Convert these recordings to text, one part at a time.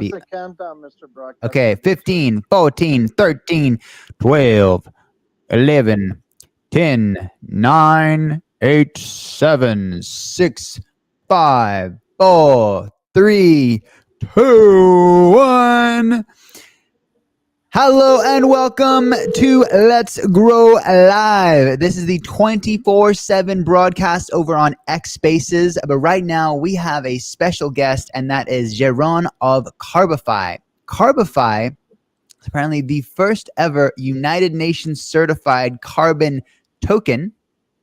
be. Where's the countdown, Mr. Brock? Okay, 15, 14, 13, 12, 11, 10, 9, 8, 7, 6, 5, 4, 3, 2, 1. Hello and welcome to Let's Grow Live. This is the 24/7 broadcast over on X Spaces, but right now we have a special guest, and that is Jeron of Carbify. Carbify is apparently the first ever United Nations certified carbon token,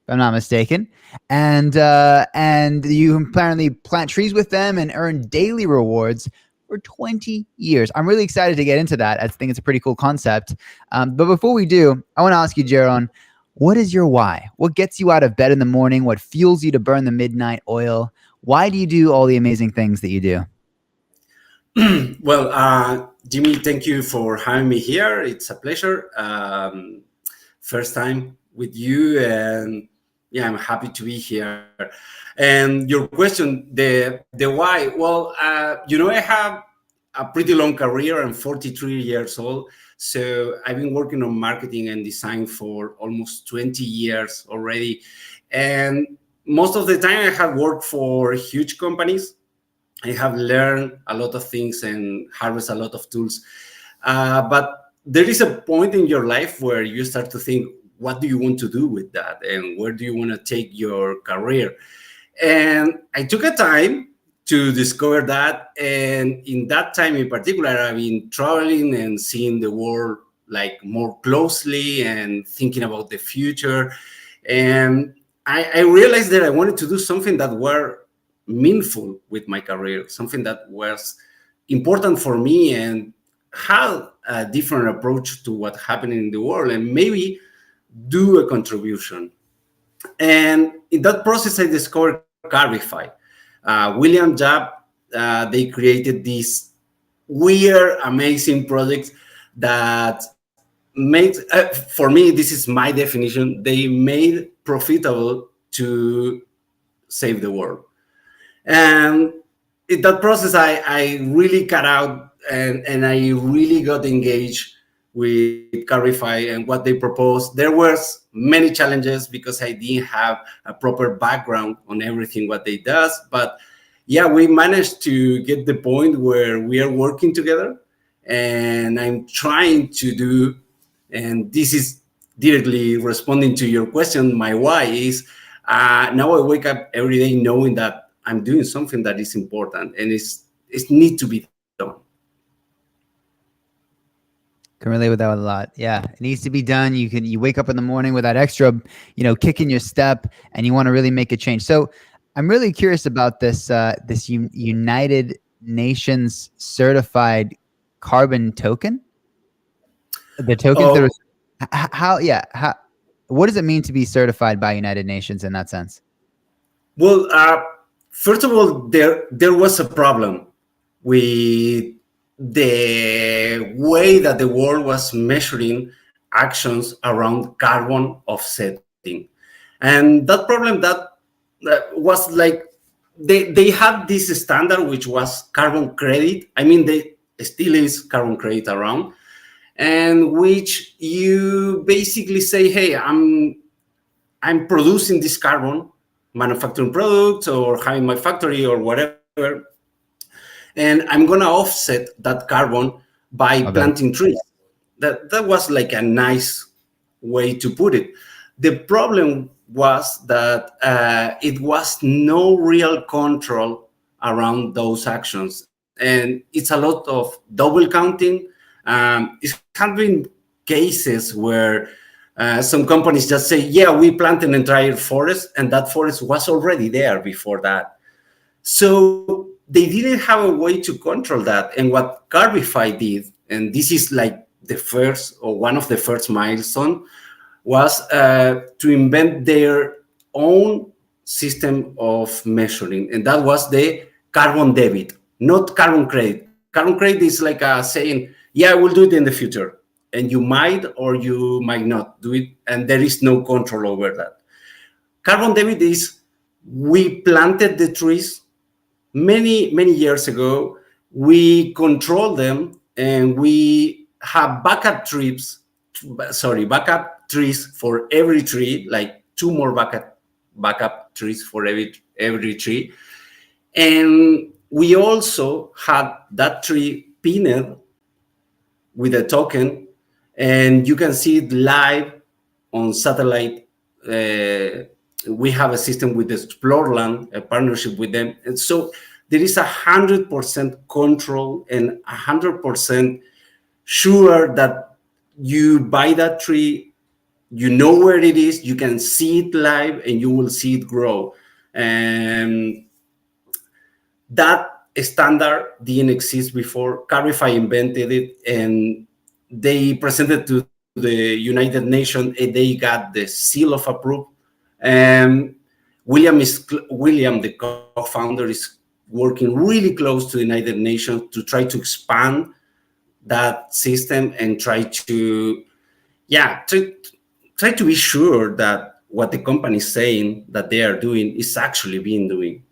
if I'm not mistaken, and you apparently plant trees with them and earn daily rewards for 20 years. I'm really excited to get into that. I think it's a pretty cool concept. But before we do, I want to ask you, Jeron, what is your why? What gets you out of bed in the morning? What fuels you to burn the midnight oil? Why do you do all the amazing things that you do? Well, Jimmy, thank you for having me here. It's a pleasure. First time with you, and yeah, I'm happy to be here. And your question, the why? Well, I have a pretty long career. I'm 43 years old, so I've been working on marketing and design for almost 20 years already. And most of the time, I have worked for huge companies. I have learned a lot of things and harvest a lot of tools. But there is a point in your life where you start to think, what do you want to do with that? And where do you want to take your career? And I took a time to discover that. And in that time in particular, I've been traveling and seeing the world like more closely and thinking about the future. And I realized that I wanted to do something that were meaningful with my career, something that was important for me and had a different approach to what happened in the world and maybe do a contribution. And in that process, I discovered Carbify. William Jabb, they created this weird, amazing project that makes, for me, this is my definition, they made profitable to save the world. And in that process, I really cut out and I really got engaged with Carbify and what they proposed. There was many challenges because I didn't have a proper background on everything what they does. But yeah, we managed to get the point where we are working together, and I'm trying to do, and this is directly responding to your question, my why is now I wake up every day knowing that I'm doing something that is important and it needs to be done. Can relate with that a lot. Yeah, it needs to be done. You wake up in the morning with that extra, kick in your step, and you want to really make a change. So I'm really curious about this United Nations certified carbon token. The tokens what does it mean to be certified by United Nations in that sense? Well, first of all, there was a problem with the way that the world was measuring actions around carbon offsetting. And that problem that was like, they had this standard, which was carbon credit. I mean, they still is carbon credit around, and which you basically say, hey, I'm producing this carbon, manufacturing products or having my factory or whatever, and I'm going to offset that carbon by planting trees. That was like a nice way to put it. The problem was that it was no real control around those actions. And it's a lot of double counting. It have been cases where some companies just say, yeah, we plant an entire forest, and that forest was already there before that. So they didn't have a way to control that. And what Carbify did, and this is like the first or one of the first milestone, was to invent their own system of measuring. And that was the carbon debit, not carbon credit. Carbon credit is like saying, yeah, I will do it in the future. And you might or you might not do it. And there is no control over that. Carbon debit is, we planted the trees many years ago, we control them, and we have backup trees for every tree, like two more backup trees for every tree. And we also had that tree pinned with a token, and you can see it live on satellite. We have a system with Explorland, a partnership with them, and so there is 100% control and 100% sure that you buy that tree, you know where it is, you can see it live, and you will see it grow. And that standard didn't exist before. Carbify invented it, and they presented to the United Nations, and they got the seal of approval. And William, the co-founder, is working really close to the United Nations to try to expand that system and try to be sure that what the company is saying that they are doing is actually being doing.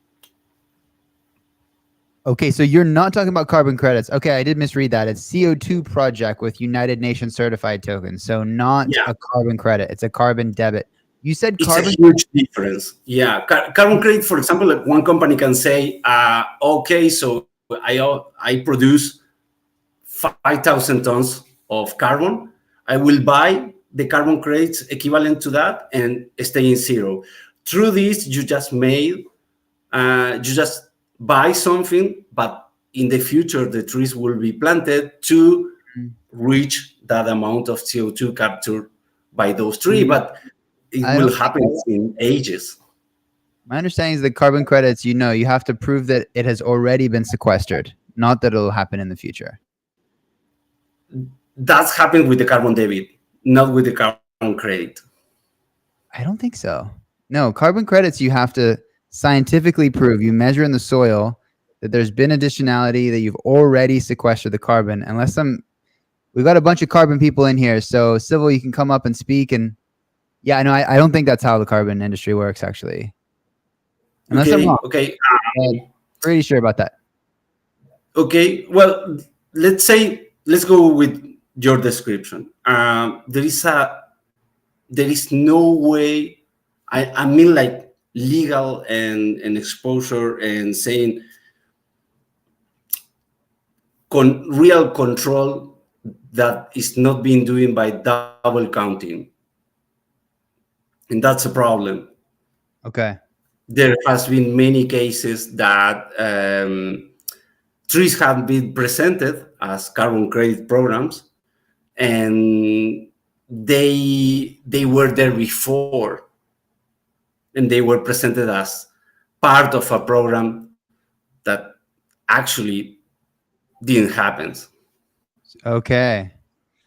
Okay, so you're not talking about carbon credits. Okay, I did misread that. It's CO2 project with United Nations certified tokens. So not a carbon credit. It's a carbon debit. You said it's carbon. a huge difference. Yeah, carbon credit, for example, like one company can say, okay, so I produce 5,000 tons of carbon. I will buy the carbon credits equivalent to that and stay in zero. Through this, you just buy something, but in the future, the trees will be planted to reach that amount of CO2 captured by those trees. But it will happen in ages. My understanding is that carbon credits, you have to prove that it has already been sequestered, not that it'll happen in the future. That's happened with the carbon debit, not with the carbon credit. I don't think so. No, carbon credits, you have to scientifically prove, you measure in the soil that there's been additionality, that you've already sequestered the carbon. We've got a bunch of carbon people in here, so Civil, you can come up and speak. And yeah, no, I don't think that's how the carbon industry works, actually. Unless I'm wrong. Okay. Pretty sure about that. Okay. Well, let's go with your description. There is no way. I mean, like legal and exposure and saying real control that is not being doing by double counting, and that's a problem. Okay. There has been many cases that trees have been presented as carbon credit programs, and they were there before, and they were presented as part of a program that actually didn't happen. Okay.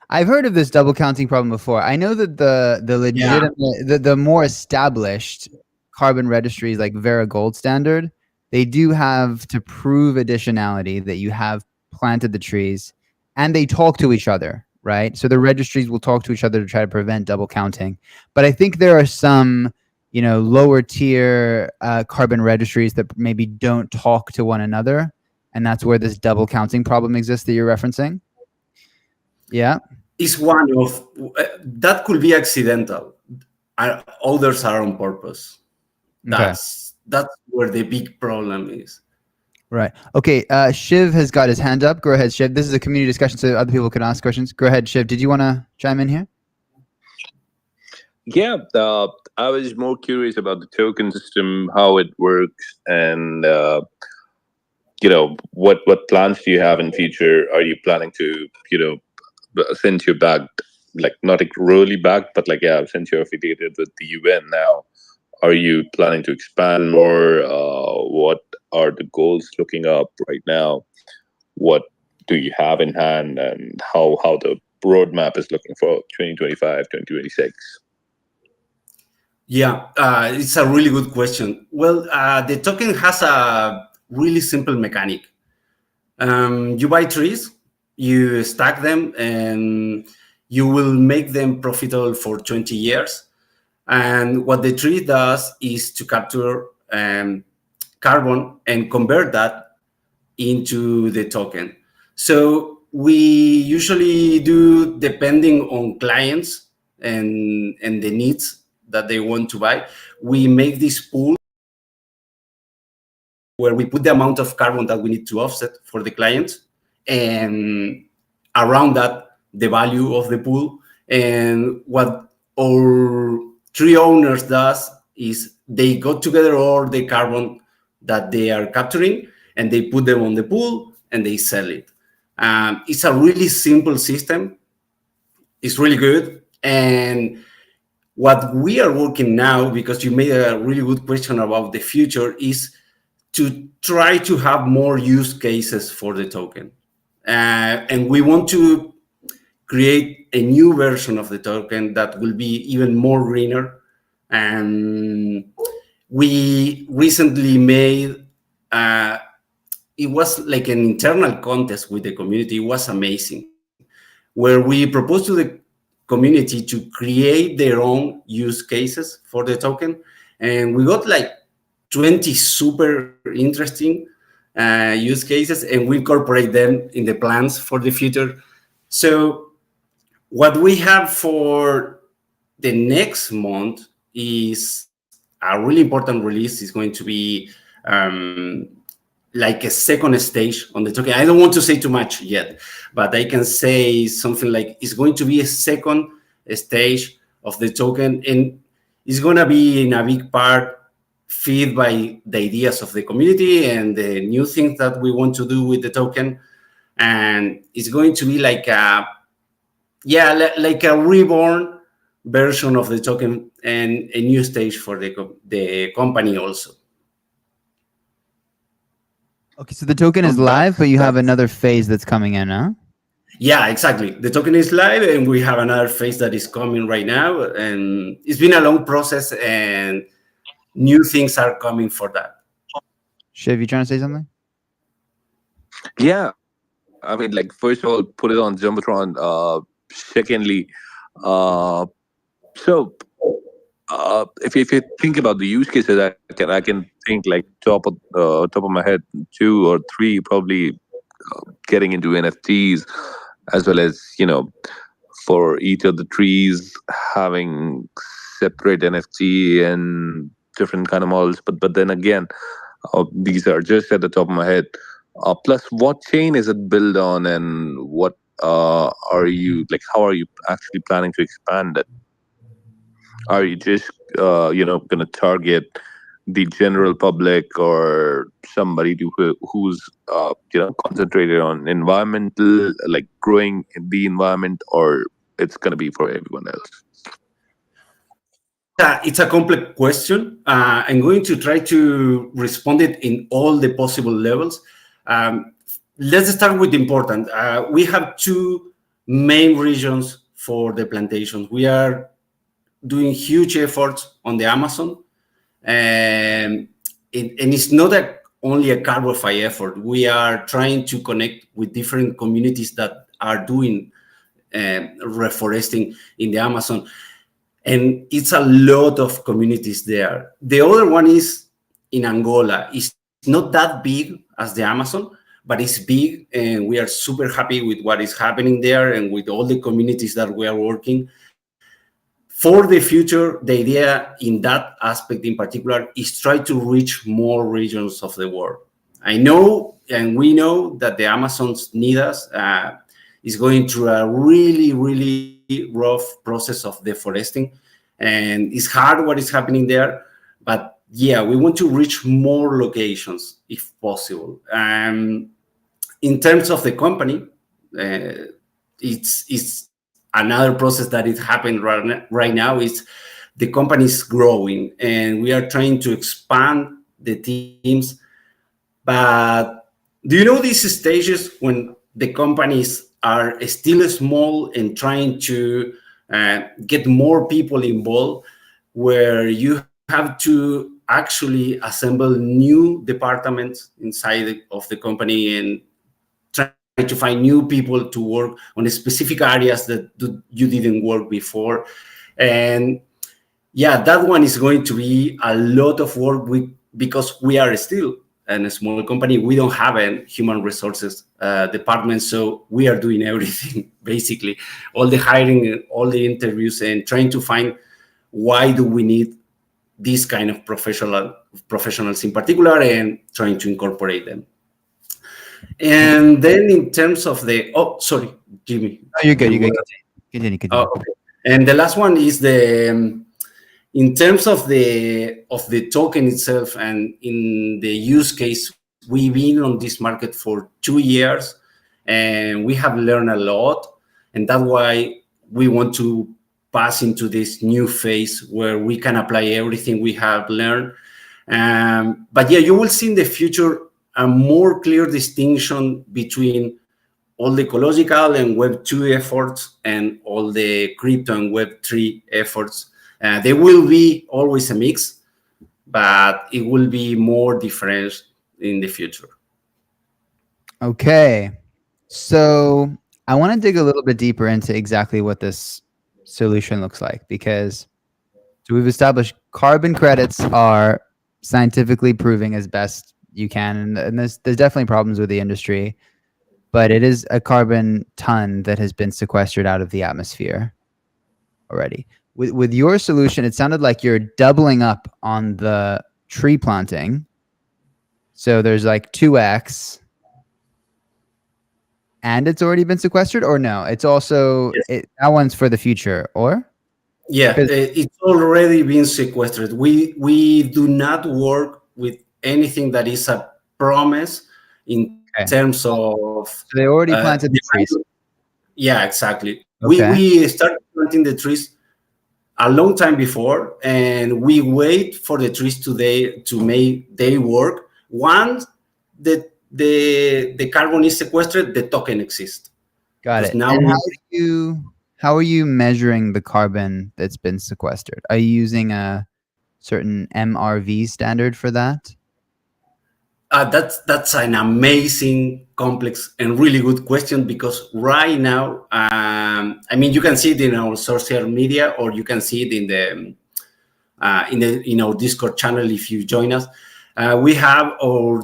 I've heard of this double counting problem before. I know that the legitimate, the more established carbon registries like Vera Gold Standard, they do have to prove additionality, that you have planted the trees, and they talk to each other, right? So the registries will talk to each other to try to prevent double counting. But I think there are some, lower tier carbon registries that maybe don't talk to one another, and that's where this double counting problem exists that you're referencing. Yeah. Is one of that could be accidental. Others are on purpose. That's where the big problem is. Right. Okay. Shiv has got his hand up. Go ahead, Shiv. This is a community discussion, so other people can ask questions. Go ahead, Shiv. Did you want to chime in here? Yeah. I was more curious about the token system, how it works, and what plans do you have in future? Are you planning to, since you're backed, like not really backed, but since you're affiliated with the UN now, are you planning to expand more? What are the goals looking up right now? What do you have in hand, and how the roadmap is looking for 2025, 2026? Yeah, it's a really good question. Well, the token has a really simple mechanic. You buy trees, you stack them, and you will make them profitable for 20 years. And what the tree does is to capture carbon and convert that into the token. So we usually do, depending on clients and the needs that they want to buy, we make this pool where we put the amount of carbon that we need to offset for the client, and around that, the value of the pool. And what our three owners does is they got together all the carbon that they are capturing, and they put them on the pool and they sell it. It's a really simple system. It's really good. And what we are working now, because you made a really good question about the future, is to try to have more use cases for the token. And we want to create a new version of the token that will be even more greener. And we recently made, it was like an internal contest with the community. It was amazing, where we proposed to the community to create their own use cases for the token. And we got like 20 super interesting use cases, and we incorporate them in the plans for the future. So what we have for the next month is a really important release. Is going to be like a second stage on the token. I don't want to say too much yet, but I can say something like it's going to be a second stage of the token, and it's going to be in a big part feed by the ideas of the community and the new things that we want to do with the token. And it's going to be like a, like a reborn version of the token and a new stage for the company also. Okay, so the token is live, but you have another phase that's coming in, huh? Yeah, exactly. The token is live, and we have another phase that is coming right now. And it's been a long process, and new things are coming for that. Shiv, you trying to say something? Yeah, I mean, like, first of all, put it on Jumbotron. Secondly, so if you think about the use cases, I can think like top of my head, 2 or 3 probably getting into NFTs, as well as for each of the trees having separate NFT and different kind of models. But then again, these are just at the top of my head. Plus, what chain is it built on, and what are you like? How are you actually planning to expand it? Are you just going to target the general public, or somebody who's concentrated on environmental, like growing in the environment, or it's going to be for everyone else? It's a complex question. I'm going to try to respond it in all the possible levels. Let's start with the important. We have 2 main regions for the plantations. We are doing huge efforts on the Amazon, and it's not only a Carbify effort. We are trying to connect with different communities that are doing reforesting in the Amazon. And it's a lot of communities there. The other one is in Angola. It's not that big as the Amazon, but it's big, and we are super happy with what is happening there and with all the communities that we are working. For the future, the idea in that aspect in particular is try to reach more regions of the world. I know, and we know, that the Amazons need us. Is going through a really, really rough process of deforesting, and it's hard what is happening there. But yeah, we want to reach more locations if possible. In terms of the company, it's another process that is happening right now. Is the company is growing, and we are trying to expand the teams. But do you know these stages when the companies are still small and trying to get more people involved, where you have to actually assemble new departments inside of the company and try to find new people to work on specific areas that you didn't work before? And yeah, that one is going to be a lot of work because we are still a small company. We don't have a human resources department, so we are doing everything, basically, all the hiring, all the interviews, and trying to find why do we need this kind of professionals in particular, and trying to incorporate them. And then in terms of the, oh, sorry, Jimmy. Oh, you're good. You're good. Continue. Oh, okay. And the last one is the, in terms of the token itself, and in the use case, we've been on this market for 2 years, and we have learned a lot, and that's why we want to pass into this new phase where we can apply everything we have learned. But yeah, you will see in the future a more clear distinction between all the ecological and Web2 efforts and all the crypto and Web3 efforts. There will be always a mix, but it will be more different in the future. Okay. So I want to dig a little bit deeper into exactly what this solution looks like, because so we've established carbon credits are scientifically proving as best you can, and there's definitely problems with the industry, but it is a carbon ton that has been sequestered out of the atmosphere already. With your solution, it sounded like you're doubling up on the tree planting. So there's like 2x, and it's already been sequestered, or no? It's also, Yes. that one's for the future, or? Yeah, it's already been sequestered. We do not work with anything that is a promise in terms of. So they already planted the trees. Yeah, exactly. Okay. We started planting the trees a long time before, and we wait for the trees today to make their work. Once the carbon is sequestered, the token exists. Got it. Now And how are you measuring the carbon that's been sequestered? Are you using a certain MRV standard for that? That's an amazing, complex, and really good question, because right now, I mean, you can see it in our social media, or you can see it in our Discord channel if you join us. We have our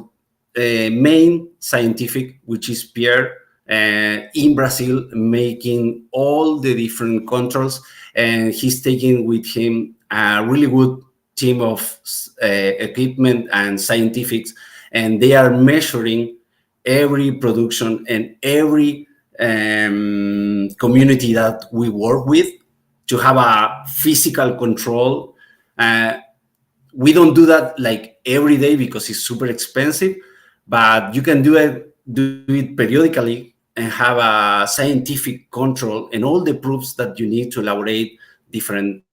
main scientific, which is Pierre, in Brazil, making all the different controls, and he's taking with him a really good team of equipment and scientifics, and they are measuring every production and every community that we work with to have a physical control. We don't do that like every day because it's super expensive, but you can do it periodically and have a scientific control and all the proofs that you need to elaborate different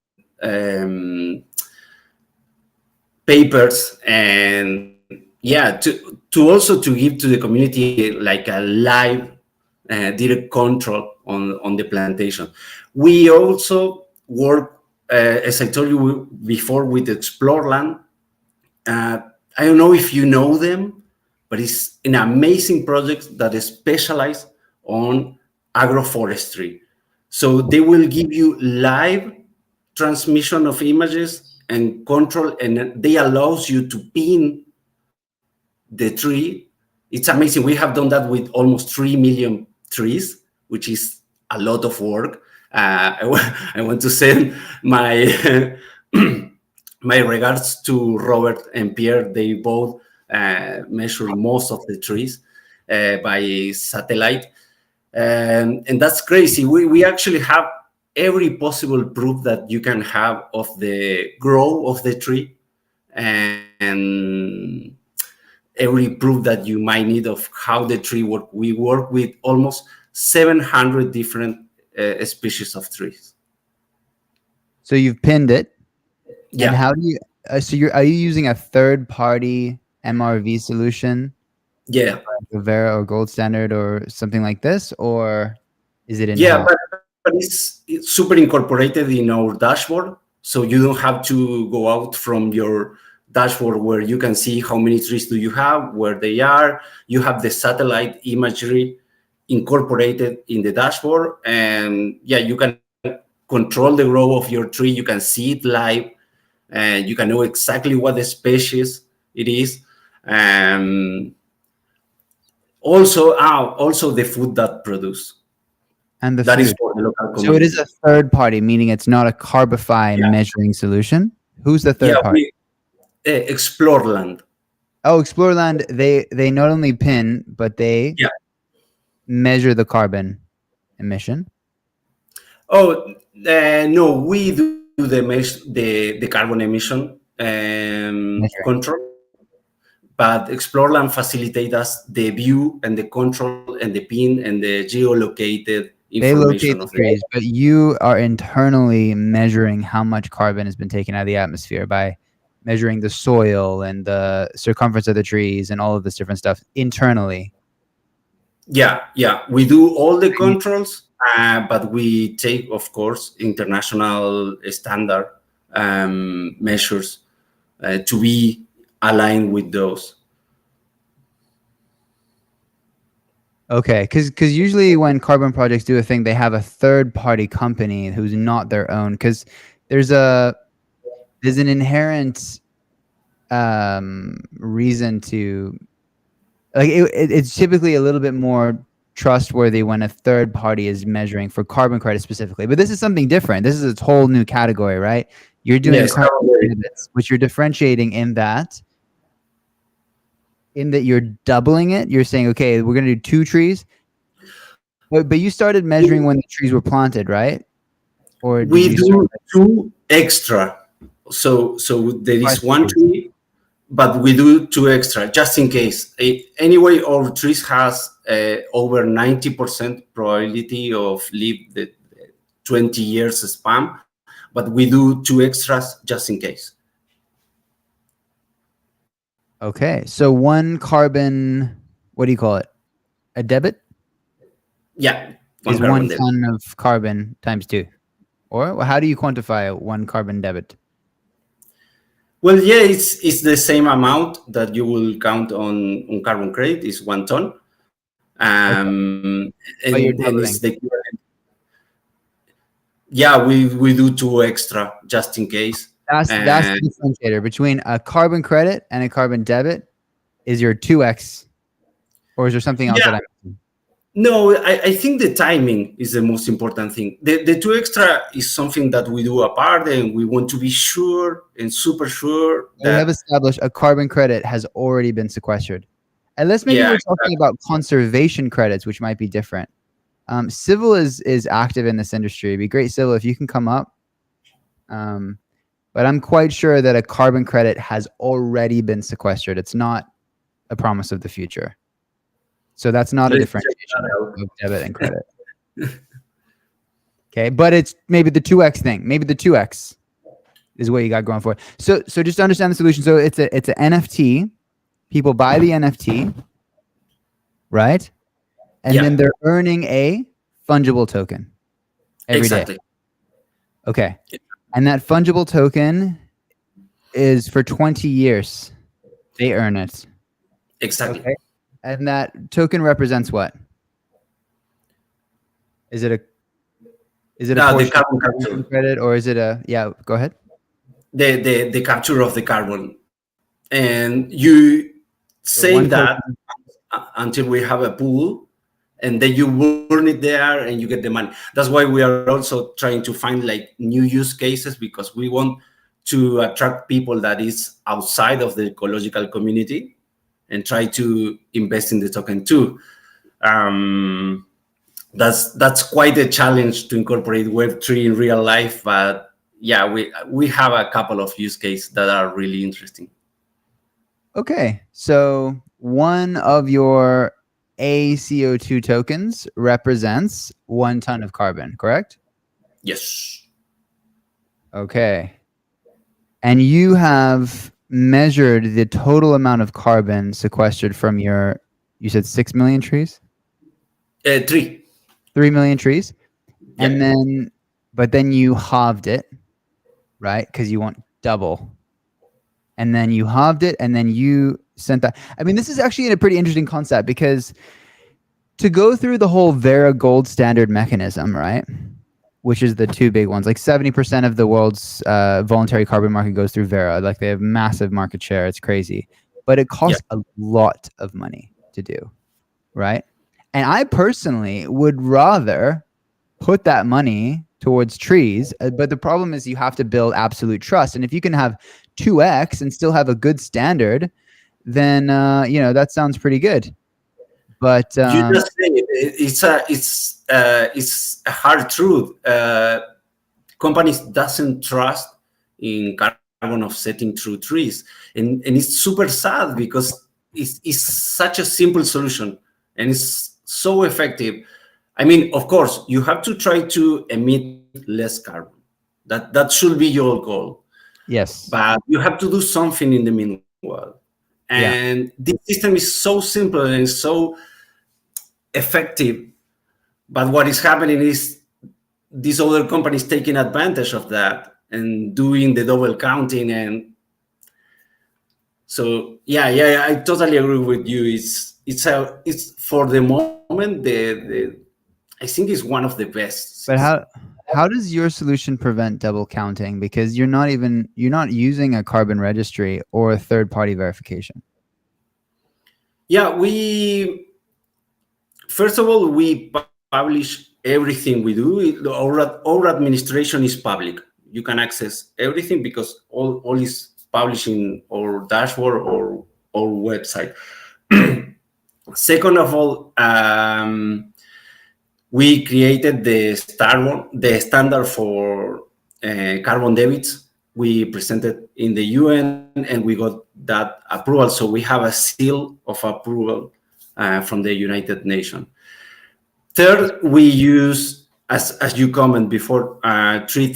papers, and yeah, to also to give to the community like a live direct control on the plantation. We also work, as I told you before, with Explore Land. I don't know if you know them, but it's an amazing project that is specialized on agroforestry. So they will give you live transmission of images and control, and they allows you to pin the tree. It's amazing. We have done that with almost 3 million trees, which is a lot of work. I want to send my my regards to Robert and Pierre. They both measure most of the trees by satellite, and that's crazy. We actually have every possible proof that you can have of the growth of the tree, and every proof that you might need of how the tree work. We work with almost 700 different species of trees. So you've pinned it. Yeah. And how do you? Are you using a third-party MRV solution? Yeah. Like Vera or Gold Standard or something like this, or is it in-house? Yeah, but it's super incorporated in our dashboard, so you don't have to go out from your dashboard where you can see how many trees do you have, where they are. You have the satellite imagery incorporated in the dashboard, and yeah, you can control the growth of your tree. You can see it live, and you can know exactly what the species it is. Also the food that produce. And the That food. is for the local community. So it is a third party, meaning it's not a Carbify measuring solution. Who's the third party? Explorland. Oh, Explorland. They not only pin, but they measure the carbon emission. Oh no, we do the carbon emission control, but Explorland facilitate us the view and the control and the pin and the geolocated information. They locate the trees, but you are internally measuring how much carbon has been taken out of the atmosphere by measuring the soil and the circumference of the trees and all of this different stuff internally. Yeah, we do all the controls, but we take, of course, international standard measures to be aligned with those. Okay, because usually when carbon projects do a thing, they have a third party company who's not their own. Because there's an inherent reason to like it's typically a little bit more trustworthy when a third party is measuring for carbon credits specifically. But this is something different. This is a whole new category, right? You're doing carbon credits, which you're differentiating in that you're doubling it. You're saying, okay, we're going to do 2 trees. But you started measuring when the trees were planted, right? Or we do 2 extra. So there is 1 tree, but we do 2 extra just in case. Anyway, our trees has over 90% probability of live the 20 years span, but we do 2 extras just in case. Okay, so 1 carbon, what do you call it? A debit? Yeah. Is 1 ton of carbon times 2. Or how do you quantify 1 carbon debit? Well, yeah, it's the same amount that you will count on carbon credit is 1 ton. And it's the equivalent. Yeah, we do 2 extra just in case. That's the differentiator between a carbon credit and a carbon debit. Is your 2x, or is there something else that I'm missing? No, I think the timing is the most important thing. The 2 extra is something that we do apart, and we want to be sure and super sure that we have established a carbon credit has already been sequestered. Unless maybe we're talking about conservation credits, which might be different. Civil is active in this industry. It'd be great, Civil, if you can come up. But I'm quite sure that a carbon credit has already been sequestered. It's not a promise of the future. So that's not a differentiation of debit and credit. Okay, but it's maybe the 2x thing. Maybe the 2x is what you got going for it. So just to understand the solution. So it's an NFT. People buy the NFT, right? And then they're earning a fungible token every day. Okay. And that fungible token is for 20 years. They earn it. Exactly. Okay. And that token represents what? Is it a portion the carbon credit, or is it go ahead. The capture of the carbon. And you save that until we have a pool, and then you burn it there and you get the money. That's why we are also trying to find like new use cases, because we want to attract people that is outside of the ecological community and try to invest in the token too. That's quite a challenge to incorporate Web3 in real life, but yeah, we have a couple of use cases that are really interesting. Okay, so one of your ACO2 tokens represents 1 ton of carbon, correct? Yes. Okay. And you have measured the total amount of carbon sequestered from you said 6 million trees? 3 million trees. Yeah. And then you halved it, right? Because you want double. And then you halved it, and then you sent that. I mean, this is actually a pretty interesting concept, because to go through the whole Vera gold standard mechanism, right? Which is the 2 big ones. Like 70% of the world's voluntary carbon market goes through Vera. Like they have massive market share. It's crazy. but it costs a lot of money to do, right? And I personally would rather put that money towards trees, but the problem is you have to build absolute trust. And if you can have 2x and still have a good standard, then you know, that sounds pretty good. But you just say it's a hard truth. Companies doesn't trust in carbon offsetting through trees, and it's super sad because it's such a simple solution and it's so effective. I mean, of course, you have to try to emit less carbon. That should be your goal. yes, But you have to do something in the meanwhile. And this system is so simple and so effective. But what is happening is these other companies taking advantage of that and doing the double counting. And so, yeah, I totally agree with you. It's for the moment, I think it's one of the best. but how does your solution prevent double counting? Because you're not using a carbon registry or a third-party verification. Yeah, first of all, we publish everything we do. Our administration is public. You can access everything because all is published in our dashboard or our website. Second of all, we created the standard for carbon debits. We presented in the UN and we got that approval. So we have a seal of approval from the United Nations. Third, we use, as you comment before, how did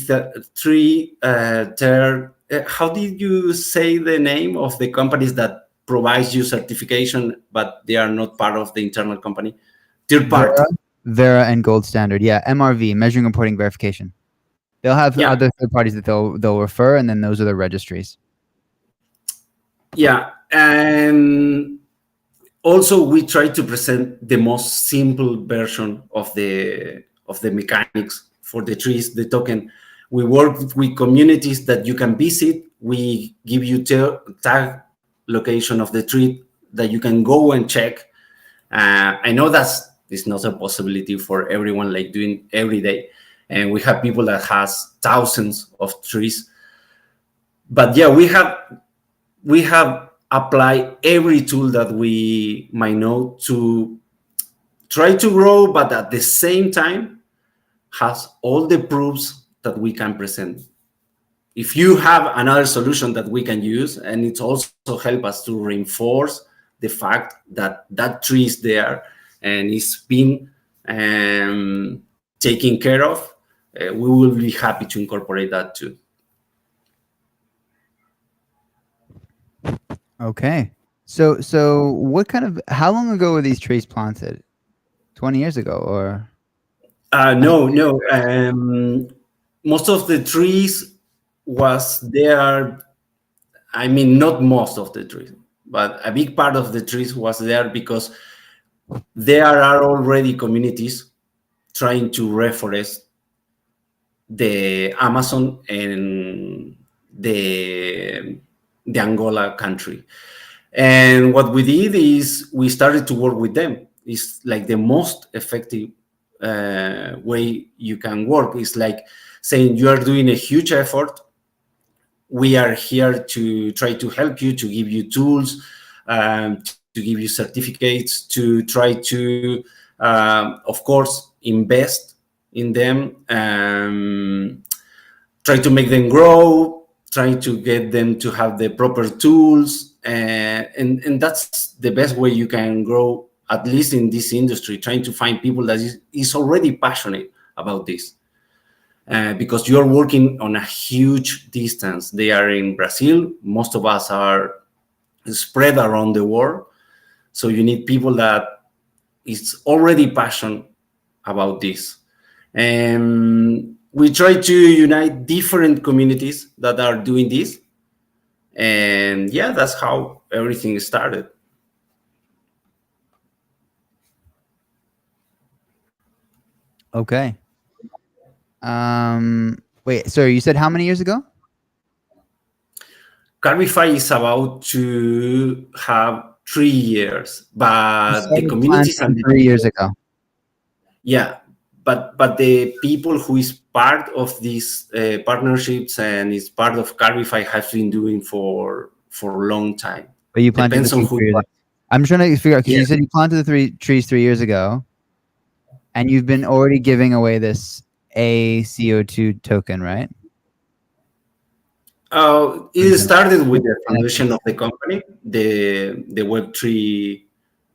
you say the name of the companies that provides you certification, but they are not part of the internal company? Third party. Vera and Gold Standard. Yeah, MRV, Measuring, Reporting, Verification. They'll have other third parties that they'll refer, and then those are the registries. Yeah, and also we try to present the most simple version of the mechanics for the trees, the token. We work with communities that you can visit. We give you tag location of the tree that you can go and check. I know it's not a possibility for everyone, like doing every day. And we have people that has thousands of trees. But yeah, we have applied every tool that we might know to try to grow, but at the same time has all the proofs that we can present. If you have another solution that we can use, and it's also help us to reinforce the fact that that tree is there and it's been taken care of, we will be happy to incorporate that too. Okay. So how long ago were these trees planted? 20 years ago or? No. Most of the trees was there. I mean, not most of the trees, but a big part of the trees was there because there are already communities trying to reforest the Amazon and the Angola country. And what we did is we started to work with them. It's like the most effective way you can work. It's like saying you are doing a huge effort. We are here to try to help you, to give you tools, to give you certificates, to try to, of course, invest in them, try to make them grow, try to get them to have the proper tools. And that's the best way you can grow, at least in this industry, trying to find people that is already passionate about this. Because you're working on a huge distance. They are in Brazil. Most of us are spread around the world. So you need people that is already passionate about this. And we try to unite different communities that are doing this. And yeah, that's how everything started. Okay. Wait, sorry, you said how many years ago? Carbify is about to have 3 years, but the Started communities and planting 3 years ago. yeah, but the people who is part of these partnerships and is part of Carbify has been doing for a long time. But you planted Depends the on trees who. 3 years ago. I'm trying to figure out, because Yeah. you said you planted the trees 3 years ago, and you've been already giving away this ACO2 token, right? It started with the foundation of the company, the Web3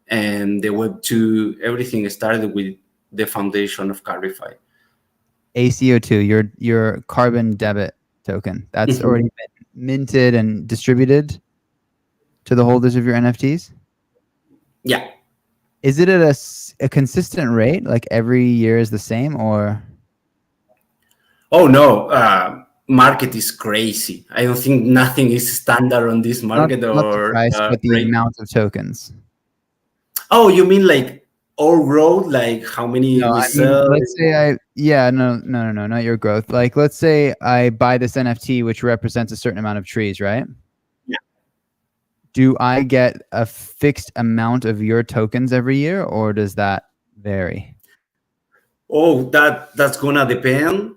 and the Web2. Everything started with the foundation of Carbify. ACO2, your carbon debit token, that's already been minted and distributed to the holders of your NFTs? Yeah. Is it at a consistent rate? Like every year is the same, or? Oh no, market is crazy. I don't think nothing is standard on this market Not the price, but the rate. amount of tokens. Oh, you mean like all growth, like how many No, we I mean, sell? let's say no, not your growth. Like, let's say I buy this NFT, which represents a certain amount of trees, right? Yeah. Do I get a fixed amount of your tokens every year, or does that vary? Oh, that's gonna depend.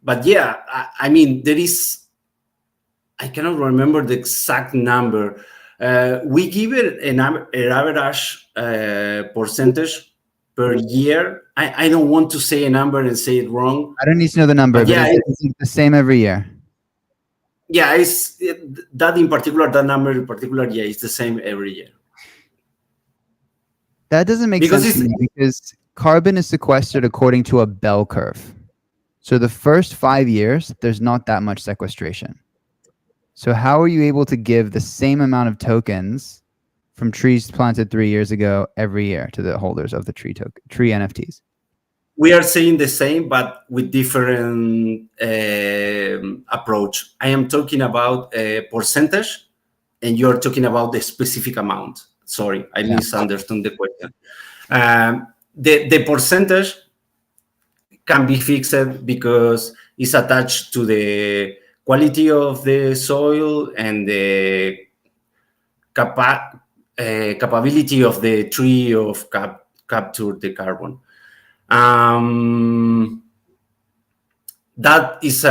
But yeah, I mean, there is. I cannot remember the exact number. We give it an average percentage per year. I don't want to say a number and say it wrong. I don't need to know the number, but yeah, is it the same every year? Yeah, that number in particular, yeah, it's the same every year. That doesn't make sense to me, because carbon is sequestered according to a bell curve. So the first 5 years, there's not that much sequestration. So how are you able to give the same amount of tokens from trees planted 3 years ago every year to the holders of the tree NFTs? We are saying the same, but with different approach. I am talking about a percentage, and you're talking about the specific amount. Sorry, I misunderstood the question. The percentage can be fixed because it's attached to the quality of the soil and the capability of the tree of capture the carbon. That is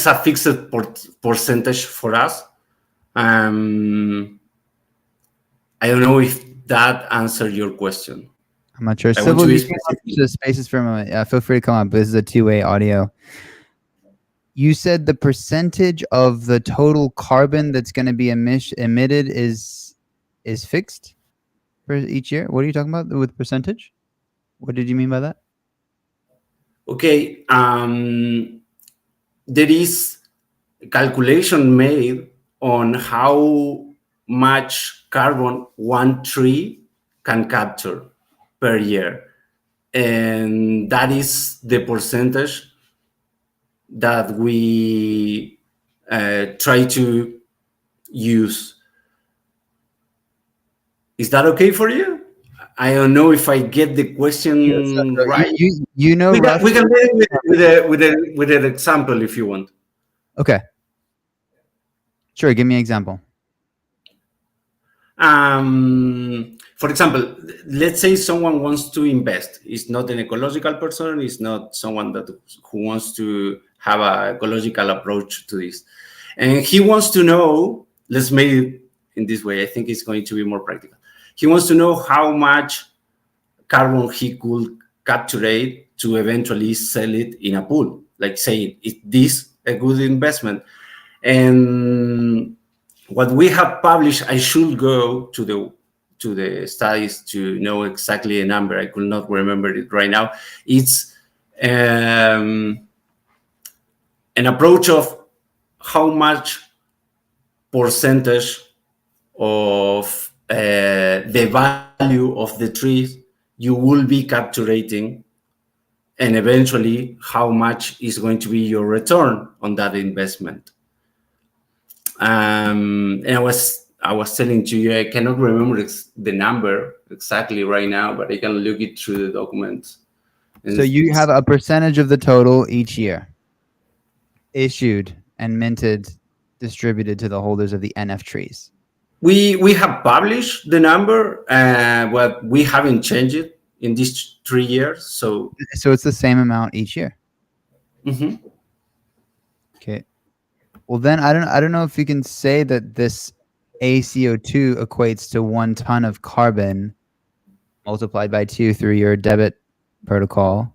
a fixed percentage for us. I don't know if that answered your question. I'm not sure. Civil, you came up to the spaces for a moment. Feel free to come up. This is a two-way audio. You said the percentage of the total carbon that's going to be emitted is fixed for each year. What are you talking about with percentage? What did you mean by that? Okay. There is a calculation made on how much carbon one tree can capture per year. And that is the percentage that we try to use. Is that okay for you? I don't know if I get the question right. You know, we can do it with an example if you want. Okay. Sure. Give me an example. For example, let's say someone wants to invest. It's not an ecological person. It's not someone who wants to have an ecological approach to this. And he wants to know, let's make it in this way. I think it's going to be more practical. He wants to know how much carbon he could capture to eventually sell it in a pool. Like saying, is this a good investment? And what we have published, I should go to the studies to know exactly a number. I could not remember it right now. It's an approach of how much percentage of the value of the trees you will be capturing, and eventually how much is going to be your return on that investment. And I was telling you, I cannot remember the number exactly right now, but I can look it through the documents. So you have a percentage of the total each year? issued and minted, distributed to the holders of the NF trees? We have published the number, but we haven't changed it in these 3 years. So it's the same amount each year. Okay. Well, then I don't know if you can say that this ACO2 equates to 1 ton of carbon multiplied by 2 through your debit protocol,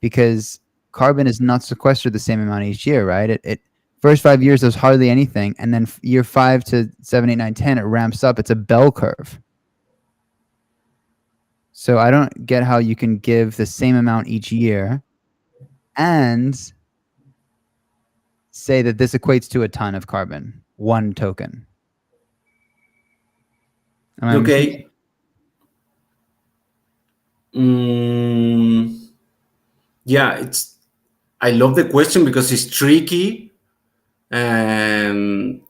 because carbon is not sequestered the same amount each year, right? It first 5 years there's hardly anything, and then year 5 to 7, 8, 9, 10 it ramps up. It's a bell curve. So I don't get how you can give the same amount each year and say that this equates to a ton of carbon, 1 token. okay. Yeah, I love the question because it's tricky. I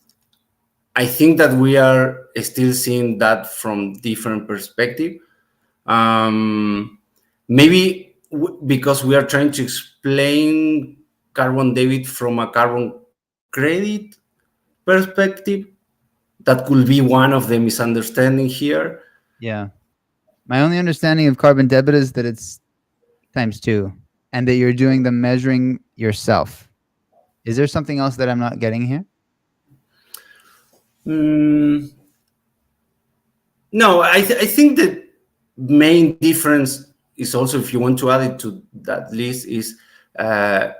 think that we are still seeing that from different perspective. Maybe because we are trying to explain carbon debit from a carbon credit perspective, that could be one of the misunderstanding here. Yeah. My only understanding of carbon debit is that it's ×2 and that you're doing the measuring yourself. Is there something else that I'm not getting here? No, I think the main difference is also, if you want to add it to that list, is that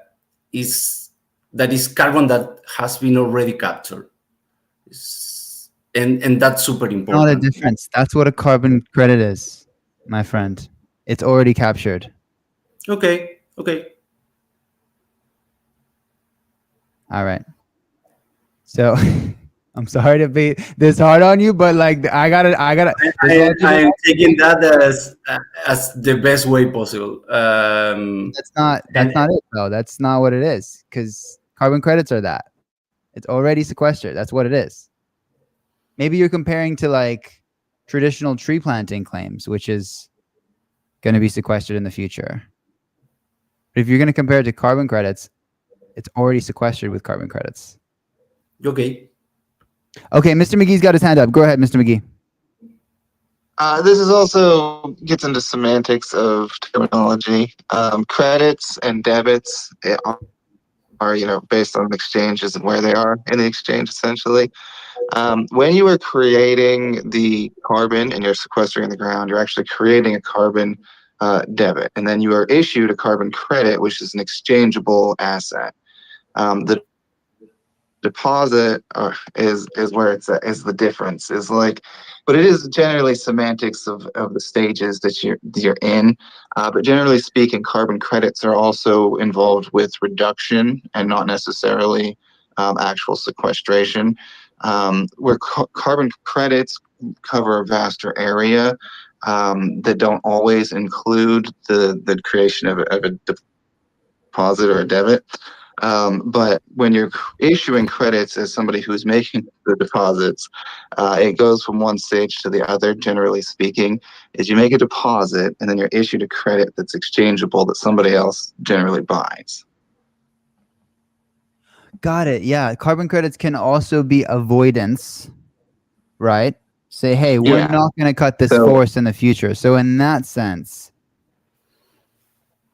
is carbon that has been already captured. And that's super important. Not a difference. That's what a carbon credit is, my friend. It's already captured. Okay. All right. So I'm sorry to be this hard on you, but like I gotta. I'm taking that as the best way possible. That's not it though. That's not what it is, because carbon credits are that. It's already sequestered. That's what it is. Maybe you're comparing to like traditional tree planting claims, which is going to be sequestered in the future. But if you're going to compare it to carbon credits, it's already sequestered with carbon credits. Okay. Okay, Mr. McGee's got his hand up. Go ahead, Mr. McGee. This is also gets into semantics of terminology. Credits and debits are based on exchanges and where they are in the exchange, essentially. When you are creating the carbon and you're sequestering the ground, you're actually creating a carbon debit, and then you are issued a carbon credit, which is an exchangeable asset. The deposit is where it's at, is the difference. Is like, but it is generally semantics of the stages that you're in. But generally speaking, carbon credits are also involved with reduction and not necessarily actual sequestration. Where carbon credits cover a vaster area that don't always include the creation of a deposit or a debit. But when you're issuing credits as somebody who's making the deposits, it goes from one stage to the other, generally speaking, is you make a deposit and then you're issued a credit that's exchangeable that somebody else generally buys. Got it. Yeah. Carbon credits can also be avoidance, right? Say, hey, we're not going to cut this forest in the future. So in that sense,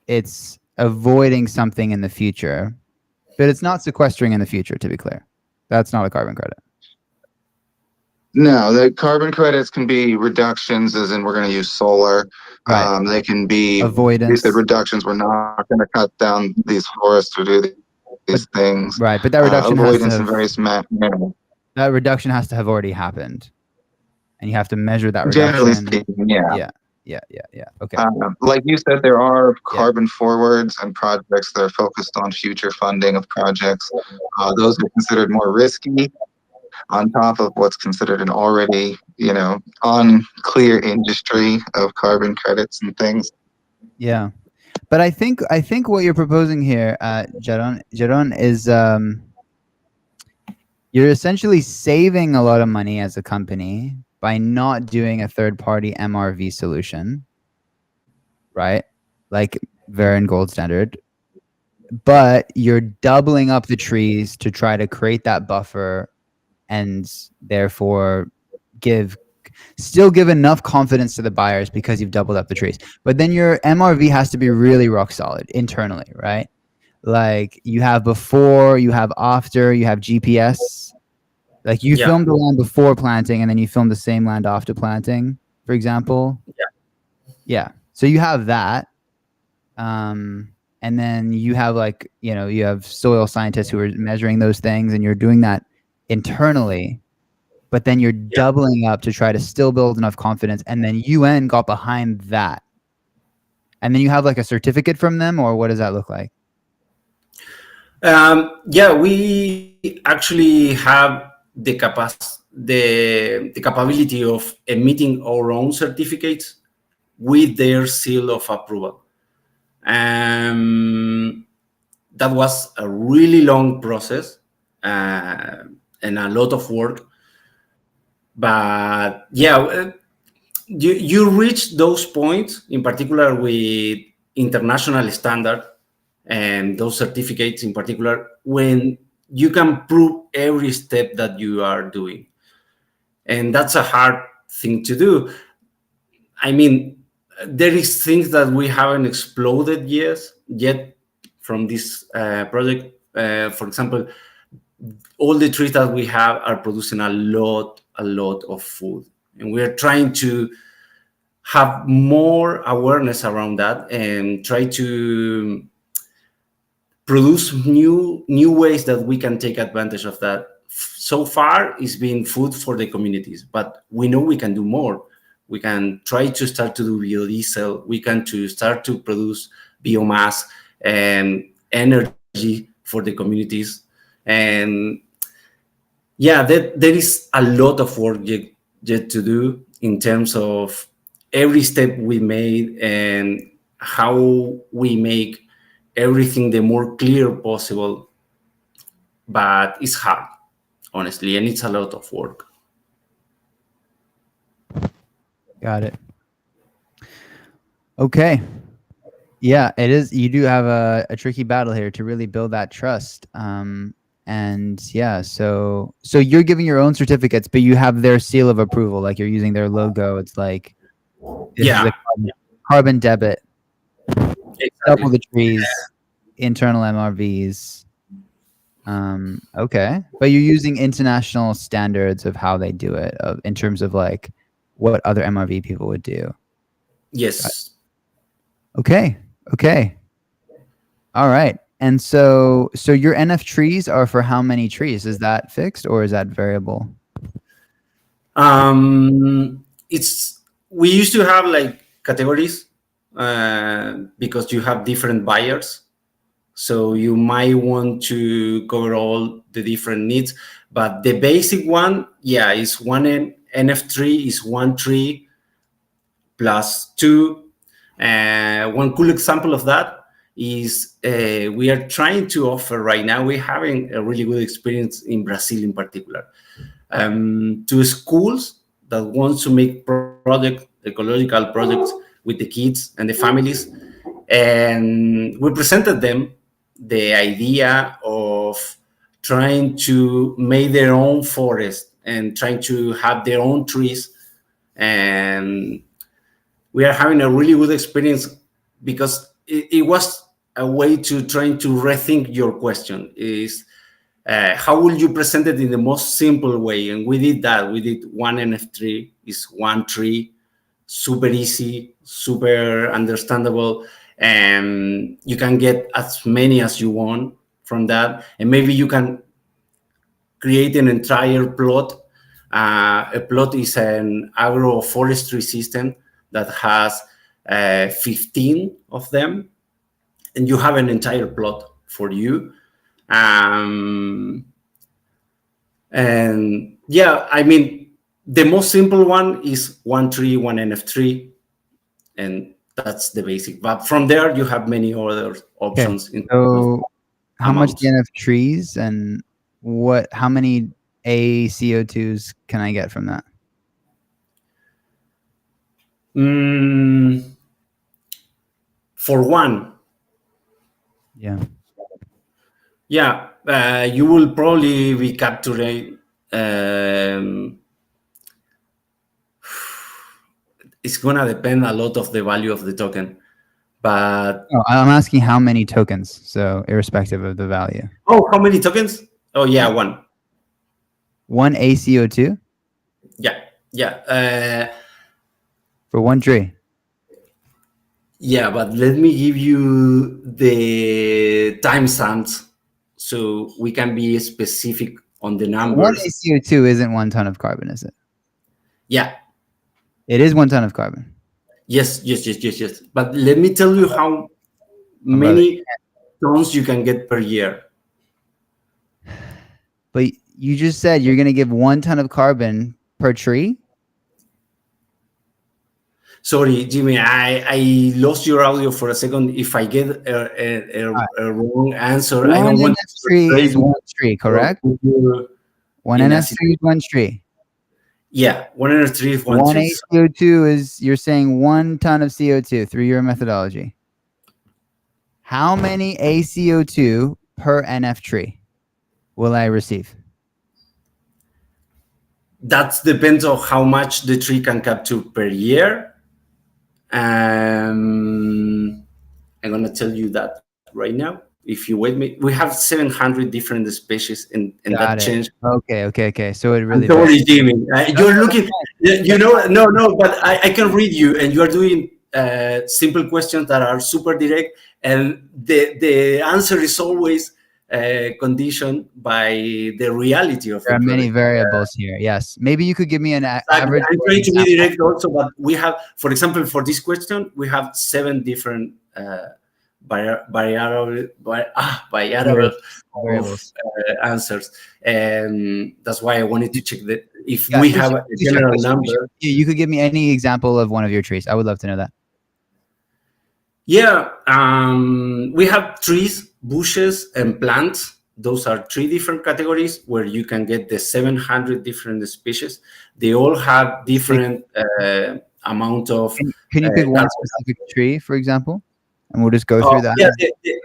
it's avoiding something in the future, but it's not sequestering in the future, to be clear. That's not a carbon credit. No, the carbon credits can be reductions, as in we're going to use solar. Right. They can be avoidance. These are reductions. We're not going to cut down these forests or do these things. Right, but that reduction avoidance has to in various manners. That reduction has to have already happened, and you have to measure that Generally reduction. speaking, yeah. Okay. Like you said, there are carbon forwards and projects that are focused on future funding of projects. Those are considered more risky, on top of what's considered an already, unclear industry of carbon credits and things. Yeah, but I think what you're proposing here, Jaron, is you're essentially saving a lot of money as a company by not doing a third-party MRV solution, right? Like Veren Gold Standard. but you're doubling up the trees to try to create that buffer and therefore still give enough confidence to the buyers because you've doubled up the trees. But then your MRV has to be really rock solid internally, right? Like you have before, you have after, you have GPS. Like you filmed the land before planting and then you filmed the same land after planting, for example. Yeah. So you have that. And then you have like, you know, you have soil scientists who are measuring those things and you're doing that internally, but then you're doubling up to try to still build enough confidence. And then UN got behind that. And then you have like a certificate from them, or what does that look like? Yeah, we actually have the capability of emitting our own certificates with their seal of approval. That was a really long process and a lot of work. But yeah, you reach those points, in particular with international standard and those certificates in particular, when you can prove every step that you are doing. And that's a hard thing to do. I mean, there is things that we haven't exploded yet from this project. For example, all the trees that we have are producing a lot of food, and we're trying to have more awareness around that and try to produce new ways that we can take advantage of that. So far, it's been food for the communities, but we know we can do more. We can try to start to do biodiesel. We can start to produce biomass and energy for the communities. And yeah, there is a lot of work yet to do in terms of every step we made and how we make everything the more clear possible. But it's hard, honestly, and it's a lot of work. Got it. Okay. Yeah, it is. You do have a tricky battle here to really build that trust. And yeah, so you're giving your own certificates, but you have their seal of approval. Like you're using their logo. It's like this is a carbon debit. Exactly. Double the trees, internal MRVs. Okay, but you're using international standards of how they do it, in terms of like what other MRV people would do. Yes. Okay. All right. And so your NF trees are for how many trees? Is that fixed or is that variable? We used to have like categories because you have different buyers. So you might want to cover all the different needs, but the basic one, is one NF tree is one tree plus two. One cool example of that is we are trying to offer right now, we're having a really good experience in Brazil in particular, to schools that want to make ecological projects with the kids and the families. And we presented them the idea of trying to make their own forest and trying to have their own trees. And we are having a really good experience because it was a way to trying to rethink your question is how will you present it in the most simple way? And we did that. We did one NF3 is one tree, super easy, super understandable, and you can get as many as you want from that. And maybe you can create an entire plot. A plot is an agroforestry system that has 15 of them, and you have an entire plot for you. And yeah, I mean, the most simple one is one tree, one NF3, and that's the basic. But from there, you have many other options. Okay. So how much the NF trees and how many ACO2s can I get from that? For one. Yeah. Yeah, you will probably be capturing. It's gonna depend a lot of the value of the token, but No, I'm asking how many tokens, so irrespective of the value. how many tokens? Oh yeah, one. One ACO2 Yeah. for one tree. Yeah, but let me give you the timestamps so we can be specific on the One numbers. ACO2 isn't 1 ton of carbon, is it? Yeah. It is 1 ton of carbon. Yes. But let me tell you how many tons you can get per year. But you just said you're going to give 1 ton of carbon per tree? Sorry, Jimmy, I lost your audio for a second. If I get a wrong answer, I don't want NF tree is 1 tree, correct? One NF tree is 1 tree. Yeah, 103 is 1 One tree. ACO2 is, you're saying 1 ton of CO2 through your methodology. How many ACO2 per NF tree will I receive? That depends on how much the tree can capture per year. I'm gonna tell you that right now. If you wait me, we have 700 different species, and that change. Okay. So it really. I'm sorry, Jimmy. You're looking. No. But I can read you, and you are doing simple questions that are super direct, and the answer is always conditioned by the reality of There are the many product. variables here. Yes, maybe you could give me an average. I'm trying to be direct also, but we have, for example, for this question, we have 7 different variables answers, and that's why I wanted to check that if we have a general number. You could give me any example of one of your trees. I would love to know that. Yeah, we have trees, bushes, and plants. Those are 3 different categories where you can get the 700 different species. They all have different amount of. Can you pick one specific tree, for example? And we'll just go through that. Yeah,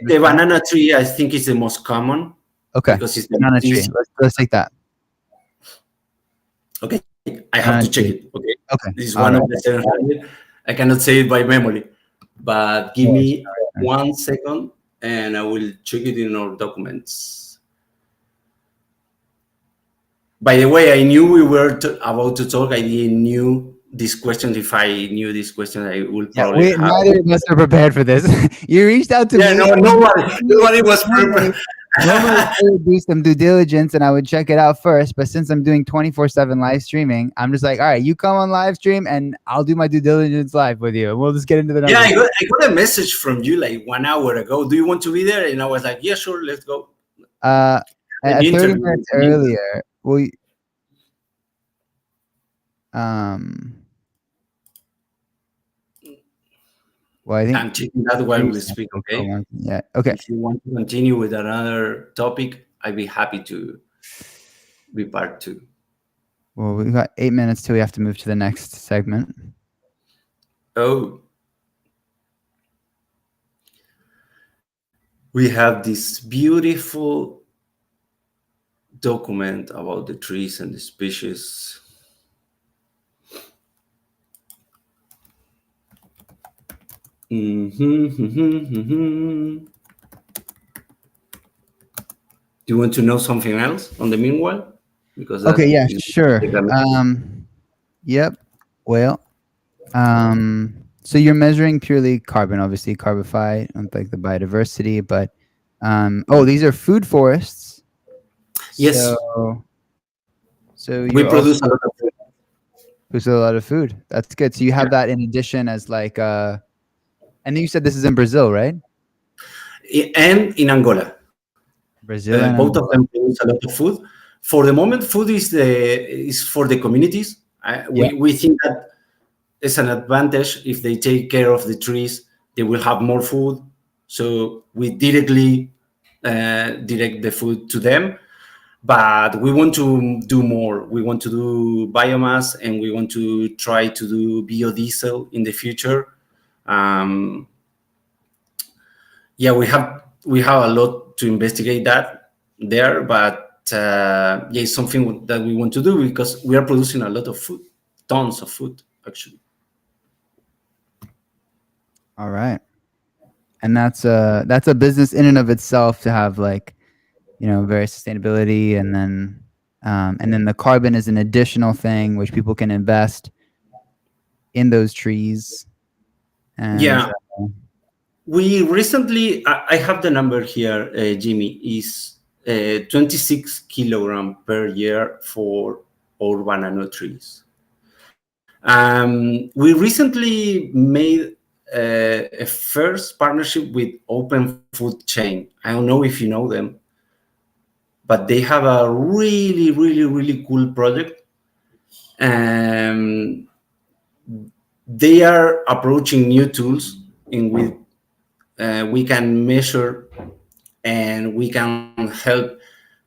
the banana tree, I think, is the most common. Okay, because it's banana tree. Let's take that. Okay, I have to check it. Okay. This is one of the 700. I cannot say it by memory, but give me 1 second, and I will check it in our documents. By the way, I knew we were about to talk. I didn't knew this question. If I knew this question, I would probably have. Neither of us are prepared for this. You reached out to me. Nobody was prepared. Normally, I would do some due diligence and I would check it out first. But since I'm doing 24/7 live streaming, I'm just like, all right, you come on live stream and I'll do my due diligence live with you. And we'll just get into the numbers. Yeah, I got a message from you like 1 hour ago. Do you want to be there? And I was like, yeah, sure, let's go. 30 minutes earlier. Well, well, I think I'm checking that while we speak, okay? Yeah, okay. If you want to continue with another topic, I'd be happy to be part 2. Well, we've got 8 minutes till we have to move to the next segment. Oh. We have this beautiful document about the trees and the species. Do you want to know something else on the meanwhile? Because okay, yeah, sure. Yep. Well, so you're measuring purely carbon, obviously Carbify, like the biodiversity, but oh, these are food forests. Yes. So we produce a lot of food. Produce a lot of food. That's good. So you have that in addition as like and you said this is in Brazil, right? And in Angola. Brazil and both Angola. of them produce a lot of food. For the moment, food is for the communities. We think that it's an advantage if they take care of the trees. They will have more food. So we directly direct the food to them. But we want to do more. We want to do biomass, and we want to try to do biodiesel in the future. Yeah, we have a lot to investigate that there, but yeah, it's something that we want to do because we are producing a lot of food, tons of food, actually. All right. And that's a business in and of itself to have, like, you know, very sustainability, and then the carbon is an additional thing which people can invest in those trees. And Yeah. We recently, I have the number here, Jimmy, is 26 kilogram per year for all banana trees. We recently made a first partnership with Open Food Chain. I don't know if you know them, but they have a really, really, really cool project. They are approaching new tools in which we can measure and we can help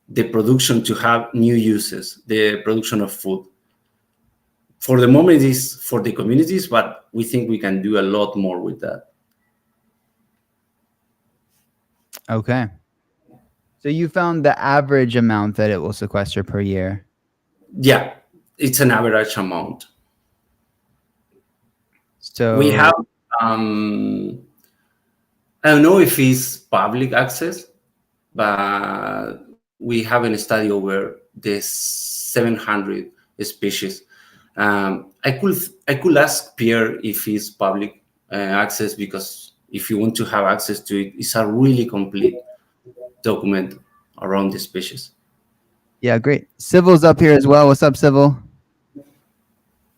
the production to have new uses, the production of food. For the moment, it's for the communities, but we think we can do a lot more with that. Okay. So you found the average amount that it will sequester per year? Yeah, it's an average amount. So we have, I don't know if it's public access, but we have a study over the 700 species. I could ask Pierre if it's public access, because if you want to have access to it, it's a really complete document around the species. Yeah, great. Civil's up here as well. What's up, Civil?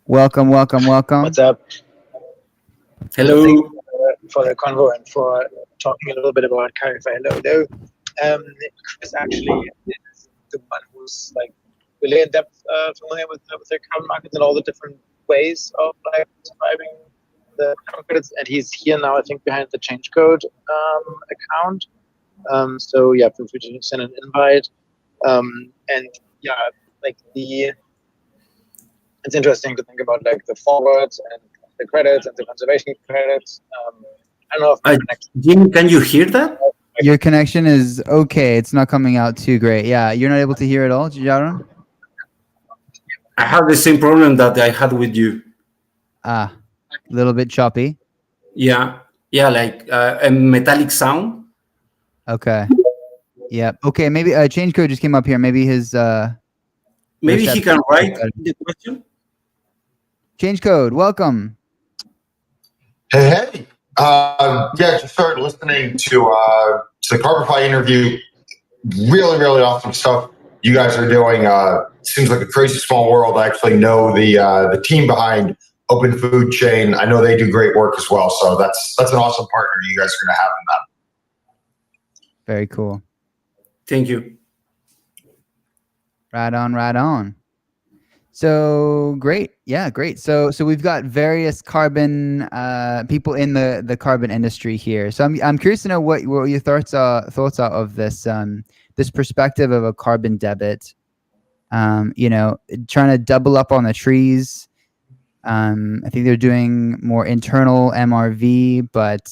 Welcome, welcome, welcome. What's up? Hello. Thank you for the convo and for talking a little bit about Carbify. Hello. Chris actually is the one who's like really in depth familiar with the carbon markets and all the different ways of like describing the carbon credits, and he's here now, I think, behind the change code account. So yeah, feel free to send an invite. And yeah, like it's interesting to think about like the forwards and the credits and the conservation credits. I don't know if Jim, can you hear that? Your connection is okay. It's not coming out too great. Yeah, you're not able to hear at all, Jaron? I have the same problem that I had with you. A little bit choppy. Yeah, like a metallic sound. Okay. Yeah. Okay. Maybe change code just came up here. Maybe his. Maybe he can write the question. Change code. Welcome. Hey. Yeah, just started listening to the Carbify interview. Really, really awesome stuff you guys are doing. Seems like a crazy small world. I actually know the team behind Open Food Chain. I know they do great work as well. So that's an awesome partner you guys are going to have in that. Very cool. Thank you. Right on, right on. So great. Yeah, great. So we've got various carbon people in the carbon industry here. So I'm curious to know what your thoughts are of this this perspective of a carbon debit. You know, trying to double up on the trees. I think they're doing more internal MRV, but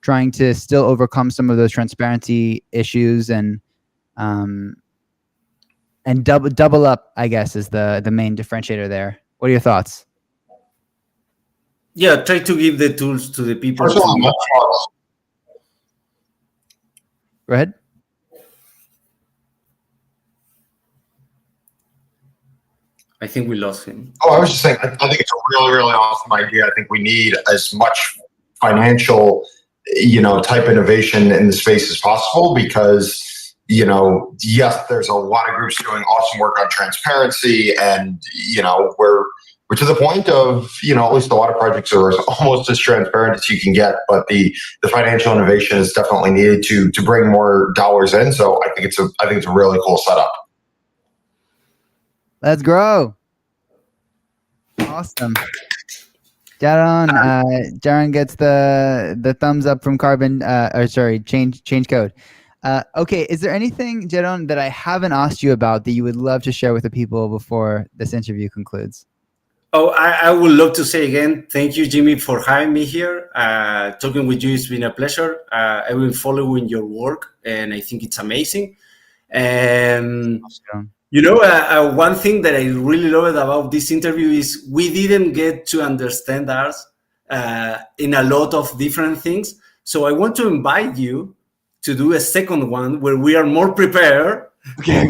trying to still overcome some of those transparency issues and double up, I guess, is the main differentiator there. What are your thoughts? Yeah, try to give the tools to the people. Go ahead. I think we lost him. Oh, I was just saying, I think it's a really, really awesome idea. I think we need as much financial, type innovation in the space as possible because, yes, there's a lot of groups doing awesome work on transparency and, we're to the point of, at least a lot of projects are almost as transparent as you can get, but the financial innovation is definitely needed to bring more dollars in. So I think it's a really cool setup. Let's grow. Awesome. Jaron gets the thumbs up from Carbon, change code. Okay, is there anything, Jaron, that I haven't asked you about that you would love to share with the people before this interview concludes? Oh, I would love to say again, thank you, Jimmy, for having me here. Talking with you has been a pleasure. I've been following your work, and I think it's amazing. And one thing that I really loved about this interview is we didn't get to understand us in a lot of different things. So I want to invite you to do a second one where we are more prepared. Okay.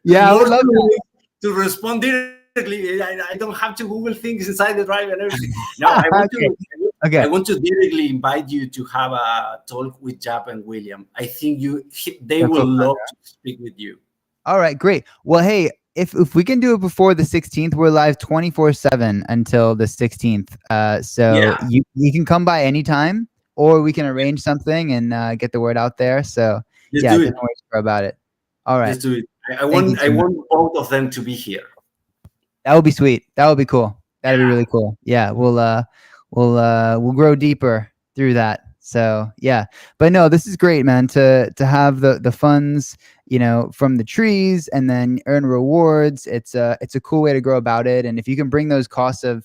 Yeah, I would love to respond directly. I don't have to Google things inside the drive and everything. No, I want I want to directly invite you to have a talk with Jap and William. I think they will love to speak with you. All right, great. Well, hey, if we can do it before the 16th, we're live 24/7 until the 16th. So you can come by anytime, or we can arrange something and get the word out there. So don't worry about it. All right. Let's do it. I want both of them to be here. That would be sweet. That would be cool. That'd be really cool. Yeah, we'll grow deeper through that. So yeah, but no, this is great, man. To have the funds, from the trees and then earn rewards. It's a cool way to go about it. And if you can bring those costs of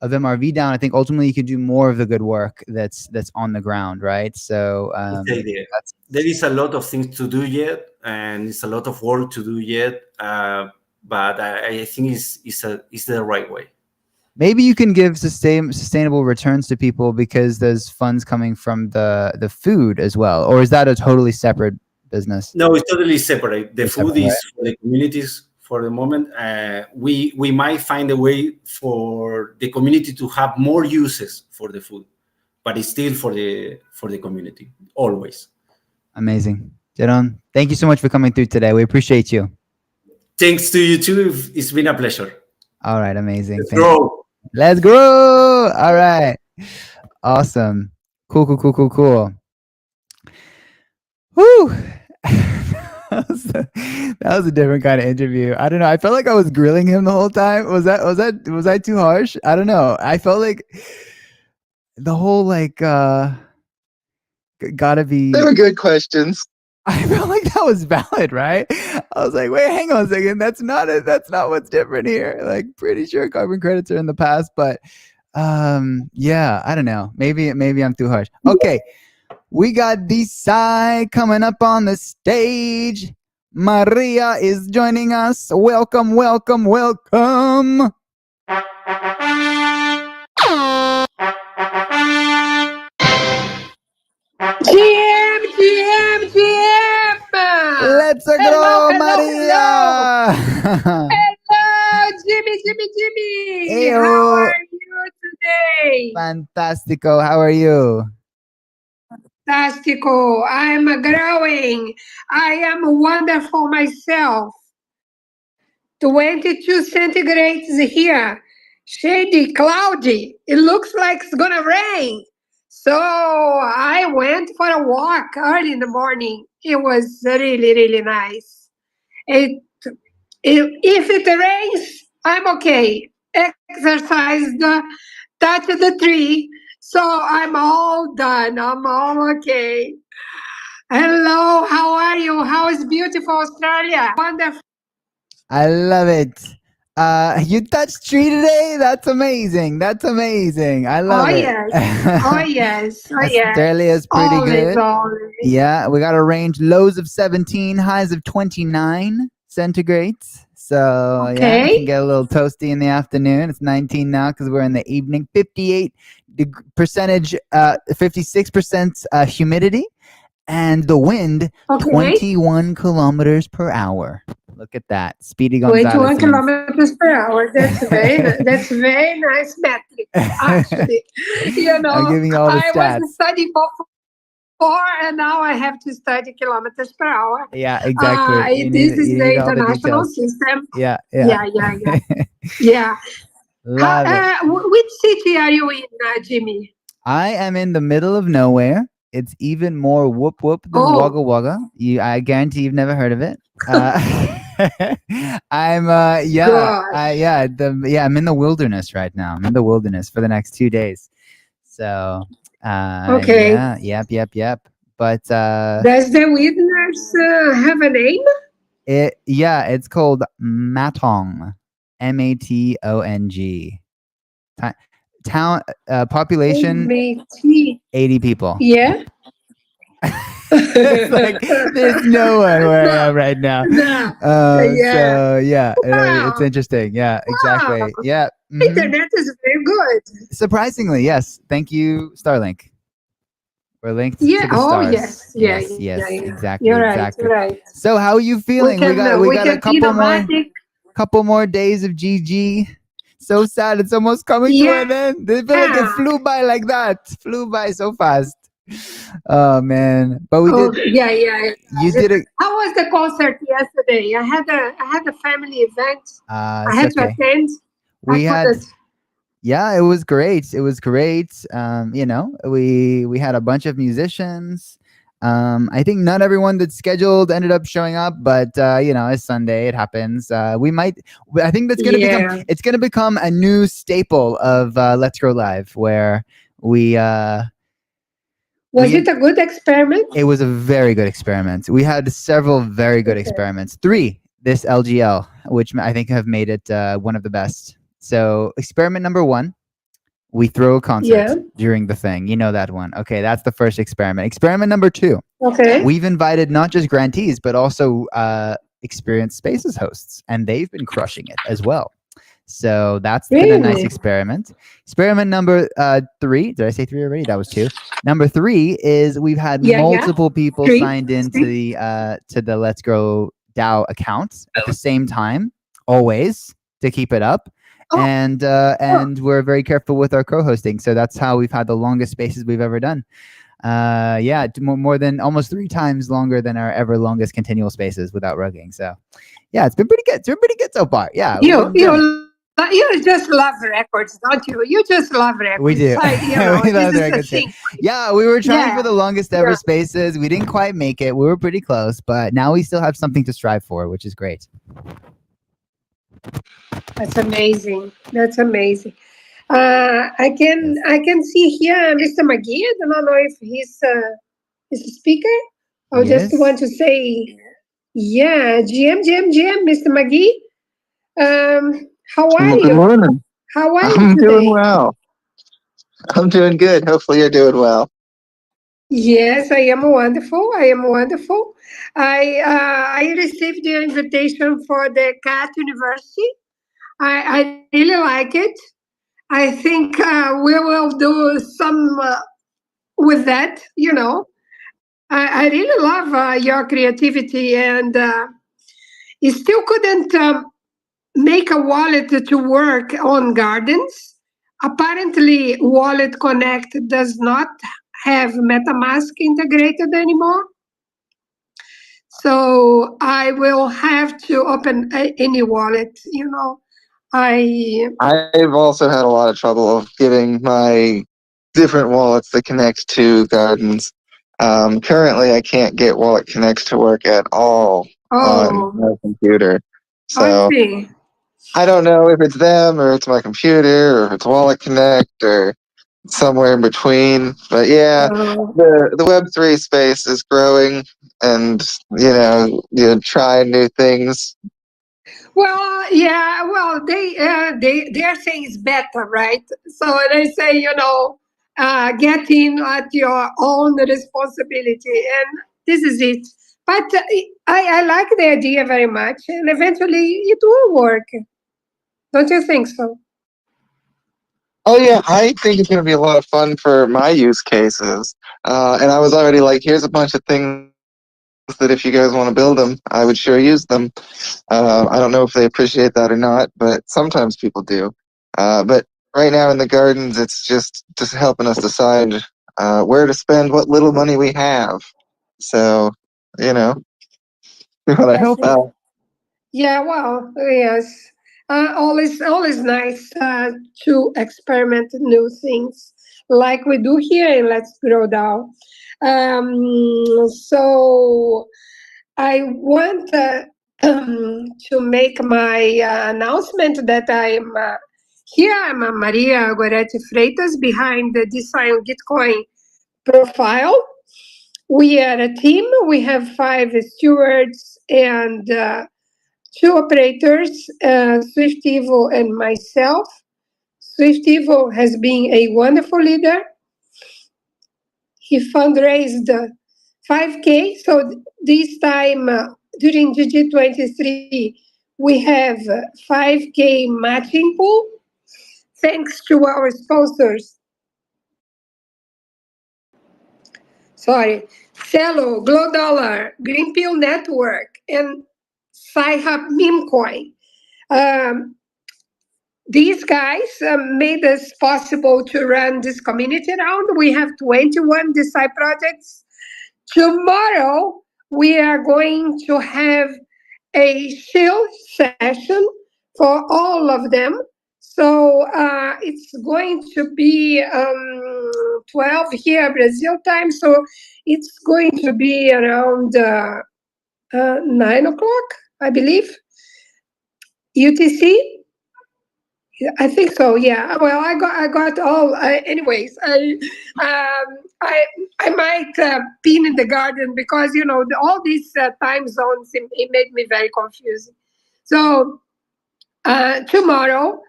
MRV down, I think ultimately you can do more of the good work that's on the ground, right? So there is a lot of things to do yet, and it's a lot of work to do yet. But I think it's the right way. Maybe you can give sustainable returns to people because there's funds coming from the food as well, or is that a totally separate business? No, it's totally separate. The food is for the communities for the moment. We might find a way for the community to have more uses for the food, but it's still for the community always. Amazing. Jeron, thank you so much for coming through today. We appreciate you. Thanks to you too. It's been a pleasure. All right, amazing. Let's grow. Let's grow. All right. Awesome. Cool. Whew. That was a different kind of interview. I don't know. I felt like I was grilling him the whole time. Was I too harsh? I don't know. I felt like the whole gotta be. They were good questions. I felt like that was valid, right? I was like, wait, hang on a second. That's not it. That's not what's different here. Like, pretty sure carbon credits are in the past, but yeah, I don't know. Maybe I'm too harsh. Okay, we got Desai coming up on the stage. Maria is joining us. Welcome. GM. Let's go, Maria. Hello, Jimmy. Hey-o. How are you today? Fantastico. How are you? Fantastico. I'm growing. I am wonderful myself. 22 centigrades here. Shady, cloudy. It looks like it's gonna rain. So I went for a walk early in the morning. It was really, really nice. If it rains, I'm okay. Exercise, touch the tree. So I'm all done. I'm all okay. Hello, how are you? How is beautiful Australia? Wonderful. I love it. You touched tree today? That's amazing. I love it. Yes. Australia's pretty good. Always. Yeah, we got a range lows of 17, highs of 29 centigrades. So yeah, you can get a little toasty in the afternoon. It's 19 now because we're in the evening. 56% humidity, and the wind 21 kilometers per hour. Look at that, Speedy Gonzalez. 21 kilometers per hour. That's very nice metric. Actually, I'm giving you all the stats. I was studying for 4, and now I have to study kilometers per hour. Yeah, exactly. This is the international system. Yeah. Yeah. Love it. Which city are you in, Jimmy? I am in the middle of nowhere. It's even more whoop whoop than Wagga Wagga. I guarantee you've never heard of it. I'm I'm in the wilderness right now. I'm in the wilderness for the next 2 days. So okay. Yep. But does the wilderness have a name? It's called Matong. Matong. Town population MAT. 80 people. Yeah. It's like there's no one where I am right now. No. So yeah, it's Wow. interesting. Yeah, exactly. Wow. Yeah. Internet is very good. Surprisingly, yes. Thank you, Starlink. We're linked to Yeah. the Oh stars. yes. Yeah. Yes. Yeah. Exactly. You're right. Exactly. You're right. So how are you feeling? We got a couple more days of GG. So sad. It's almost coming to an end. I feel like it flew by like that. Flew by so fast. Oh man. But we did. Yeah. You did it. How was the concert yesterday? I had a family event. I had to attend. Yeah, it was great. It was great. You know, we had a bunch of musicians. I think not everyone that's scheduled ended up showing up, but you know, it's Sunday. It happens. I think that's gonna it's gonna become a new staple of Let's Grow Live, where we. Was it a good experiment? It was a very good experiment. We had several very good experiments. 3 this LGL, which I think have made it one of the best. So experiment number 1. We throw a concert during the thing. You know that one. Okay, that's the first experiment. Experiment number 2. Okay. We've invited not just grantees, but also experienced Spaces hosts, and they've been crushing it as well. So that's been a nice experiment. Experiment number 3. Did I say 3 already? That was 2. Number 3 is we've had multiple people signed into the Let's Grow DAO account at the same time, always, to keep it up. And we're very careful with our co-hosting, so that's how we've had the longest spaces we've ever done. Yeah, more than almost 3 times longer than our ever longest continual spaces without rugging. So yeah, it's been pretty good. It's been pretty good so far. Yeah, you just love records, don't you? You just love records. We do. You know, we love the records. Yeah, we were trying for the longest ever spaces. We didn't quite make it. We were pretty close, but now we still have something to strive for, which is great. That's amazing. That's amazing. I can see here Mr. McGee. I don't know if he's a speaker. I just want to say, GM, Mr. McGee. How are you? Good morning. How are you I'm today? doing well. I'm doing good. Hopefully you're doing well. Yes, I am wonderful. I received your invitation for the CAT University. I really like it. I think we will do some with that, you know. I really love your creativity, and you still couldn't make a wallet to work on Gardens. Apparently, Wallet Connect does not have MetaMask integrated anymore. So I will have to open any wallet, you know. I've also had a lot of trouble of getting my different wallets that connect to Gardens. Currently, I can't get Wallet Connect to work at all on my computer. So I don't know if it's them or it's my computer or if it's Wallet Connect or somewhere in between. But yeah, the Web3 space is growing, and you try new things. Well, yeah. Well, they are saying it's better, right? So they say, get in at your own responsibility, and this is it. But I like the idea very much, and eventually it will work. Don't you think so? Oh yeah, I think it's going to be a lot of fun for my use cases. And I was already like, here's a bunch of things that if you guys want to build them, I would sure use them. I don't know if they appreciate that or not, but sometimes people do. But right now in the Gardens, it's just helping us decide where to spend what little money we have. So, we want to help out. Yeah, well, yes. Always nice to experiment new things like we do here in Let's Grow DAO. So I want to make my announcement that I'm here. I'm Maria Goretti Freitas behind the Design Gitcoin profile. We are a team. We have 5 stewards and two operators, Swift Evo and myself. Swift Evo has been a wonderful leader. He fundraised 5K. So this time during GG23, we have 5K matching pool. Thanks to our sponsors. Sorry, Cello, Glow Dollar, Green Pill Network, and Sci-Hub Meme Coin. These guys made us possible to run this community round. We have 21 DeSci projects. Tomorrow, we are going to have a chill session for all of them. So it's going to be 12 here Brazil time. So it's going to be around 9 o'clock, I believe, UTC. I think so. Yeah. Well, I got all. Anyways, I might be in the garden because all these time zones it made me very confusing. So tomorrow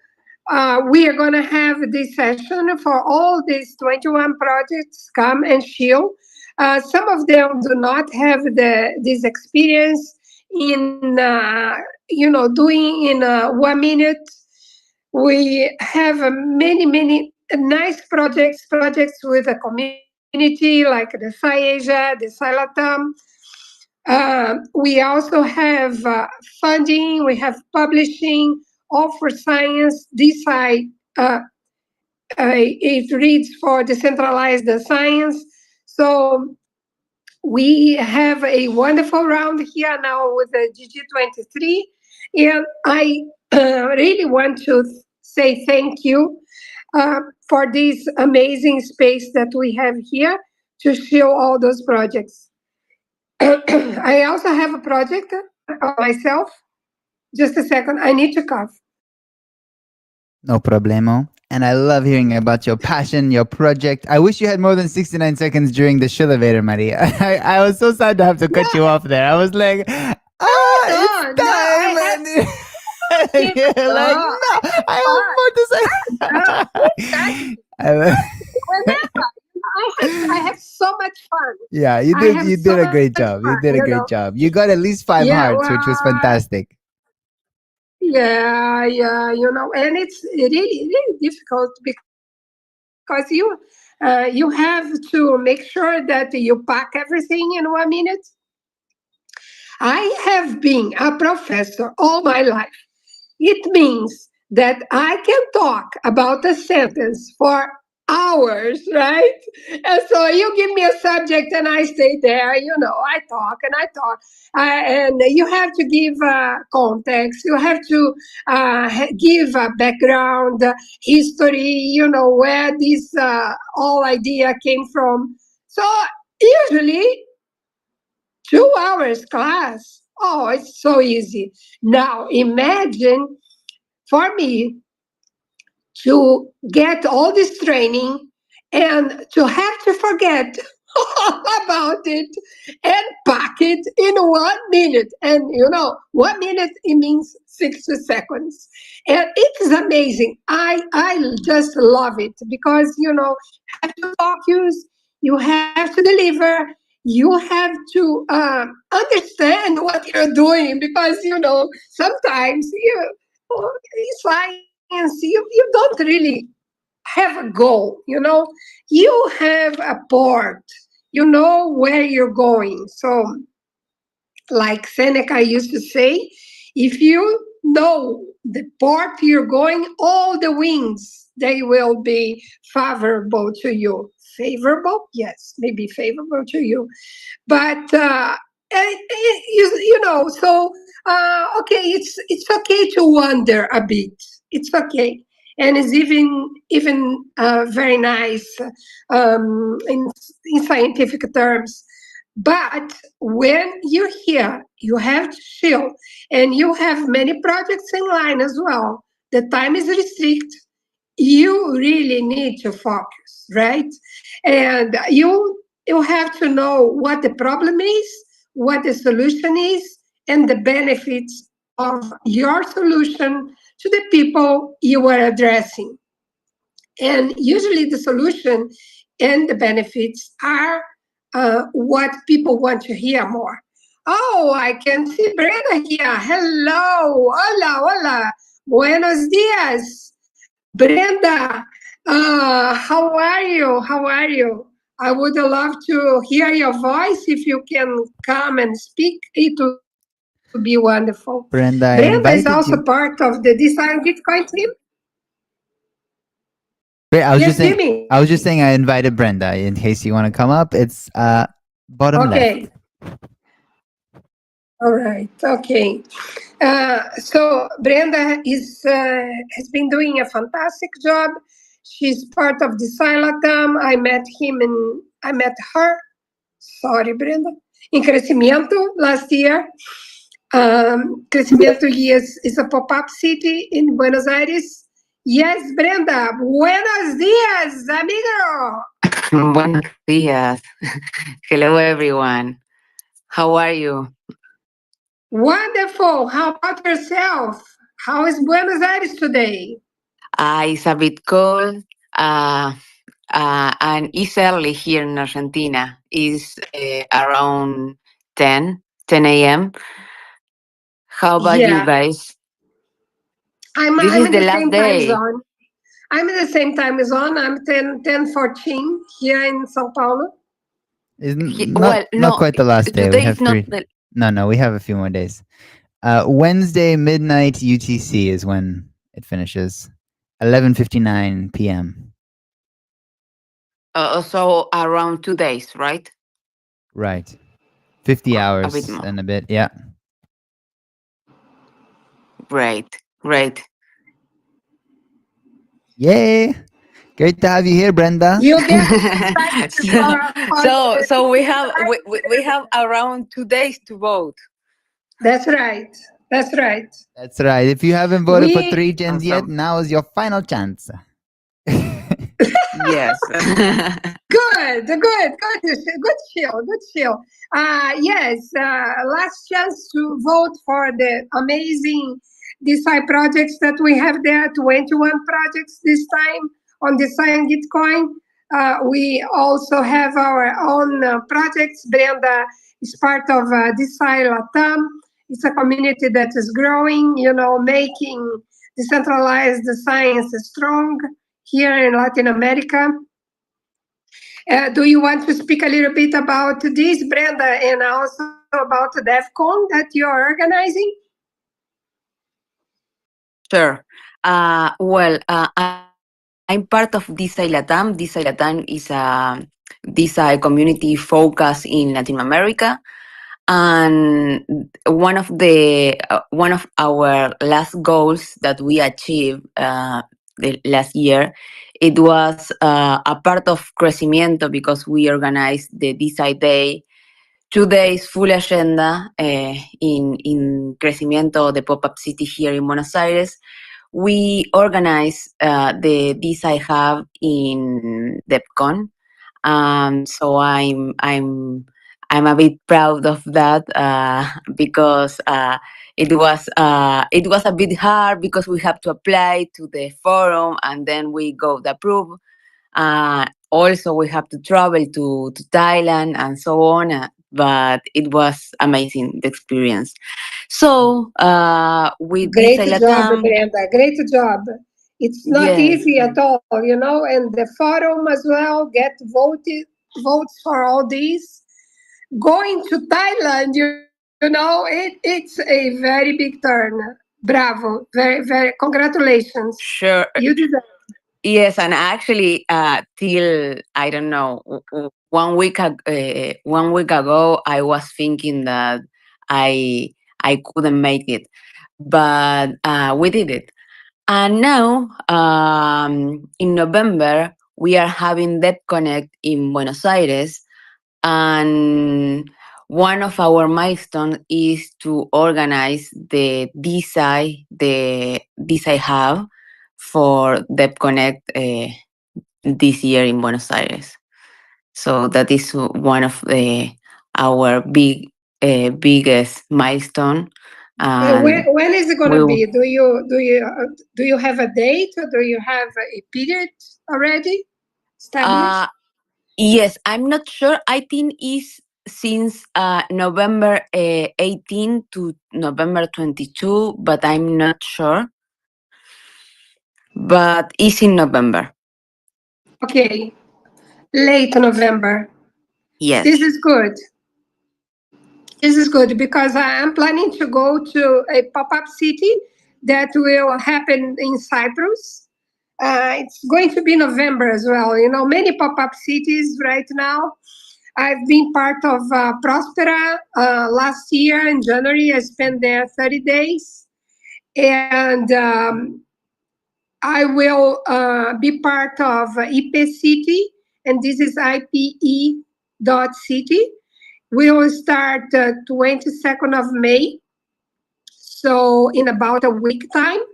we are gonna have this session for all these 21 projects. Come and chill. Some of them do not have this experience in doing in 1 minute. We have many nice projects with the community like the SciAsia, the SciLatam. We also have funding, we have publishing, all for science. This side, it reads for decentralized science. So we have a wonderful round here now with the GG23. And I really want to say thank you for this amazing space that we have here to show all those projects. I also have a project myself. Just a second, I need to cough. No problemo. And I love hearing about your passion, your project. I wish you had more than 69 seconds during the elevator, Maria. I was so sad to have to cut you off there. I was like, it's time. And you're like, no, I have more to say. I have so much fun. Yeah, you did a great job. You did a great job. You got at least 5 hearts, which was fantastic. Yeah, and it's really difficult because you have to make sure that you pack everything in 1 minute. I have been a professor all my life. It means that I can talk about a sentence for hours, right? And so you give me a subject and I stay there, I talk and I talk. And you have to give context, you have to give a background, history, where this whole idea came from. So usually 2 hours class. Oh, it's so easy. Now imagine for me to get all this training and to have to forget all about it and pack it in 1 minute. And 1 minute, it means 60 seconds. And it is amazing. I just love it because, you have to focus, you have to deliver, you have to understand what you're doing because, sometimes science, you don't really have a goal, you have a port, you know where you're going. So like Seneca used to say, if you know the port you're going, all the winds, they will be favorable to you. Favorable? Yes, maybe favorable to you. But so okay, it's okay to wonder a bit. It's okay, and it's even very nice in scientific terms. But when you're here, you have to chill, and you have many projects in line as well. The time is restricted. You really need to focus, right? And you have to know what the problem is, what the solution is, and the benefits of your solution to the people you are addressing. And usually the solution and the benefits are what people want to hear more. Oh, I can see Brenda here. Hello. Hola, hola. Buenos dias. Brenda, how are you? How are you? I would love to hear your voice. If you can come and speak, it would be wonderful. Brenda, Brenda I is also invited you. part of the Design Gitcoin team. Wait, I was Yes, just saying. Jimmy. I was just saying I invited Brenda in case you want to come up. It's bottom left. Okay. All right. Okay. So Brenda is has been doing a fantastic job. She's part of the Silatam. I met her. Sorry, Brenda. In Crescimento last year. Crescimento is a pop-up city in Buenos Aires. Yes, Brenda. Buenos dias, amigo. Buenos dias. Hello, everyone. How are you? Wonderful. How about yourself? How is Buenos Aires today? It's a bit cold, and it's early here in Argentina. It's around 10 a.m. How about you Yeah, guys? I'm This I'm is in the the last same time day. zone. I'm in the same time zone. I'm 10:14 here in São Paulo. Is Well, not no, quite the last day. We today have is not 3. the. No, we have a few more days. Wednesday midnight UTC is when it finishes. 11:59 p.m. So around 2 days, right? Right. 50 A bit hours more. and a bit. Yeah. Great, great. Yay! Great to have you here, Brenda. You get excited So we have around 2 days to vote. That's right. That's right. That's right. If you haven't voted for 3 We gens yet, Awesome. now is your final chance. Yes. good chill. Yes, last chance to vote for the amazing DeSci projects that we have there. 21 projects this time on DeSci and Gitcoin. We also have our own projects. Brenda is part of DeSci Latam. It's a community that is growing, making decentralized science strong here in Latin America. Do you want to speak a little bit about this, Brenda, and also about DevCon that you're organizing? Sure. I'm part of DeSci Latam. DeSci Latam is a DeSci community focused in Latin America. And one of our last goals that we achieved the last year, it was a part of Crecimiento because we organized the DeSci Day, 2 days full agenda in Crecimiento, the pop-up city here in Buenos Aires. We organized the DeSci Hub in DevCon. So I'm a bit proud of that because it was a bit hard because we have to apply to the forum and then we got approved. Also, we have to travel to Thailand and so on. But it was amazing, the experience. So with Great DeSci job, Latam, Brenda. Great job. It's not yes, easy at all, and the forum as well get votes for all these. Going to Thailand, it's a very big turn. Bravo. Very congratulations. sure. You deserve. Yes, and actually, till I don't know, 1 week ago, I was thinking that I couldn't make it, but we did it. And now, in November, we are having Debt Connect in Buenos Aires, and one of our milestones is to organize the DeSci Hub for Debt Connect this year in Buenos Aires. So that is one of our biggest milestone, And when is it going to we be? Do you have a date, or do you have a period already established? yes, I'm not sure. I think it's since November 18 to November 22, but I'm not sure. But it's in November. Okay, late November. Yes. This is good. This is good because I am planning to go to a pop-up city that will happen in Cyprus. It's going to be November as well. You know, many pop-up cities right now. I've been part of Prospera last year in January. I spent there 30 days. And I will be part of IP City, and this is IPE.city. We will start 22nd of May. So in about a week time,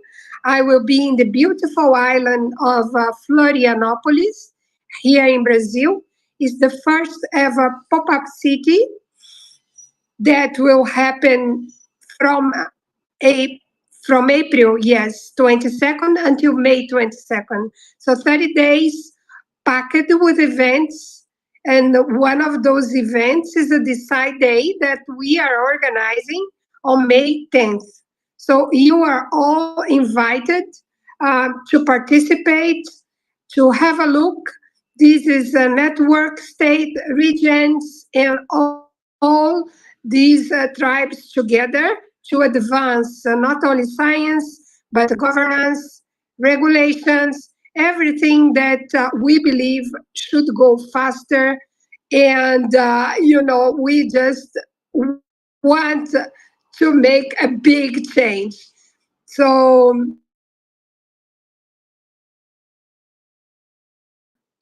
I will be in the beautiful island of Florianopolis here in Brazil. It's the first ever pop-up city that will happen from a from April, yes, 22nd until May 22nd. So 30 days packed with events. And one of those events is a Decide Day that we are organizing on May 10th. So you are all invited to participate, to have a look. This is a network, state, regions, and all these tribes together to advance not only science, but governance, regulations, everything that we believe should go faster. And, we just want to make a big change. So,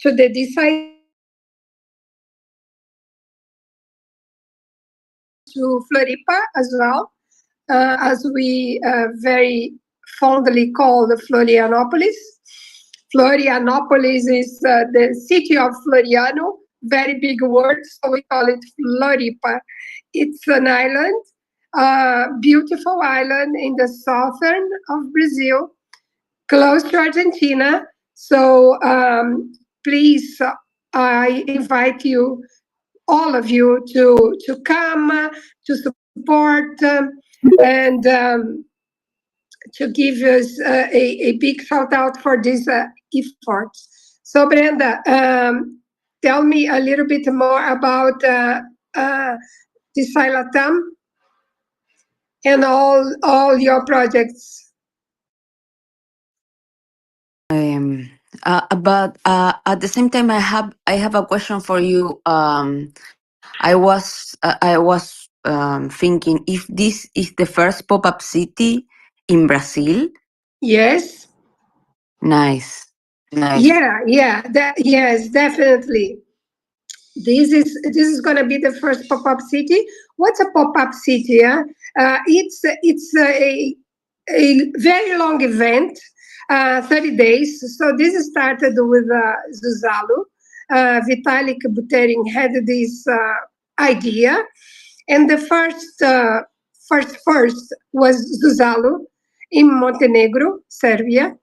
to the Decide Day, to Floripa as well, as we very fondly call the Florianopolis. Florianopolis is the city of Floriano, very big word, so we call it Floripa. It's an island, beautiful island in the southern of Brazil, close to Argentina. So please, I invite you, all of you, to come, to support, and to give us a big shout out for these efforts. So Brenda, tell me a little bit more about Decide Latam and all your projects. But at the same time, I have a question for you. I was thinking if this is the first pop-up city in Brazil. Yes. Nice. Yeah. Yes, definitely. This is going to be the first pop-up city. What's a pop-up city? It's a very long event, 30 days. So this started with Zuzalu. Vitalik Buterin had this idea, and the first was Zuzalu in Montenegro, Serbia.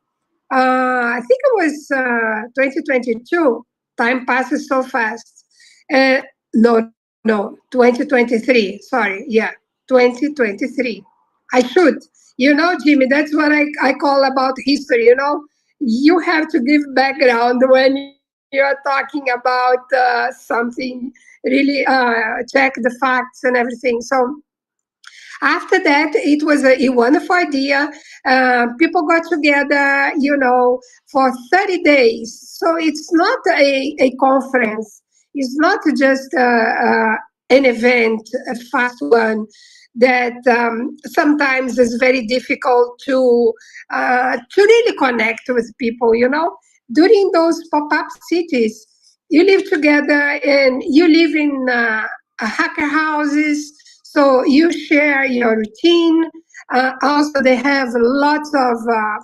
I think it was 2022. Time passes so fast. No, 2023. Sorry, yeah, 2023. I should. Jimmy, that's what I call about history. You have to give background when you're talking about something, really check the facts and everything. So after that, it was a wonderful idea. People got together, for 30 days. So it's not a conference. It's not just an event, a fast one that sometimes is very difficult to really connect with people. During those pop-up cities, you live together and you live in hacker houses. So you share your routine. Also, they have lots of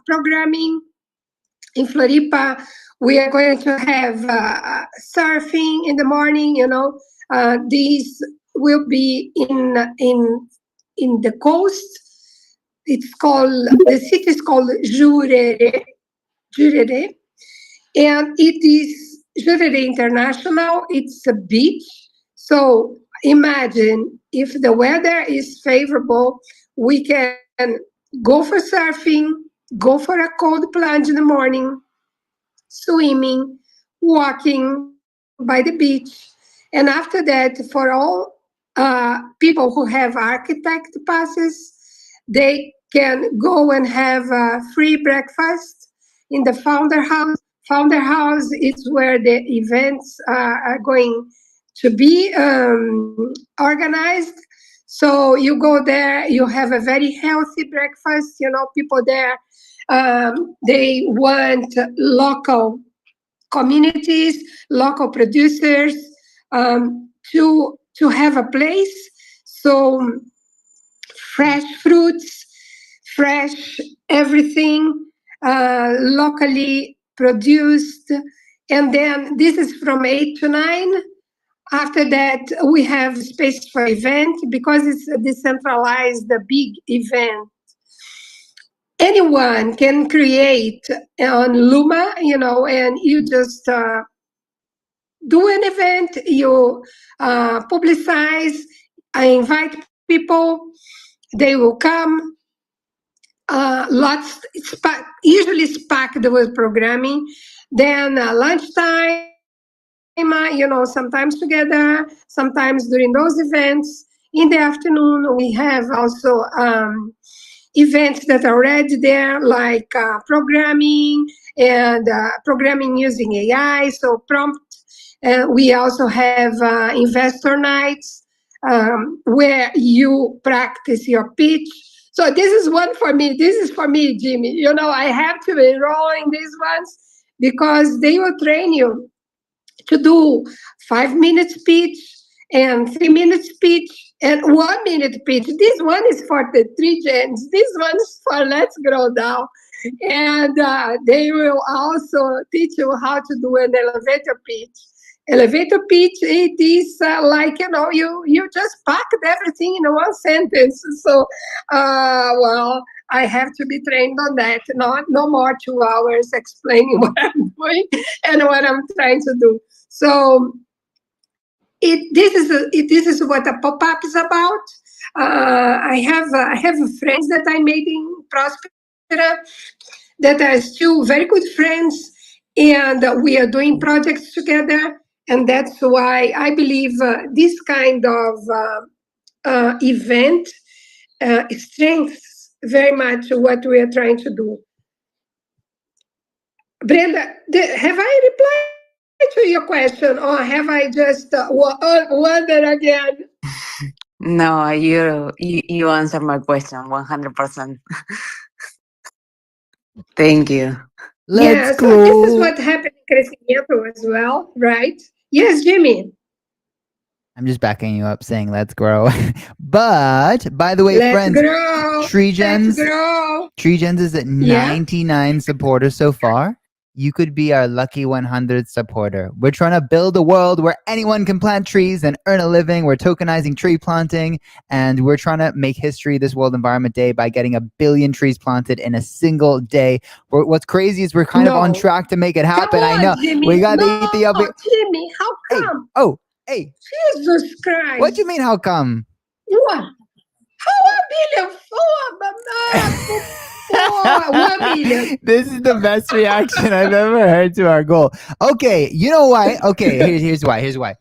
programming. In Floripa, we are going to have surfing in the morning. These will be in the coast. the city is called Jurere, and it is Jurere International. It's a beach. So imagine if the weather is favorable, we can go for surfing, go for a cold plunge in the morning, swimming, walking by the beach. And after that, for all people who have architect passes, they can go and have a free breakfast in the founder house. Founder house is where the events are going to be organized. So you go there, you have a very healthy breakfast. People there, they want local communities, local producers, to have a place. So fresh fruits, fresh everything, locally produced. And then this is from 8 to 9. After that, we have space for event because it's a decentralized, a big event. Anyone can create on Luma, and you just do an event, you publicize, I invite people, they will come. Usually it's packed with programming. Then lunchtime, sometimes together, sometimes during those events. In the afternoon, we have also events that are already there, like programming and programming using AI, so prompt. We also have investor nights where you practice your pitch. So this is one for me. This is for me, Jimmy. I have to enroll in these ones because they will train you to do 5-minute speech and 3-minute speech and 1-minute pitch. This one is for the 3gens. This one is for Let's Grow Now. And they will also teach you how to do an elevator pitch. Elevator pitch, it is like, you just packed everything in one sentence. So, well, I have to be trained on that. No more 2 hours explaining what I'm doing and what I'm trying to do. So this is what a pop-up is about. I have friends that I made in Prospera that are still very good friends, and we are doing projects together. And that's why I believe this kind of event strengthens very much what we are trying to do. Brenda, have I replied to your question, or have I just wondered again? No, you answered my question 100%. Thank you. Yeah, so this is what happened in Crecimiento as well, right? Yes, Jimmy. I'm just backing you up saying let's grow. But by the way, friends, TreeGens is at 99 supporters so far. You could be our lucky 100th supporter. We're trying to build a world where anyone can plant trees and earn a living. We're tokenizing tree planting, and we're trying to make history this World Environment Day by getting 1 billion trees planted in a single day. What's crazy is we're kind of on track to make it happen. Come on, I know. Jimmy. We got the Ethiopia. Jimmy, how come? Hey. Jesus Christ. What do you mean, how come? What? How 1 billion? This is the best reaction I've ever heard to our goal. Okay, you know why? Okay, here's why.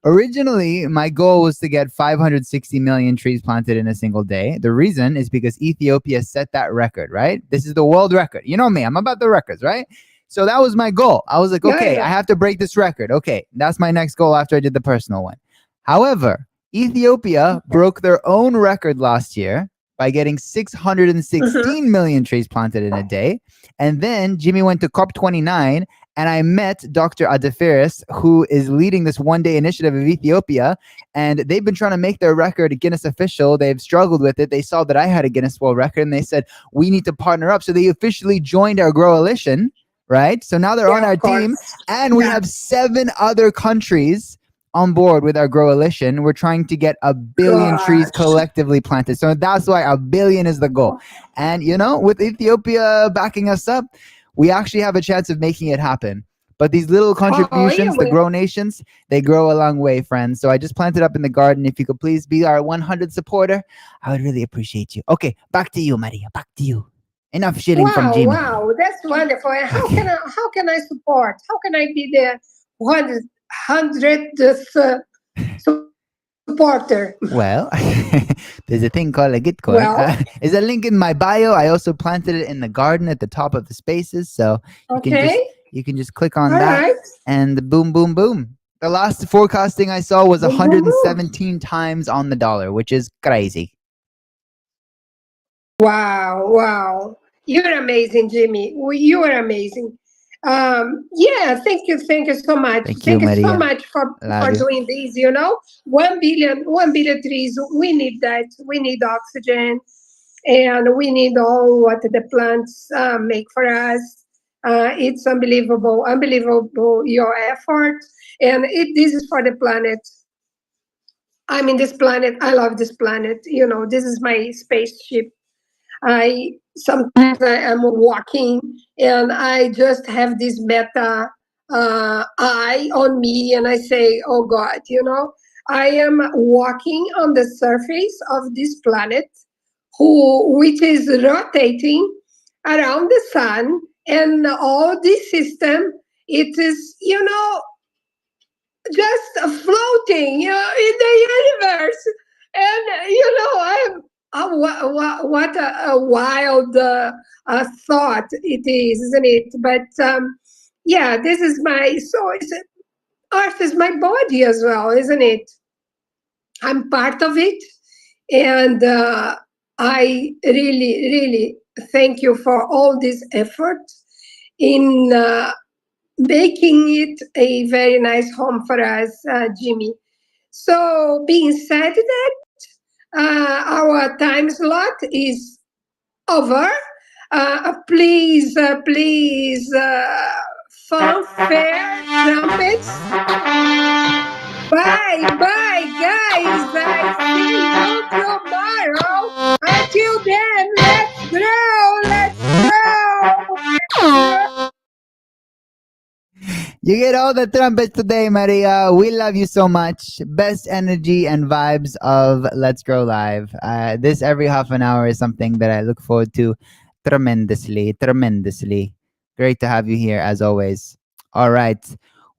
Originally, my goal was to get 560 million trees planted in a single day. The reason is because Ethiopia set that record, right? This is the world record. You know me, I'm about the records, right? So that was my goal. I was like, okay, I have to break this record. Okay, that's my next goal after I did the personal one. However, Ethiopia broke their own record last year by getting 616 million trees planted in a day. And then Jimmy went to COP29, and I met Dr. Adeferis, who is leading this one-day initiative of Ethiopia. And they've been trying to make their record Guinness official. They've struggled with it. They saw that I had a Guinness World Record, and they said, we need to partner up. So they officially joined our Growalition, right? So now they're on our team, and we have 7 other countries on board with our Growalition. We're trying to get 1 billion trees Gosh. collectively planted. So that's why 1 billion is the goal. And, with Ethiopia backing us up, we actually have a chance of making it happen. But these little contributions, the Grow Nations, they grow a long way, friends. So I just planted up in the garden. If you could please be our 100 supporter, I would really appreciate you. Okay, back to you, Maria. Back to you. Enough shilling from Jimmy. Wow, that's wonderful. And how can I support? How can I be the 100th supporter? Well, there's a thing called a Gitcoin. Well. There's a link in my bio. I also planted it in the garden at the top of the spaces, so you can just click on All that, right. and boom, boom, boom. The last forecasting I saw was 117 times on the dollar, which is crazy. Wow. You're amazing, Jimmy. You are amazing. Yeah, thank you so much. Thank you, so Maria. much for Love you. doing this. 1 billion trees. We need that. We need oxygen, and we need all what the plants make for us. It's unbelievable your effort, and this is for the planet. I mean, this planet. I love this planet. This is my spaceship. Sometimes I am walking and I just have this meta eye on me, and I say, oh God, I am walking on the surface of this planet which is rotating around the sun, and all this system, it is just floating in the universe. And what a wild thought it is, isn't it? But yeah, this is Earth is my body as well, isn't it? I'm part of it, and I really thank you for all this effort in making it a very nice home for us, Jimmy. So, being said that, our time slot is over. Please, fanfare, trumpets. Bye, guys. I see you tomorrow. Until then, let's grow. You get all the trumpets today, Maria. We love you so much. Best energy and vibes of Let's Grow Live. This every half an hour is something that I look forward to tremendously. Great to have you here as always. All right.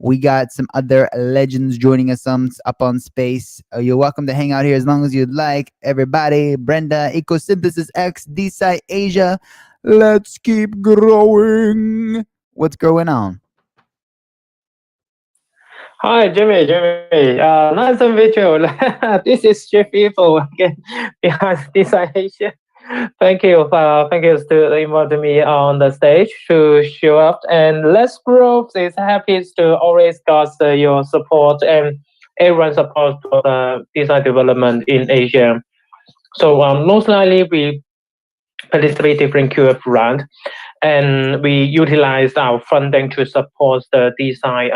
We got some other legends joining us up on space. You're welcome to hang out here as long as you'd like. Everybody, Brenda, Ecosynthesis X, D-Site Asia. Let's keep growing. What's going on? Hi, Jimmy. Nice to meet you. This is Jeff Evil again behind this Asia. Thank you to invite me on the stage to show up. And Let's Grow is happy to always got your support and everyone's support for the design development in Asia. So most likely we participate different QF round, and we utilize our funding to support the design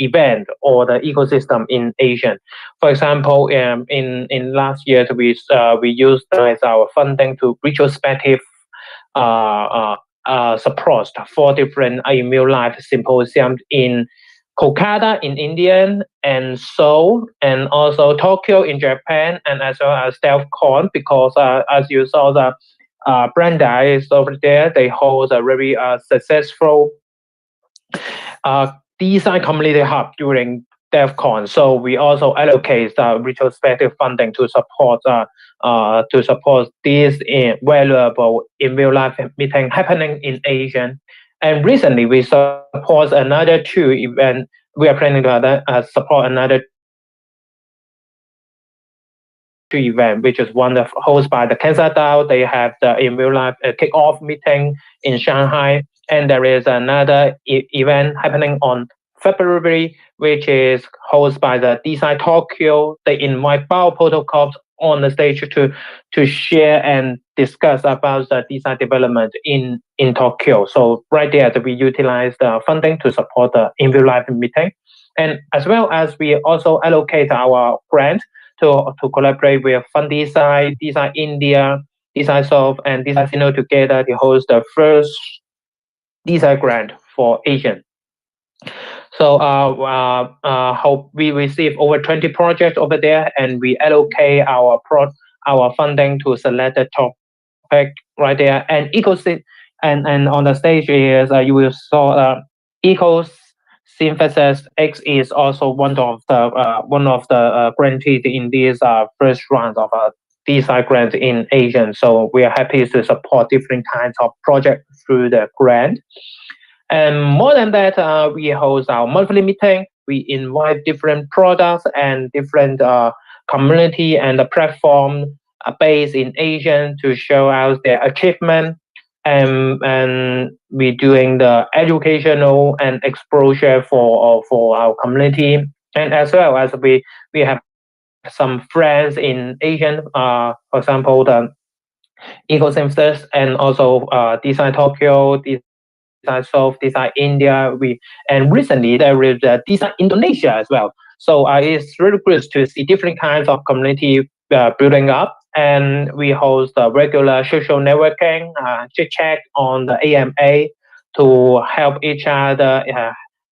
event or the ecosystem in Asia. For example, in last year we used as our funding to retrospective support 4 different immune life symposiums in Kolkata in India, and Seoul, and also Tokyo in Japan, and as well as DevCon, because as you saw, the Brenda is over there. They hold a very successful design community hub during DevCon. So we also allocate retrospective funding to support this valuable in real life meeting happening in Asia. And recently we support another 2 events. We are planning to support another 2 event, which is one hosted by the Cancer DAO. They have the in real life kickoff meeting in Shanghai, and there is another event happening on February, which is hosted by the Design Tokyo. They invite bio protocols on the stage to share and discuss about the design development in Tokyo. So right there, we utilize the funding to support the in real life meeting. And as well as we also allocate our grant to collaborate with Fund Design, Design India, Design Soft, and Design Sino together to host the first design grant for Asian. So how we receive over 20 projects over there, and we allocate our funding to selected topic right there. And and on the stage is you will saw eco synthesis X is also one of the grantees in this first round of design grant in Asian. So we are happy to support different kinds of projects through the grant. And more than that, we host our monthly meeting. We invite different products and different community and the platform based in Asia to show out their achievement. And we doing the educational and exposure for our community. And as well as we have some friends in Asian, for example, the ecosynthesis and also Design Tokyo, Design Soft, Design India. And recently there is Design Indonesia as well. So it's really good to see different kinds of community building up. And we host regular social networking, chit chat on the AMA to help each other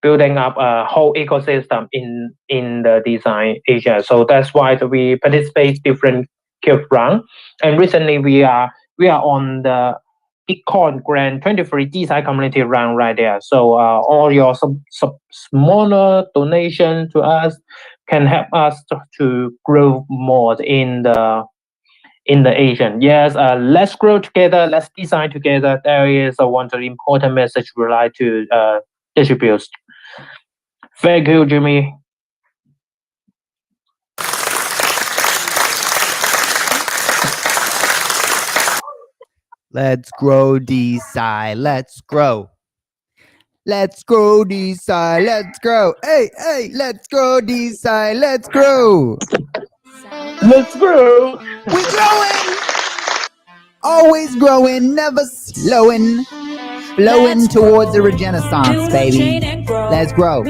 building up a whole ecosystem in the design Asia. So that's why we participate different cube round. And recently we are on the Gitcoin Grand 23 design community round right there. So all your smaller donation to us can help us to grow more in the Asian. Yes, let's grow together, let's design together. There is one very important message we like to distribute. Thank you, Jimmy. Let's grow DeSci. Let's grow. Let's grow DeSci. Let's grow. Hey, let's grow DeSci. Let's grow. Let's grow. We're growing. Always growing, never slowing. Flowing towards the renaissance, baby. Let's grow.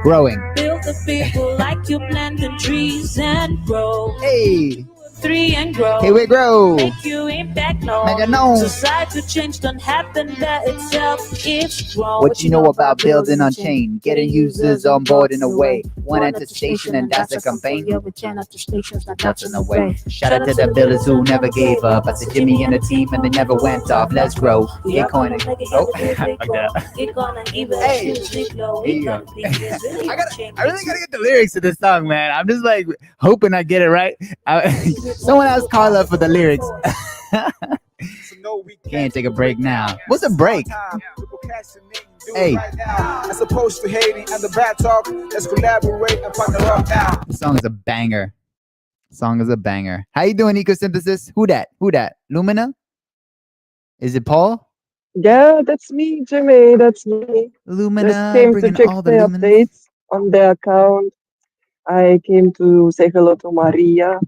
Growing. Build the people like you planting trees and grow. Hey. 3 and grow. Hey, we grow. Make you impact known. Make it known. Society change don't happen by itself. It's grown. What you know about building on chain? Getting users on board in a way. One at the station and that's a campaign. That's in the way. Shout out to the builders who never gave up. I said Jimmy and the team and they never went off. Let's grow. Gitcoin. Oh, like that. Hey. Here you go. I really gotta get the lyrics to this song, man. I'm just like hoping I get it right. Someone asked Carla for the lyrics. Can't take a break now. What's a break? Hey. As opposed to hating and the bad talk, let's collaborate and partner up now. The song is a banger. Song is a banger. How you doing, Ecosynthesis? Who that? Lumina? Is it Paul? Yeah, that's me, Jimmy. That's me. Lumina, just came to check all the Luminas. updates on the account. I came to say hello to Maria.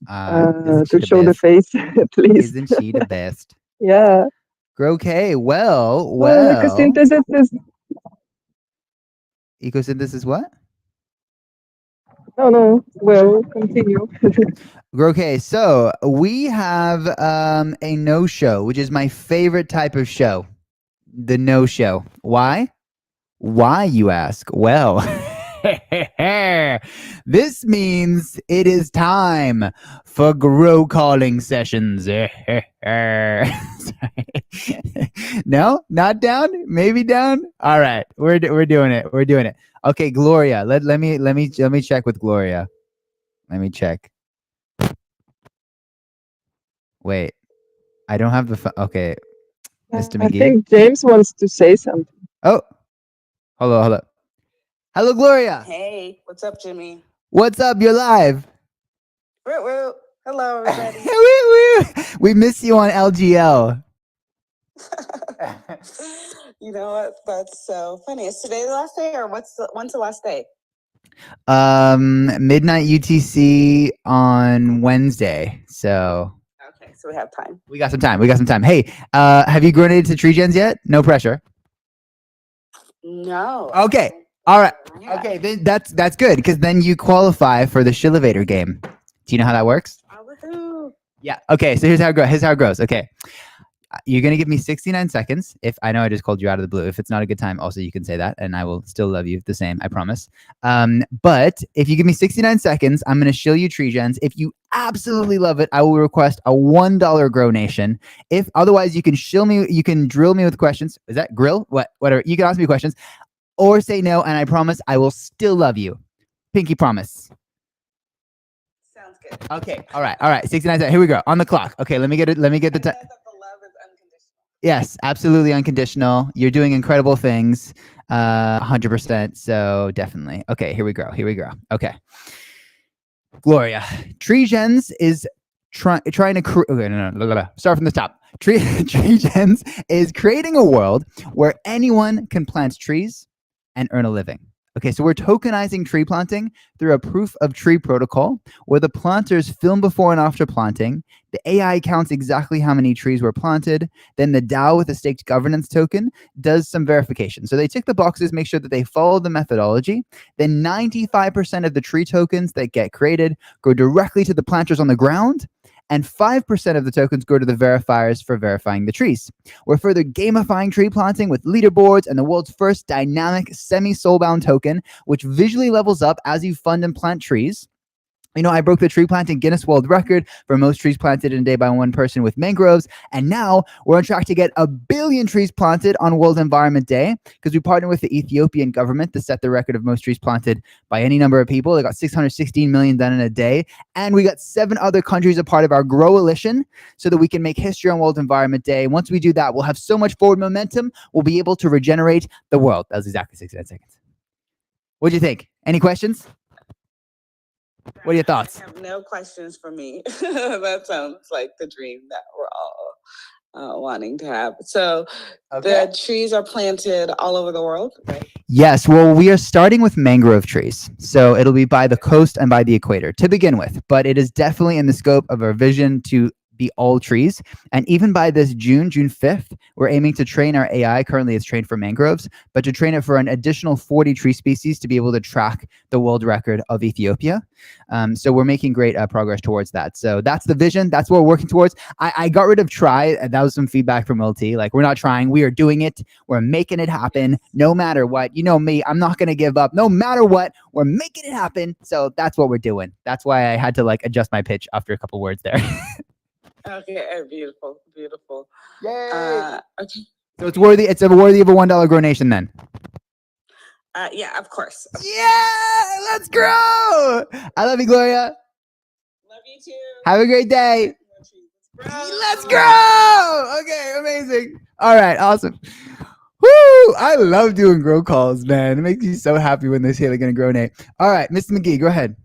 To show the face, please. Isn't she the best? Yeah. Okay, well. Ecosynthesis is... Ecosynthesis what? No. Well, continue. Okay, so we have a no-show, which is my favorite type of show. The no-show. Why? Why, you ask? Well... This means it is time for grow calling sessions. No, not down. Maybe down. All right, we're doing it. We're doing it. Okay, Gloria. Let me check with Gloria. Let me check. Wait, I don't have the. Okay, Mr. McGee. I think James wants to say something. Oh, hold on. Hello, Gloria. Hey, what's up, Jimmy? What's up? You're live. Woo. Hello, everybody. We miss you on LGL. You know what? That's so funny. Is today the last day, or when's the last day? Midnight UTC on Wednesday. So. Okay, so we have time. We got some time. Hey, have you grenaded to Tree Gens yet? No pressure. No. Okay. All right. Okay, then that's good because then you qualify for the Shillevator game. Do you know how that works? Yeah. Okay. So here's how it goes. Okay. You're gonna give me 69 seconds. If I know I just called you out of the blue. If it's not a good time, also you can say that, and I will still love you the same. I promise. But if you give me 69 seconds, I'm gonna show you tree gens. If you absolutely love it, I will request a $1 donation. If otherwise, you can you can drill me with questions. Is that grill? Whatever. You can ask me questions. Or say no, and I promise I will still love you. Pinky promise. Sounds good. Okay. All right. 69 seconds. Here we go. On the clock. Okay. Let me get the time. Yes, absolutely unconditional. You're doing incredible things. 100%. So definitely. Okay. Here we go. Okay. Gloria. Tree Gens is trying to no. Start from the top. Tree Gens is creating a world where anyone can plant trees and earn a living. Okay, so we're tokenizing tree planting through a proof of tree protocol where the planters film before and after planting. The AI counts exactly how many trees were planted. Then the DAO with a staked governance token does some verification. So they tick the boxes, make sure that they follow the methodology. Then 95% of the tree tokens that get created go directly to the planters on the ground. And 5% of the tokens go to the verifiers for verifying the trees. We're further gamifying tree planting with leaderboards and the world's first dynamic semi-soulbound token, which visually levels up as you fund and plant trees. You know, I broke the tree planting Guinness World Record for most trees planted in a day by one person with mangroves. And now we're on track to get 1 billion trees planted on World Environment Day because we partnered with the Ethiopian government to set the record of most trees planted by any number of people. They got 616 million done in a day. And we got 7 other countries a part of our Grow-alition so that we can make history on World Environment Day. Once we do that, we'll have so much forward momentum, we'll be able to regenerate the world. That was exactly 69 seconds. What'd you think? Any questions? What are your thoughts? I have no questions for me. That sounds like the dream that we're all wanting to have. So the trees are planted all over the world, right? Yes. Well, we are starting with mangrove trees. So it'll be by the coast and by the equator to begin with. But it is definitely in the scope of our vision to be all trees. And even by this June 5th, we're aiming to train our AI. Currently, it's trained for mangroves, but to train it for an additional 40 tree species to be able to track the world record of Ethiopia. So we're making great progress towards that. So that's the vision. That's what we're working towards. I got rid of try. That was some feedback from LT. Like, we're not trying. We are doing it. We're making it happen no matter what. You know me. I'm not going to give up no matter what. We're making it happen. So that's what we're doing. That's why I had to adjust my pitch after a couple words there. Okay, beautiful. Yay! Okay. So it's worthy of a $1 donation then. Yeah, of course. Yeah, let's grow. I love you, Gloria. Love you too. Have a great day. Let's grow. Okay, amazing. All right, awesome. Woo! I love doing grow calls, man. It makes me so happy when they say they're gonna grow Nate. All right, Mr. McGee, go ahead.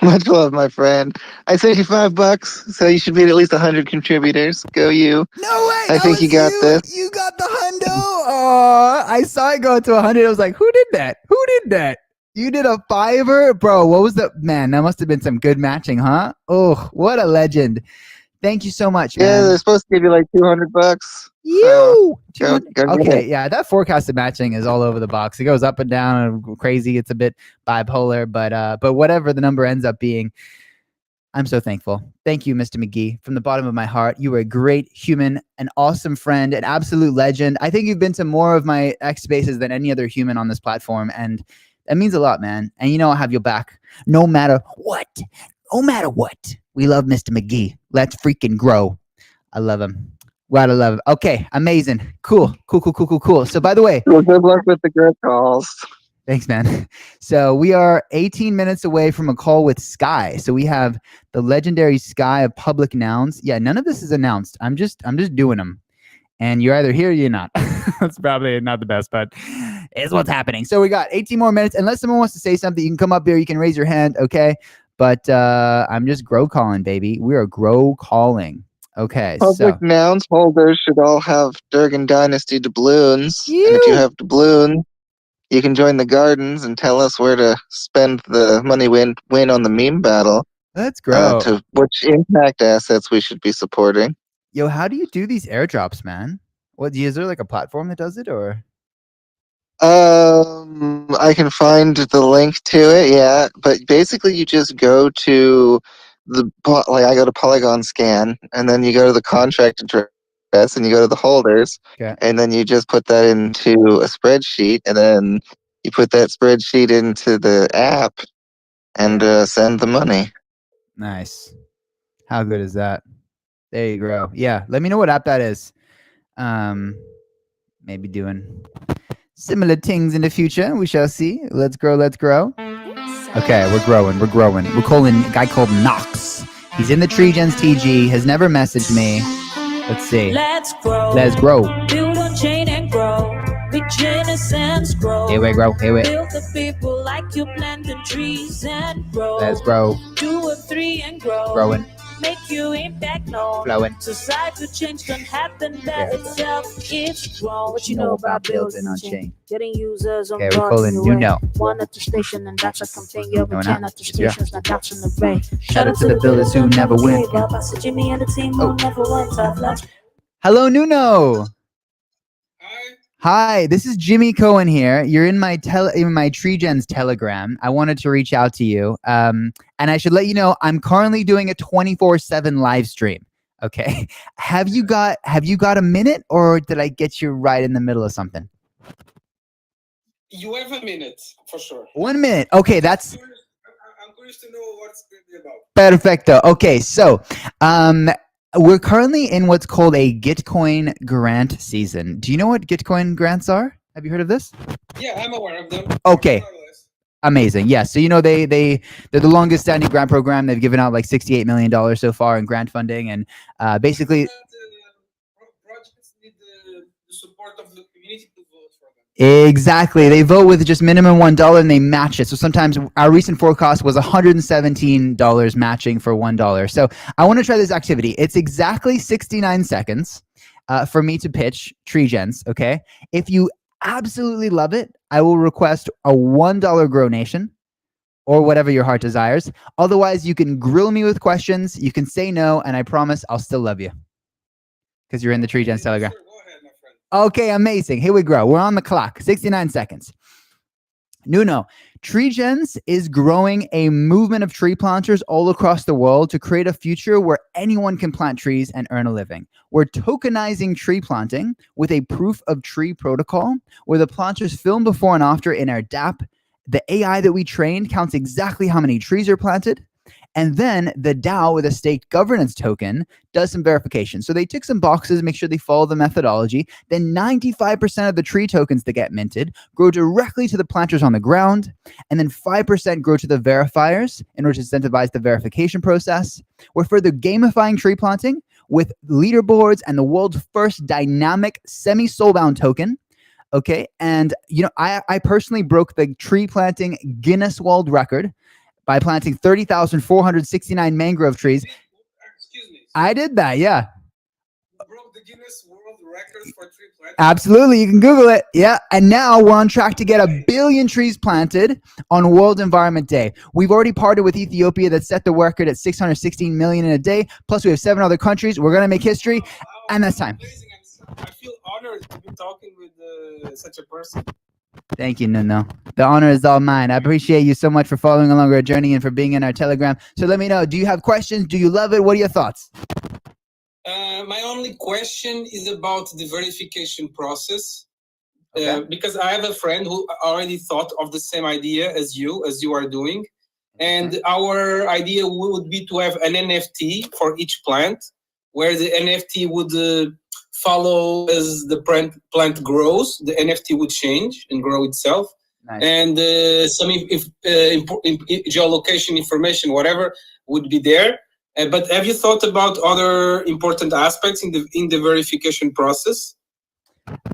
Much love, my friend. I sent you $5, so you should be at least 100 contributors. Go you. No way. I think you got this. You got the hundo. Oh, I saw it go to 100. I was like, who did that? You did a $5, bro. What was the man? That must have been some good matching, huh? Oh, what a legend. Thank you so much, man. Yeah, they're supposed to give you like $200. You. Go Okay, yeah, that forecasted matching is all over the box. It goes up and down and crazy. It's a bit bipolar, but whatever the number ends up being, I'm so thankful. Thank you, Mr. McGee, from the bottom of my heart. You were a great human, an awesome friend, an absolute legend. I think you've been to more of my X spaces than any other human on this platform, and that means a lot, man. And you know I'll have your back no matter what. No matter what. We love Mr. McGee. Let's freaking grow. I love him. Gotta love him. Okay, amazing. Cool. So by the way, well, good luck with the group calls. Thanks, man. So we are 18 minutes away from a call with Sky. So we have the legendary Sky of public nouns. Yeah, none of this is announced. I'm just doing them. And you're either here or you're not. That's probably not the best, but it's what's happening. So we got 18 more minutes. Unless someone wants to say something, you can come up here. You can raise your hand, okay? But I'm just grow calling, baby. We are grow calling. Okay, public nouns holders should all have Durgan Dynasty doubloons. And if you have doubloons, you can join the gardens and tell us where to spend the money win on the meme battle. Let's grow. To which impact assets we should be supporting. Yo, how do you do these airdrops, man? What is there like a platform that does it, or? I can find the link to it, yeah. But basically, you just go to I go to Polygon Scan, and then you go to the contract address, and you go to the holders, and then you just put that into a spreadsheet, and then you put that spreadsheet into the app, and send the money. Nice. How good is that? There you go. Yeah, let me know what app that is. Maybe doing similar things in the future. We shall see. Let's grow. Let's grow. Okay, we're growing. We're growing. We're calling a guy called Knox. He's in the TreeGens TG. Has never messaged me. Let's see. Let's grow. Let's grow. Build on chain and grow. Big Genesis grow. Here we grow. Here we. Build the people like you planting trees and grow. Let's grow. Do a 3 and grow. Growing. Make you impact known. Flowing. Society change can happen by itself. It's grown. What you know about building on chain? Getting users on we're calling you know. One at the station and that's a campaign. Yeah, we can at the Yeah. stations, not doubts in the bay. Shout out to the builders who never win. Jimmy and the team who never went up. Hello, Nuno. Hi, this is Jimmy Cohen here. You're in my TreeGens Telegram. I wanted to reach out to you, and I should let you know I'm currently doing a 24/7 live stream. Okay, have you got a minute, or did I get you right in the middle of something? You have a minute for sure. 1 minute. Okay, that's. I'm curious to know what's going to be about. Perfecto. Okay, so we're currently in what's called a Gitcoin grant season. Do you know what Gitcoin grants are? Have you heard of this? Yeah, I'm aware of them. Okay. Amazing. Yeah. So, they're the longest standing grant program. They've given out like $68 million so far in grant funding. And basically. Projects need the support of the community to vote for them. Exactly. They vote with just minimum $1 and they match it. So sometimes our recent forecast was $117 matching for $1. So I want to try this activity. It's exactly 69 seconds for me to pitch TreeGens. Okay. If you absolutely love it, I will request a $1 donation or whatever your heart desires. Otherwise, you can grill me with questions. You can say no, and I promise I'll still love you because you're in the TreeGens Telegram. Okay, amazing. Here we go. We're on the clock. 69 seconds. Nuno, TreeGens is growing a movement of tree planters all across the world to create a future where anyone can plant trees and earn a living. We're tokenizing tree planting with a proof of tree protocol where the planters film before and after in our DApp. The AI that we trained counts exactly how many trees are planted. And then the DAO with a staked governance token does some verification. So they tick some boxes, make sure they follow the methodology. Then 95% of the tree tokens that get minted grow directly to the planters on the ground. And then 5% grow to the verifiers in order to incentivize the verification process. We're further gamifying tree planting with leaderboards and the world's first dynamic semi-soulbound token. Okay. And, I personally broke the tree planting Guinness World Record by planting 30,469 mangrove trees. Excuse me. I did that, yeah. You broke the Guinness World Record for tree planting? Absolutely, you can Google it. Yeah, and now we're on track to get 1 billion trees planted on World Environment Day. We've already partnered with Ethiopia that set the record at 616 million in a day. Plus, we have 7 other countries. We're going to make history, and that's time. Amazing. I feel honored to be talking with such a person. Thank you, Nuno. The honor is all mine. I appreciate you so much for following along our journey and for being in our Telegram. So let me know, do you have questions? Do you love it? What are your thoughts? My only question is about the verification process. Okay. Because I have a friend who already thought of the same idea as you are doing. And our idea would be to have an NFT for each plant, where the NFT would follow as the plant grows. The NFT would change and grow itself. Nice. And some geolocation information, whatever, would be there. But have you thought about other important aspects in the verification process?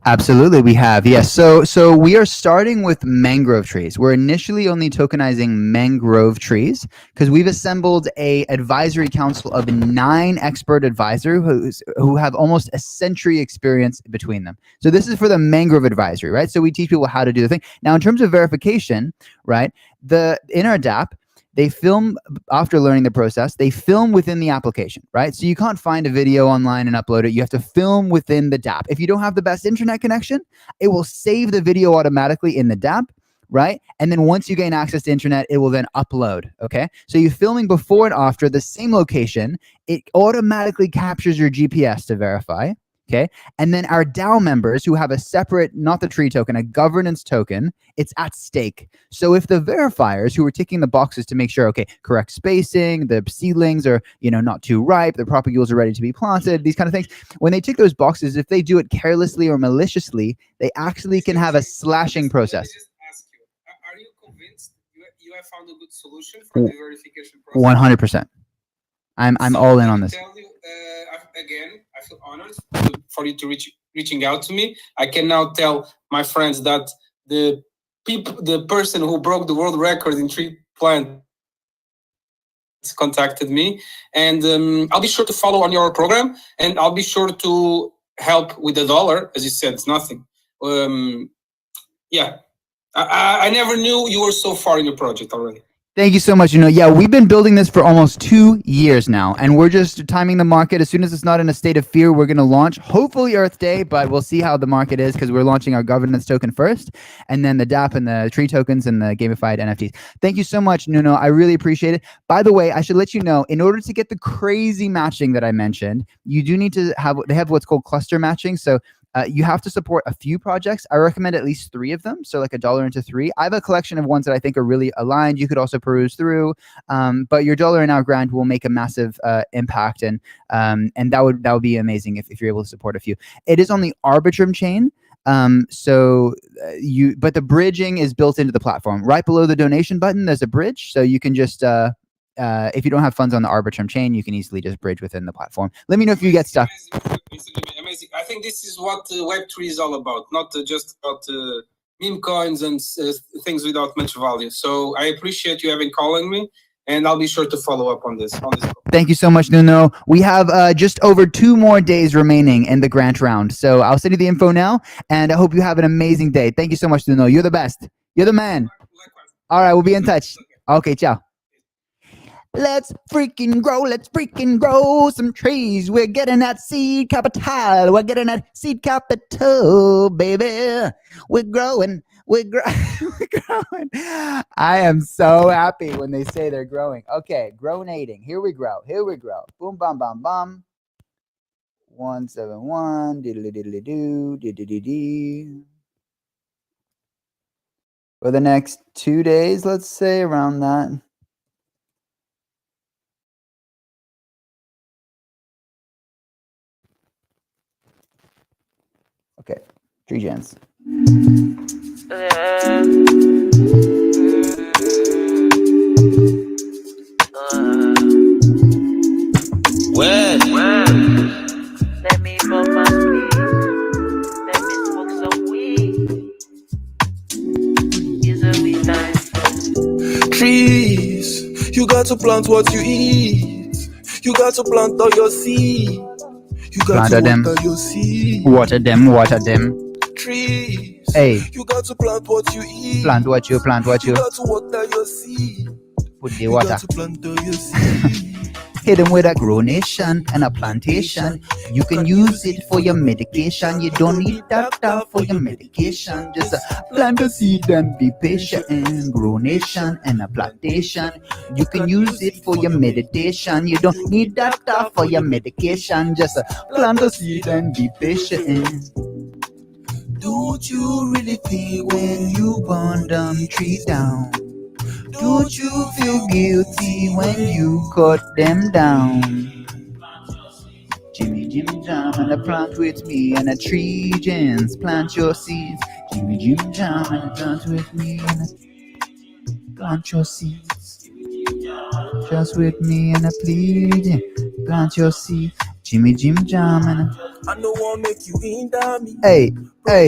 Absolutely, we have. Yes. So we are starting with mangrove trees. We're initially only tokenizing mangrove trees because we've assembled a advisory council of 9 expert advisors who have almost a century experience between them. So this is for the mangrove advisory, right? So we teach people how to do the thing. Now, in terms of verification, right, in our DApp, they film after learning the process. They film within the application, right? So you can't find a video online and upload it. You have to film within the DApp. If you don't have the best internet connection, it will save the video automatically in the DApp, right? And then once you gain access to internet, it will then upload, okay? So you're filming before and after the same location. It automatically captures your GPS to verify, okay? And then our DAO members who have a separate, not the tree token, a governance token, it's at stake. So if the verifiers who are ticking the boxes to make sure, okay, correct spacing, the seedlings are, not too ripe, the propagules are ready to be planted, these kind of things, when they tick those boxes, if they do it carelessly or maliciously, they actually can have a slashing process. Are you convinced you have found a good solution for the verification process? 100%. I'm all in on this. Tell you, again, I feel honored for you to reaching out to me. I can now tell my friends that the person who broke the world record in tree plant contacted me, and I'll be sure to follow on your program, and I'll be sure to help with the dollar. As you said, it's nothing. Yeah, I never knew you were so far in your project already. Thank you so much. Yeah, we've been building this for almost 2 years now, and we're just timing the market. As soon as it's not in a state of fear, we're going to launch, hopefully Earth Day, but we'll see how the market is because we're launching our governance token first, and then the DApp and the tree tokens and the gamified NFTs. Thank you so much, Nuno. I really appreciate it. By the way, I should let you know, in order to get the crazy matching that I mentioned, you do need to they have what's called cluster matching. So you have to support a few projects. I recommend at least 3 of them. So like $1 into 3. I have a collection of ones that I think are really aligned. You could also peruse through, but your $1 in our grant will make a massive impact, and that would be amazing if you're able to support a few. It is on the Arbitrum chain. But the bridging is built into the platform. Right below the donation button, there's a bridge, so you can just if you don't have funds on the Arbitrum chain, you can easily just bridge within the platform. Let me know if you get stuck. Amazing. I think this is what Web3 is all about, not just about meme coins and things without much value. So I appreciate you having calling me, and I'll be sure to follow up on this. Thank you so much, Nuno. We have just over 2 more days remaining in the grant round. So I'll send you the info now, and I hope you have an amazing day. Thank you so much, Nuno. You're the best. You're the man. All right, we'll be in touch. Okay, ciao. Let's freaking grow some trees. We're getting that seed capital. We're getting that seed capital, baby. We're growing. We're growing. I am so happy when they say they're growing. Okay, gronating. Here we grow. Boom, bam, bam, bam. 171. Diddly diddly doo. Diddly dee. For the next 2 days, let's say, around that. Okay, 3 gens. Well, let me bump my speed. Let me smoke some weed. It's a weed time. Trees, you got to plant what you eat. You got to plant all your seed. You got Water them. Water them. Trees. Hey. You got to plant what you eat. Plant what you. You got to water your seed. Put the water. You got to plant all your seed. Hit them with a gronation and a plantation. You can use it for your medication. You don't need doctor for your medication. Just plant a seed and be patient. Gronation and a plantation. You can use it for your meditation. You don't need doctor for your medication. Just plant a seed and be patient. Don't you really think when you burn them trees down? Don't you feel guilty when you cut them down? Jimmy Jam and a plant with me and a tree gens plant your seeds. Jimmy Jam and a plant with me and a plant your seeds. Just with me and a please plant your seeds. Jimmy Jam and a I know I'll make you hinder me. Hey.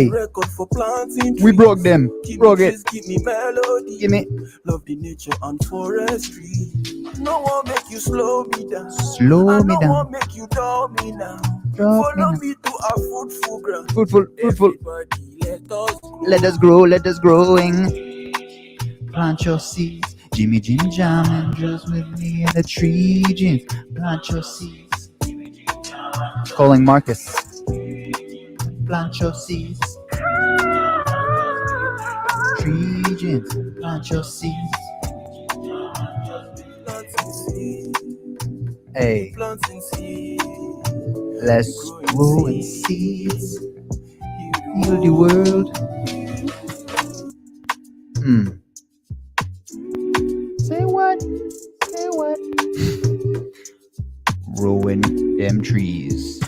Record for planting trees. We broke them. Broke it. Give me melody. Give me. Love the nature and forestry. No one make you slow me down. Slow me down. No one make you dull me now. Follow me to a fruitful ground. Fruitful. Everybody, let us growing. Plant your seeds. Jimmy Jim jamming just with me in the tree jeans. Plant your seeds. Calling Marcus. Plant your seeds. Tree jeans. Plant your seeds. Hey, let's grow in seeds. Heal the world. Say what? Say what? Growing them trees.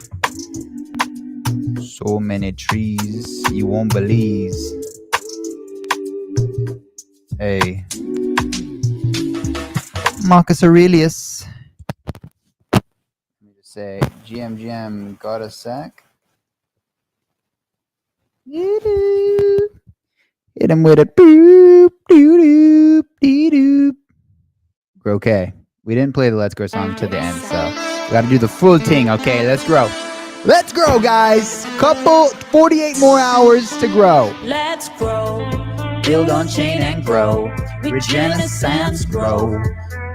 So many trees you won't believe. Hey, Marcus Aurelius. Let me just say, GM got a sack. Hit him with a boop, doo doop, dee doop. Okay, we didn't play the Let's Grow song to the end, so we gotta do the full thing. Okay, let's grow. Let's grow, guys. 48 more hours to grow. Let's grow. Build on chain and grow. Regenescence grow.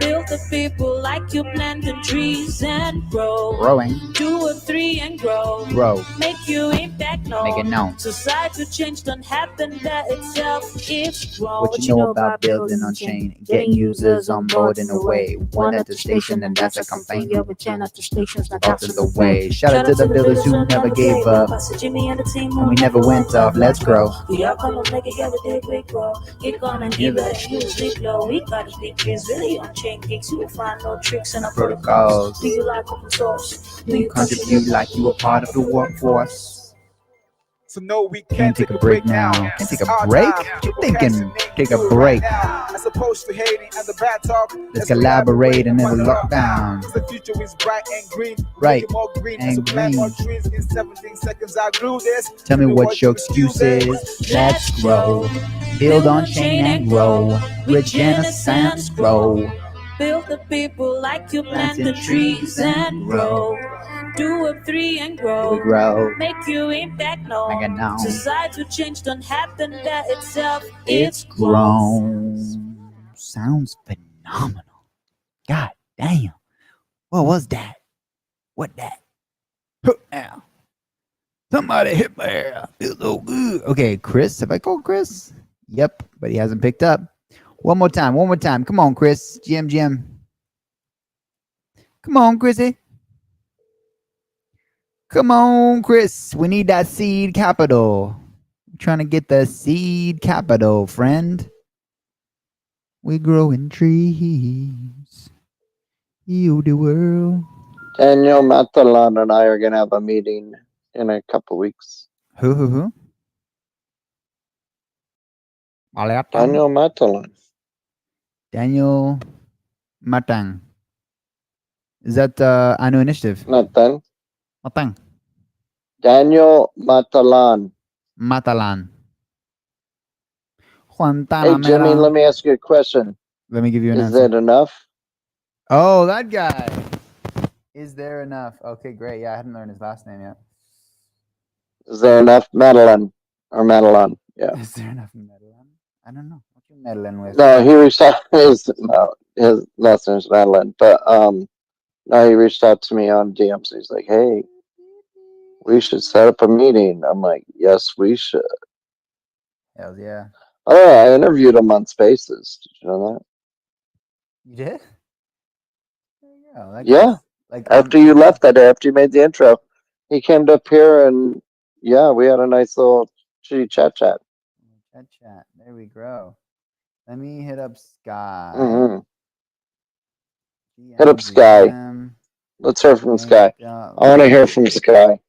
Build the people like you planting trees and grow. Growing. 2 or 3 and grow. Grow. Make your impact known. Make it known. Society change don't happen by itself. It's grow. What you know about building on chain? Getting users on board in a way. One at the station and that's a complaint. Yeah, with 10 at the stations, now Out of the way. Shout out to the builders who never gave up. Jimmy and the team And we never went off. Let's grow. We are gonna make it, yeah, we did we grow. Gitcoin and give it, use big low. We got a big kids really on chain gigs. You will find no tricks in our protocols. Do you like open source? Do you contribute like you were part of the workforce? So no, we Can't take a break now. Can't take a break? What you thinking? Take a break. As opposed to hating and the bad talk, Let's collaborate and never lock down. The future is bright and green. Right More green and as we plant green. more trees. In 17 seconds, I grew this. Tell me what your excuse is. Let's grow. Build on chain and grow. Regenescence grow. Build the people like you plant the trees and grow. 2 or 3 and grow. We grow. Make your impact known. Make it known. Society change don't happen by itself. It's grown. Sounds phenomenal. God damn. What was that? What that? Now. Somebody hit my hair. Feels so good. Okay, Chris. Have I called Chris? Yep, but he hasn't picked up. One more time. Come on, Chris. GM. Come on, Chrissy. Come on, Chris. We need that seed capital. We're trying to get the seed capital, friend. We growing trees. Heal the world. Daniel Matalan and I are going to have a meeting in a couple weeks. Who? Daniel Matalan. Daniel Matang. Is that Anu Initiative? Matang. Daniel Matalan. Hey, Jimmy, let me ask you a question. Let me give you an answer. Is that enough? Oh, that guy. Is there enough? Okay, great. Yeah, I hadn't learned his last name yet. Is there enough Madeline? Or Madeline? Yeah. Is there enough Madeline? I don't know. What you meddling with? No, he reached out. His last name's Madeline. But no, he reached out to me on DMs. He's like, hey, we should set up a meeting. I'm like, yes, we should. Hell yeah. Oh, I interviewed him on Spaces. Did you know that? You did? There you go. That Yeah. guy's, like, After you left that day, after you made the intro, he came up here and yeah, we had a nice little chitty chat. Chat. There we go. Let me hit up Sky. Mm-hmm. Hit up Sky. Let's hear from Sky. I want to hear from Sky.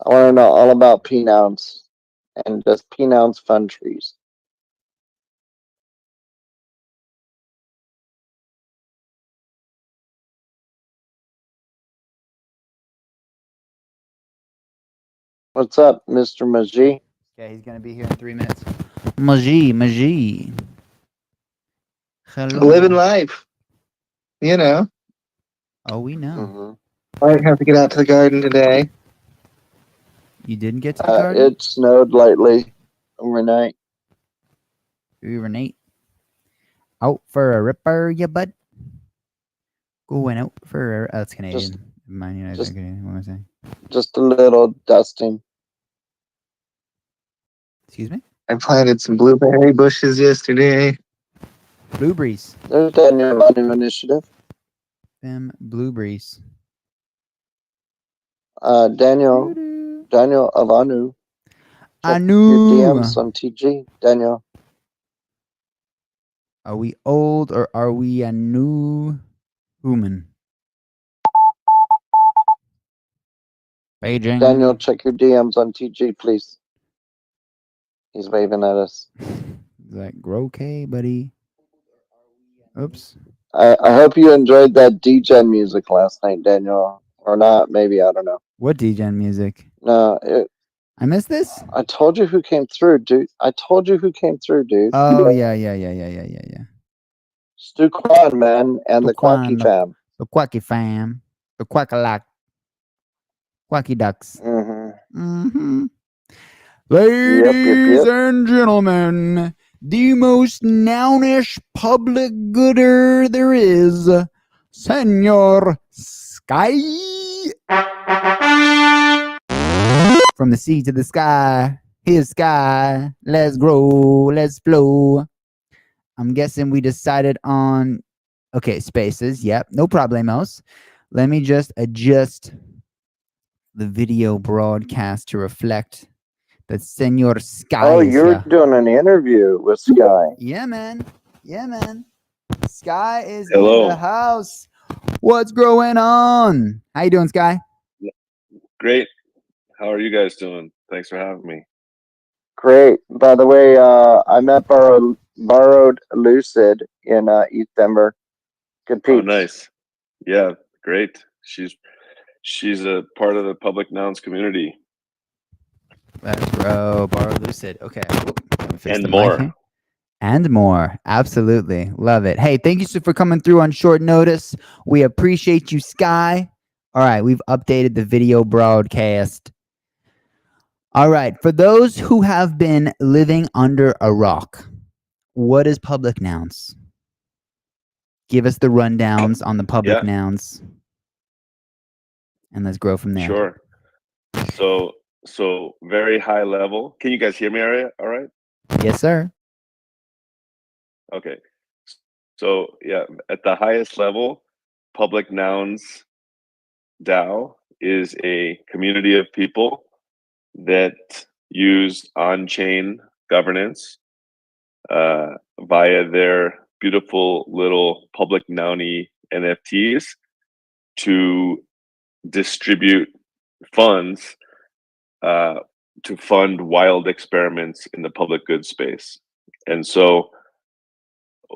I want to know all about P-Nouns and just P-Nouns fun trees. What's up, Mr. Maji? Okay, he's going to be here in 3 minutes. Maji. Hello. Living life. You know. Oh, we know. Mm-hmm. I have to get out to the garden today. You didn't get to the garden? It snowed lightly overnight. Overnight. Out for a ripper, ya bud. Going out for that's Canadian. Mine, United Canadian. What am I saying? Just a little dusting. Excuse me? I planted some blueberry bushes yesterday. Blueberries. There's Daniel on new initiative. Them blueberries. Daniel Alanu. Check Anu. your DMs on TG, Daniel. Are we old or are we a new human? Beijing. Daniel, check your DMs on TG, please. He's waving at us. Like, okay, buddy. Oops. I hope you enjoyed that DGen music last night, Daniel. Or not, maybe, I don't know. What DGen music? No, I missed this? I told you who came through, dude. Oh, yeah. Stu Kwan, man, and the Quacky fam. The Quacky fam. The Quackalack. Quacky ducks. Mm-hmm. Ladies and gentlemen, the most nounish public gooder there is, Senor Sky. From the sea to the sky, his sky, let's grow, let's flow. I'm guessing we decided on, okay, spaces, yep, no problemos. Let me just adjust the video broadcast to reflect that Senor Sky. Oh, you're doing an interview with Sky. Yeah, man. Sky is Hello. in the house. What's going on? How you doing, Sky? Great. How are you guys doing? Thanks for having me. Great. By the way, I met Borrowed Lucid in East Denver. Good peeps. Oh, nice. Yeah, great. She's a part of the public nouns community. Let's grow, borrow lucid. Okay. And more. And more. Absolutely. Love it. Hey, thank you for coming through on short notice. We appreciate you, Sky. All right, we've updated the video broadcast. All right, for those who have been living under a rock, what is public nouns? Give us the rundowns on the public nouns. And let's grow from there. Sure. So very high level. Can you guys hear me all right? Yes, sir. Okay. So yeah, at the highest level, public nouns DAO is a community of people that use on-chain governance via their beautiful little public nouny NFTs to distribute funds to fund wild experiments in the public good space. And so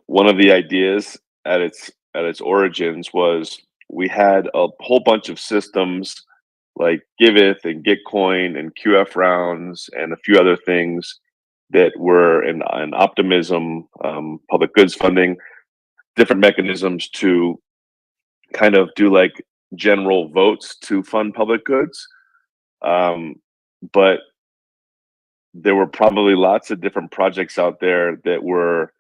one of the ideas at its origins was we had a whole bunch of systems like Giveth and Gitcoin and QF rounds and a few other things that were in optimism, public goods funding, different mechanisms to kind of do like general votes to fund public goods. But there were probably lots of different projects out there that were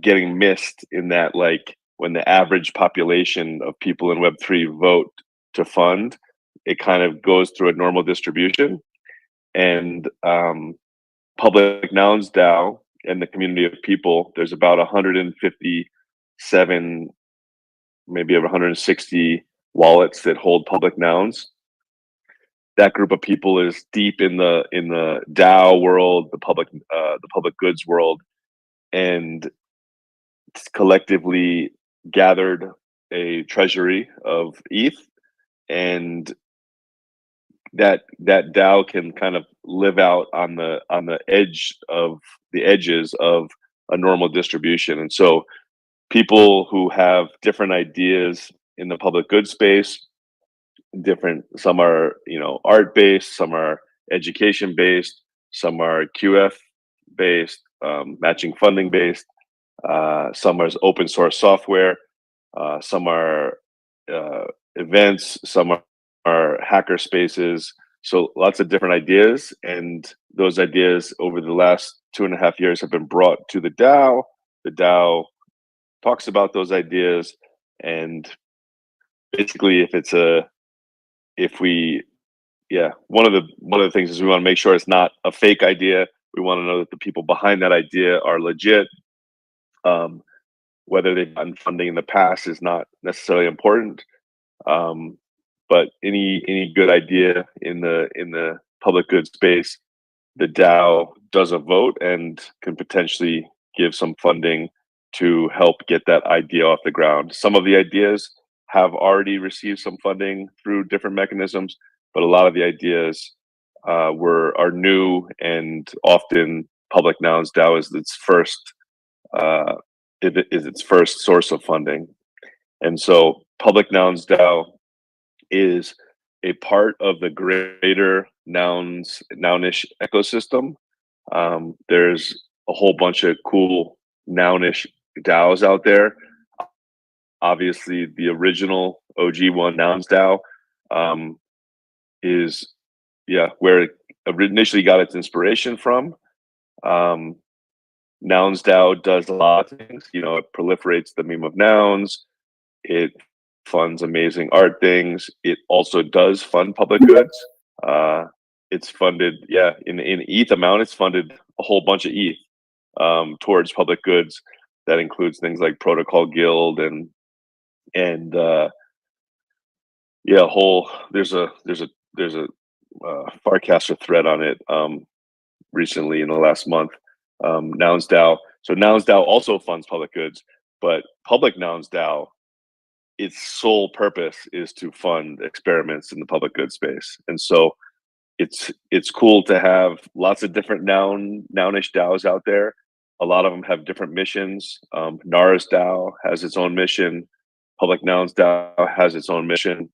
getting missed in that, like when the average population of people in Web3 vote to fund, it kind of goes through a normal distribution. And Public Nouns DAO and the community of people, there's about 157, maybe over 160 wallets that hold public nouns. That group of people is deep in the DAO world, the public goods world, and collectively gathered a treasury of ETH, and that DAO can kind of live out on the edges of a normal distribution. And so people who have different ideas in the public good space, some are art based, some are education based, some are QF based, matching funding based, some are open source software, some are events, some are hacker spaces. So lots of different ideas, and those ideas over the last 2.5 years have been brought to the DAO. The DAO talks about those ideas, and basically one of the things is we want to make sure it's not a fake idea. We want to know that the people behind that idea are legit. Whether they've gotten funding in the past is not necessarily important. But any good idea in the public good space, the DAO does a vote and can potentially give some funding to help get that idea off the ground. Some of the ideas have already received some funding through different mechanisms, but a lot of the ideas are new, and often Public Nouns DAO is its first source of funding. And so Public Nouns DAO is a part of the greater nounish ecosystem. There's a whole bunch of cool nounish DAOs out there. Obviously, the original OG one, Nouns DAO, is where it initially got its inspiration from. Nouns DAO does a lot of things. It proliferates the meme of nouns. It funds amazing art things. It also does fund public goods. It's funded, in ETH amount, it's funded a whole bunch of ETH towards public goods. That includes things like Protocol Guild and there's a Farcaster thread on it recently in the last month. Nouns DAO. So Nouns DAO also funds public goods, but Public Nouns DAO, its sole purpose is to fund experiments in the public good space. And so it's cool to have lots of different nounish DAOs out there. A lot of them have different missions. Nara's DAO has its own mission. Public Nouns DAO has its own mission.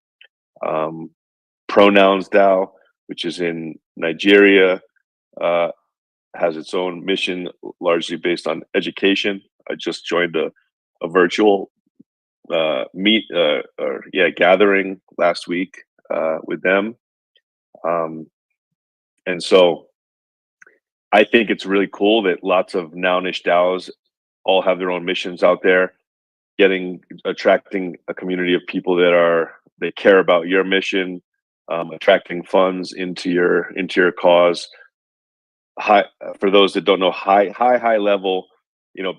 Pronouns DAO, which is in Nigeria, has its own mission, largely based on education. I just joined a virtual gathering last week with them, and so I think it's really cool that lots of nounish DAOs all have their own missions out there, attracting a community of people that care about your mission, attracting funds into your cause. For those that don't know, high level,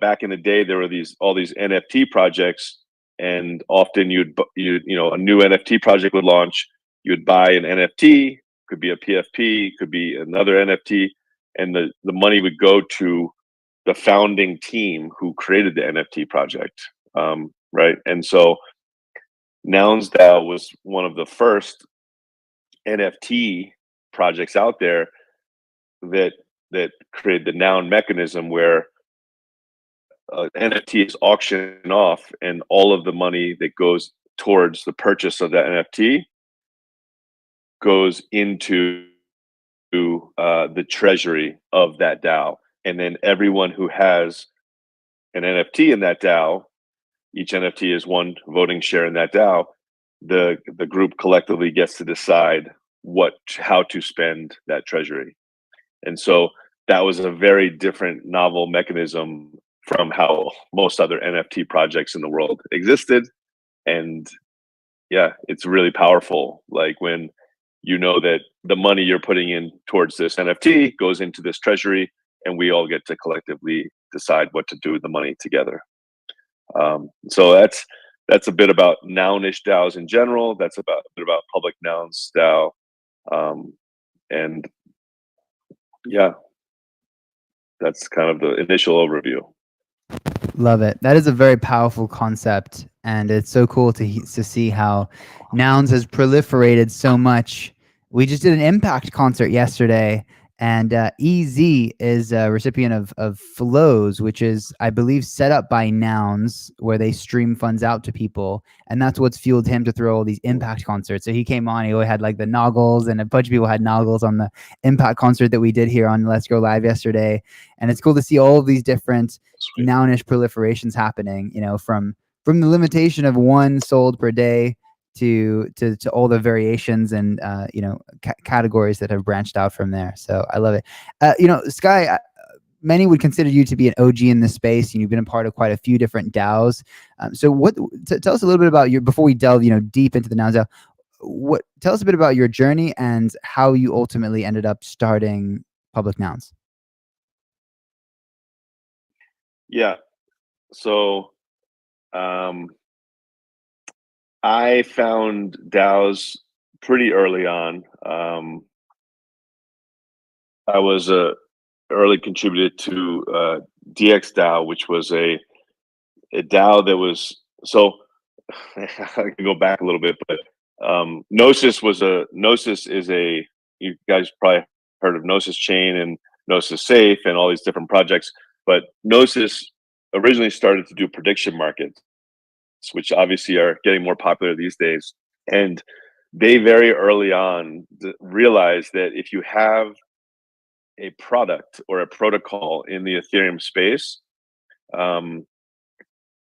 back in the day there were all these NFT projects, and often a new NFT project would launch. You'd buy an NFT, could be a PFP, could be another NFT, and the money would go to the founding team who created the NFT project, right? And so Nouns DAO was one of the first NFT projects out there that created the noun mechanism, where NFT is auctioned off, and all of the money that goes towards the purchase of that NFT goes into the treasury of that DAO. And then everyone who has an NFT in that DAO, each NFT is one voting share in that DAO. The group collectively gets to decide how to spend that treasury. And so that was a very different, novel mechanism from how most other NFT projects in the world existed. And it's really powerful. Like when you know that the money you're putting in towards this NFT goes into this treasury, and we all get to collectively decide what to do with the money together. So that's a bit about nounish DAOs in general. That's a bit about Public Nouns DAO. And that's kind of the initial overview. Love it. That is a very powerful concept, and it's so cool to see how nouns has proliferated so much. We just did an impact concert yesterday, and EZ is a recipient of Flows, which is, I believe, set up by Nouns, where they stream funds out to people, and that's what's fueled him to throw all these impact concerts. So he came on, he had like the Noggles, and a bunch of people had Noggles on the impact concert that we did here on Let's Go Live yesterday. And it's cool to see all of these different nounish proliferations happening, from the limitation of one sold per day to all the variations and categories that have branched out from there. So I love it. Sky, many would consider you to be an OG in this space, and you've been a part of quite a few different DAOs. So tell us a little bit about before we delve, deep into the DAO. Tell us a bit about your journey and how you ultimately ended up starting Public Nouns. Yeah. So, I found DAOs pretty early on. I was a early contributor to DX DAO, which was a DAO that was I can go back a little bit, but Gnosis is a, you guys probably heard of Gnosis Chain and Gnosis Safe and all these different projects, but Gnosis originally started to do prediction markets, which obviously are getting more popular these days. And they very early on realized that if you have a product or a protocol in the Ethereum space,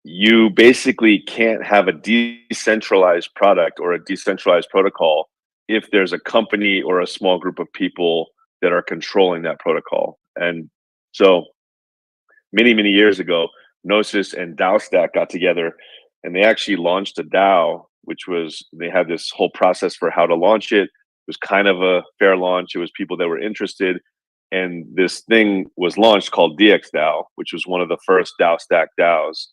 you basically can't have a decentralized product or a decentralized protocol if there's a company or a small group of people that are controlling that protocol. And so many, many years ago, Gnosis and DAOstack got together and they actually launched a DAO, they had this whole process for how to launch it. It was kind of a fair launch. It was people that were interested. And this thing was launched called DX DAO, which was one of the first DAOstack DAOs.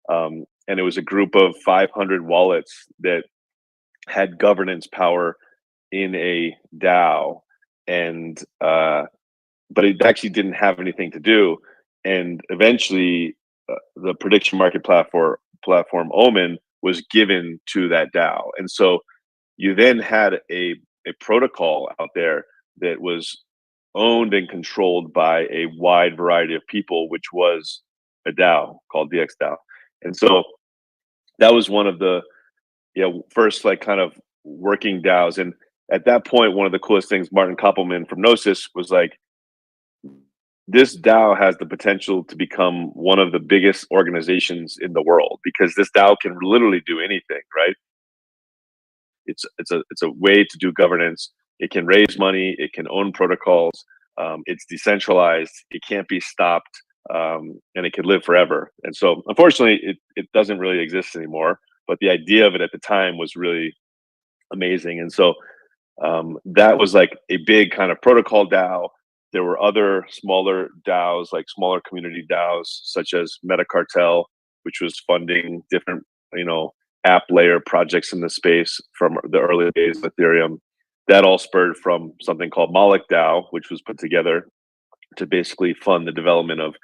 And it was a group of 500 wallets that had governance power in a DAO. And, but it actually didn't have anything to do. And eventually the prediction market platform Omen was given to that DAO. And so you then had a protocol out there that was owned and controlled by a wide variety of people, which was a DAO called DX DAO. And so that was one of the first kind of working DAOs. And at that point, one of the coolest things, Martin Koppelman from Gnosis was like, this DAO has the potential to become one of the biggest organizations in the world because this DAO can literally do anything, right? It's a way to do governance. It can raise money. It can own protocols. It's decentralized. It can't be stopped, and it can live forever. And so, unfortunately, it doesn't really exist anymore. But the idea of it at the time was really amazing. And so that was like a big kind of protocol DAO. There were other smaller DAOs, like smaller community DAOs, such as Metacartel, which was funding different, app layer projects in the space from the early days of Ethereum. That all spurred from something called Moloch DAO, which was put together to basically fund the development of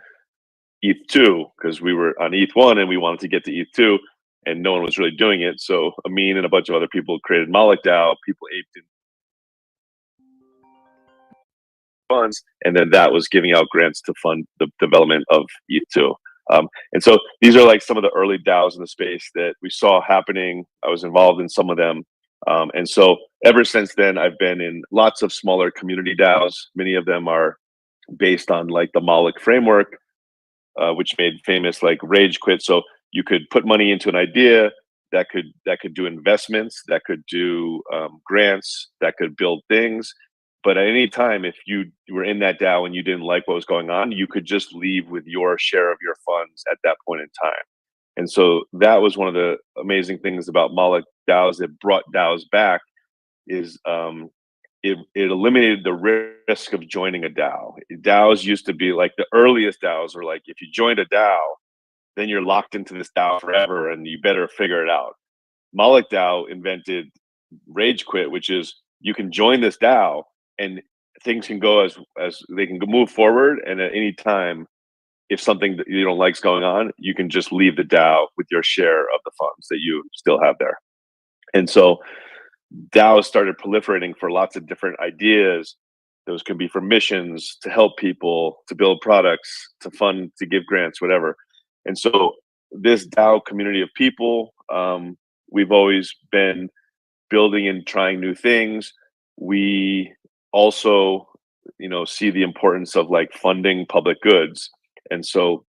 ETH2, because we were on ETH1 and we wanted to get to ETH2, and no one was really doing it. So Amin and a bunch of other people created Moloch DAO. People aped in funds, and then that was giving out grants to fund the development of ETH2. And so these are like some of the early DAOs in the space that we saw happening. I was involved in some of them. And so ever since then, I've been in lots of smaller community DAOs. Many of them are based on like the Moloch framework, which made famous like Rage Quit. So you could put money into an idea that could do investments, that could do grants, that could build things. But at any time, if you were in that DAO and you didn't like what was going on, you could just leave with your share of your funds at that point in time. And so that was one of the amazing things about Moloch DAOs that brought DAOs back is it eliminated the risk of joining a DAO. DAOs used to be like the earliest DAOs were like, if you joined a DAO, then you're locked into this DAO forever and you better figure it out. Moloch DAO invented Rage Quit, which is you can join this DAO and things can go as they can move forward. And at any time, if something that you don't like is going on, you can just leave the DAO with your share of the funds that you still have there. And so DAOs started proliferating for lots of different ideas. Those can be for missions, to help people, to build products, to fund, to give grants, whatever. And so this DAO community of people, we've always been building and trying new things. We also, see the importance of like funding public goods. And so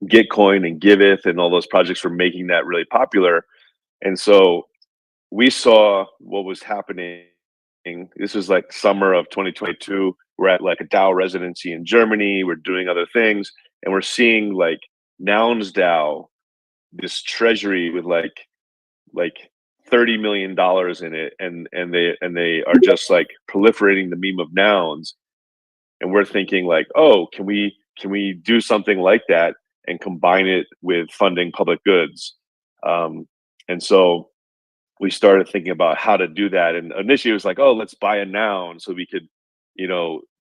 Gitcoin and Giveth and all those projects were making that really popular. And so we saw what was happening This was like summer of 2022. We're at like a DAO residency in Germany. We're doing other things, and we're seeing like Nouns DAO, this treasury with like $30 million in it, and they are just like proliferating the meme of nouns. And we're thinking like, oh, can we do something like that and combine it with funding public goods? And so we started thinking about how to do that. And initially it was like, oh, let's buy a noun so we could,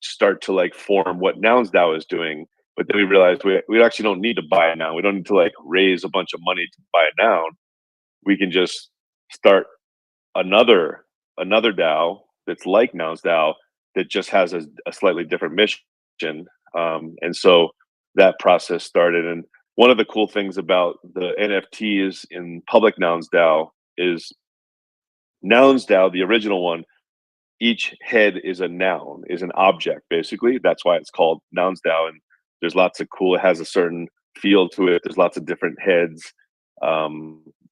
start to like form what Nouns DAO is doing. But then we realized we actually don't need to buy a noun. We don't need to like raise a bunch of money to buy a noun. We can just start another DAO that's like Nouns DAO that just has a slightly different mission. And so that process started. And one of the cool things about the NFTs in public Nouns DAO is Nouns DAO, the original one, each head is a noun, is an object, basically. That's why it's called Nouns DAO. And there's lots of cool, it has a certain feel to it. There's lots of different heads.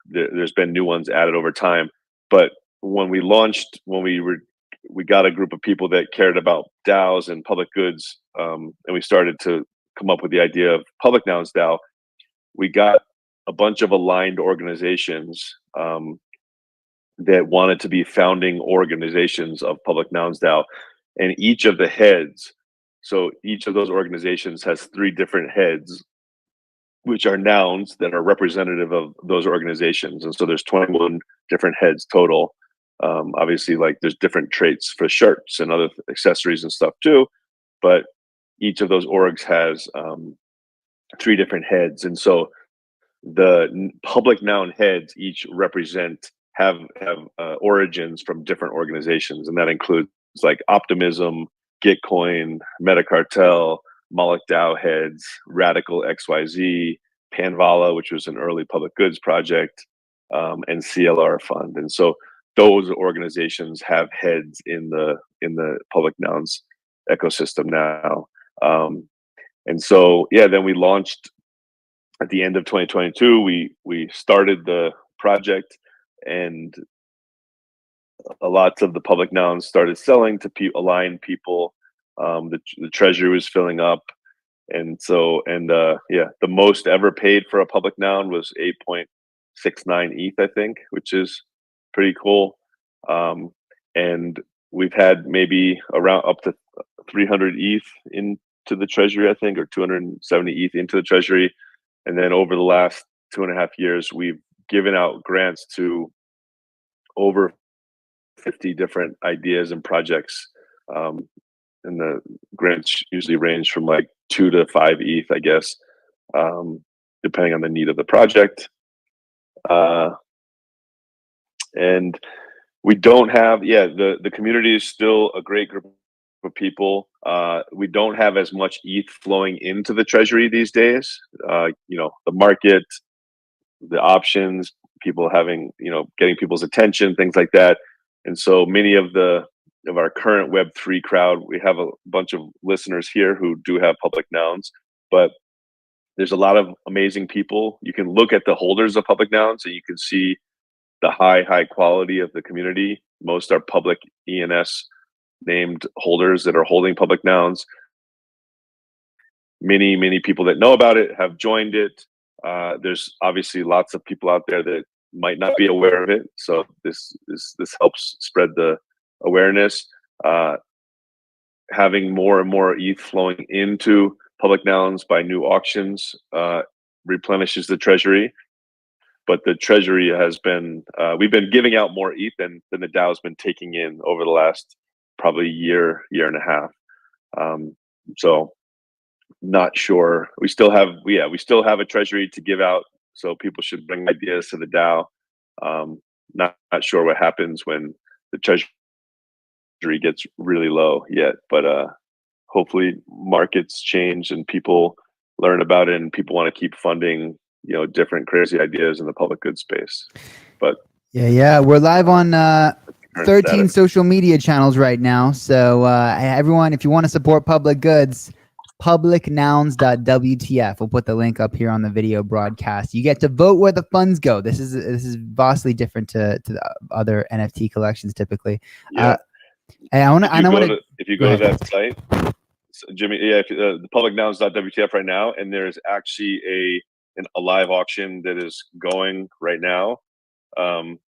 There's been new ones added over time. But when we launched, we got a group of people that cared about DAOs and public goods, and we started to come up with the idea of public Nouns DAO. We got a bunch of aligned organizations that wanted to be founding organizations of public Nouns DAO, and each of the heads, so each of those organizations has 3 different heads, which are nouns that are representative of those organizations. And so there's 21 different heads total. Obviously, like there's different traits for shirts and other accessories and stuff too, but each of those orgs has 3 different heads. And so the public noun heads each have origins from different organizations, and that includes like Optimism, Gitcoin, Metacartel, Moloch DAO heads, Radical XYZ, Panvala, which was an early public goods project, and CLR Fund. And so those organizations have heads in the public nouns ecosystem now. And so then we launched at the end of 2022. We started the project, and lots of the public nouns started selling to aligned people. The treasury was filling up, and so the most ever paid for a public noun was 8.69 ETH, I think, which is pretty cool. And we've had maybe around up to 300 ETH into the treasury, I think, or 270 ETH into the treasury. And then over the last 2.5 years, we've given out grants to over 50 different ideas and projects. And the grants usually range from like 2 to 5 ETH, I guess, depending on the need of the project. And we don't have, the community is still a great group of people. We don't have as much ETH flowing into the treasury these days. The market, the options, people having, getting people's attention, things like that. And so many of our current Web3 crowd, we have a bunch of listeners here who do have public nouns, but there's a lot of amazing people. You can look at the holders of public nouns and you can see the high quality of the community. Most are public ENS named holders that are holding public nouns. Many people that know about it have joined it. There's obviously lots of people out there that might not be aware of it. So this helps spread the awareness. Having more and more ETH flowing into public nouns by new auctions replenishes the treasury. But the treasury has been, we've been giving out more ETH than the DAO's been taking in over the last probably year and a half. So not sure. We still have a treasury to give out. So people should bring ideas to the DAO. Not sure what happens when the treasury gets really low yet, but hopefully markets change and people learn about it and people want to keep funding different crazy ideas in the public good space. But we're live on 13 status. social media channels right now. So everyone, if you want to support public goods, publicnouns.wtf. We'll put the link up here on the video broadcast. You get to vote where the funds go. This is vastly different to the other NFT collections typically. Hey, if you go to that site, Jimmy, yeah, the publicnouns.wtf right now, and there's actually a live auction that is going right now.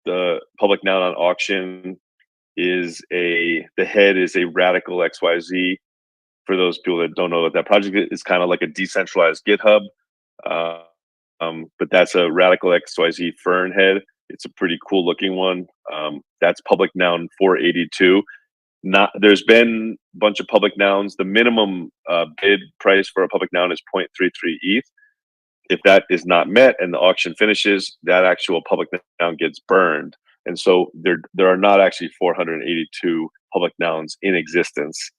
The public noun on auction is the head is a Radical XYZ. For those people that don't know what that project is, kind of like a decentralized GitHub. But that's a Radical XYZ Fern head. It's a pretty cool looking one. That's public noun 482. There's been a bunch of public nouns. The minimum bid price for a public noun is 0.33 ETH. If that is not met and the auction finishes, that actual public noun gets burned. And so there are not actually 482 public nouns in existence.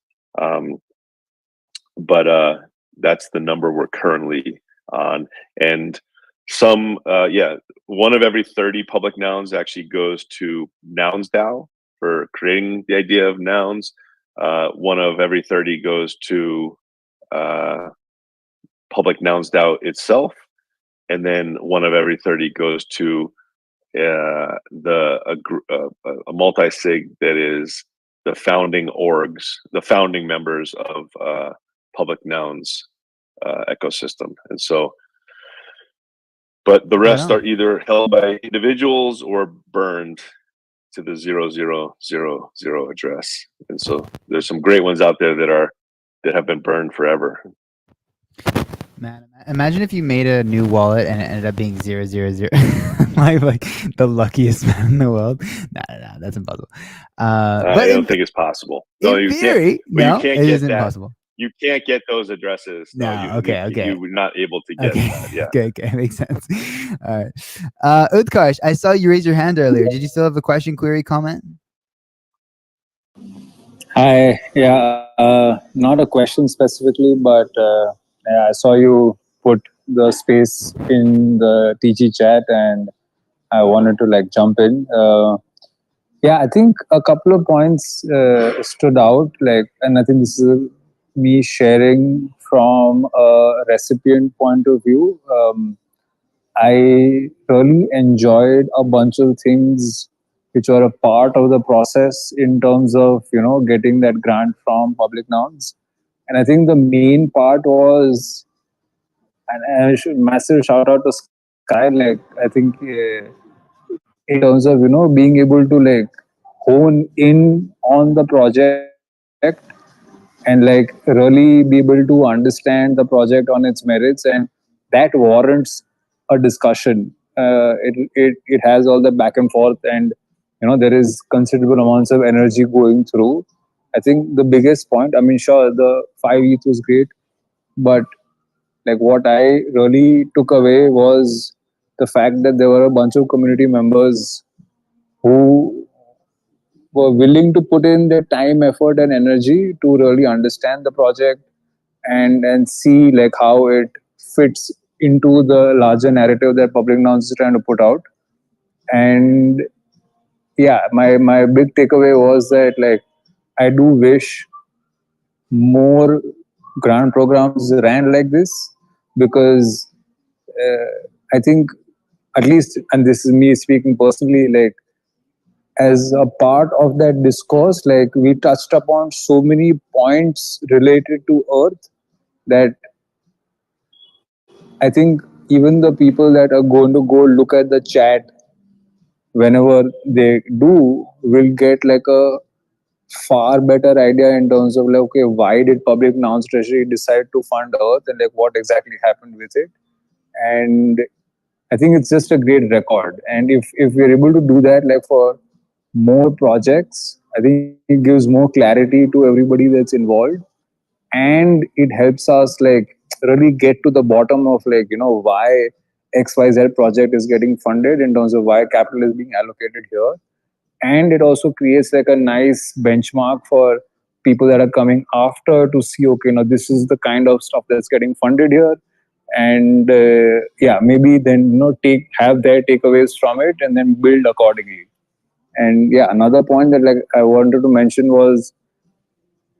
But that's the number we're currently on. And one of every 30 public nouns actually goes to NounsDAO for creating the idea of nouns. One of every 30 goes to public nouns DAO itself, and then one of every 30 goes to a multi-sig that is the founding orgs, the founding members of public nouns ecosystem. And so, but the rest are either held by individuals or burned to the 0000 address. And so there's some great ones out there that have been burned forever. Man, imagine if you made a new wallet and it ended up being 000. like the luckiest man in the world. Nah, that's impossible. But I don't think it's possible. No, in theory, no, it isn't possible. You can't get those addresses. No, okay. You're not able to get that. Yeah. Okay, makes sense. All right. Utkarsh, I saw you raise your hand earlier. Did you still have a question, query, comment? Hi. Yeah, not a question specifically, but I saw you put the space in the TG chat, and I wanted to jump in. I think a couple of points stood out. And I think this is me sharing from a recipient point of view. I really enjoyed a bunch of things which were a part of the process in terms of getting that grant from public nouns. And I think the main part was, and massive shout out to Sky. I think in terms of being able to hone in on the project and really be able to understand the project on its merits, and that warrants a discussion. It has all the back and forth, and there is considerable amounts of energy going through. I think the biggest point, I mean, sure, the 5 ETH was great, but what I really took away was the fact that there were a bunch of community members who were willing to put in their time, effort, and energy to really understand the project and see how it fits into the larger narrative that public nouns is trying to put out. And my big takeaway was that I do wish more grant programs ran like this, because I think, at least, and this is me speaking personally, as a part of that discourse, we touched upon so many points related to Earth that I think even the people that are going to go look at the chat, whenever they do, will get a far better idea in terms of okay, why did public nouns treasury decide to fund Earth, and what exactly happened with it. And I think it's just a great record. And if we're able to do that for more projects, I think it gives more clarity to everybody that's involved, and it helps us really get to the bottom of why XYZ project is getting funded, in terms of why capital is being allocated here. And it also creates a nice benchmark for people that are coming after to see, okay, this is the kind of stuff that's getting funded here. And maybe then have their takeaways from it and then build accordingly. And another point that I wanted to mention was,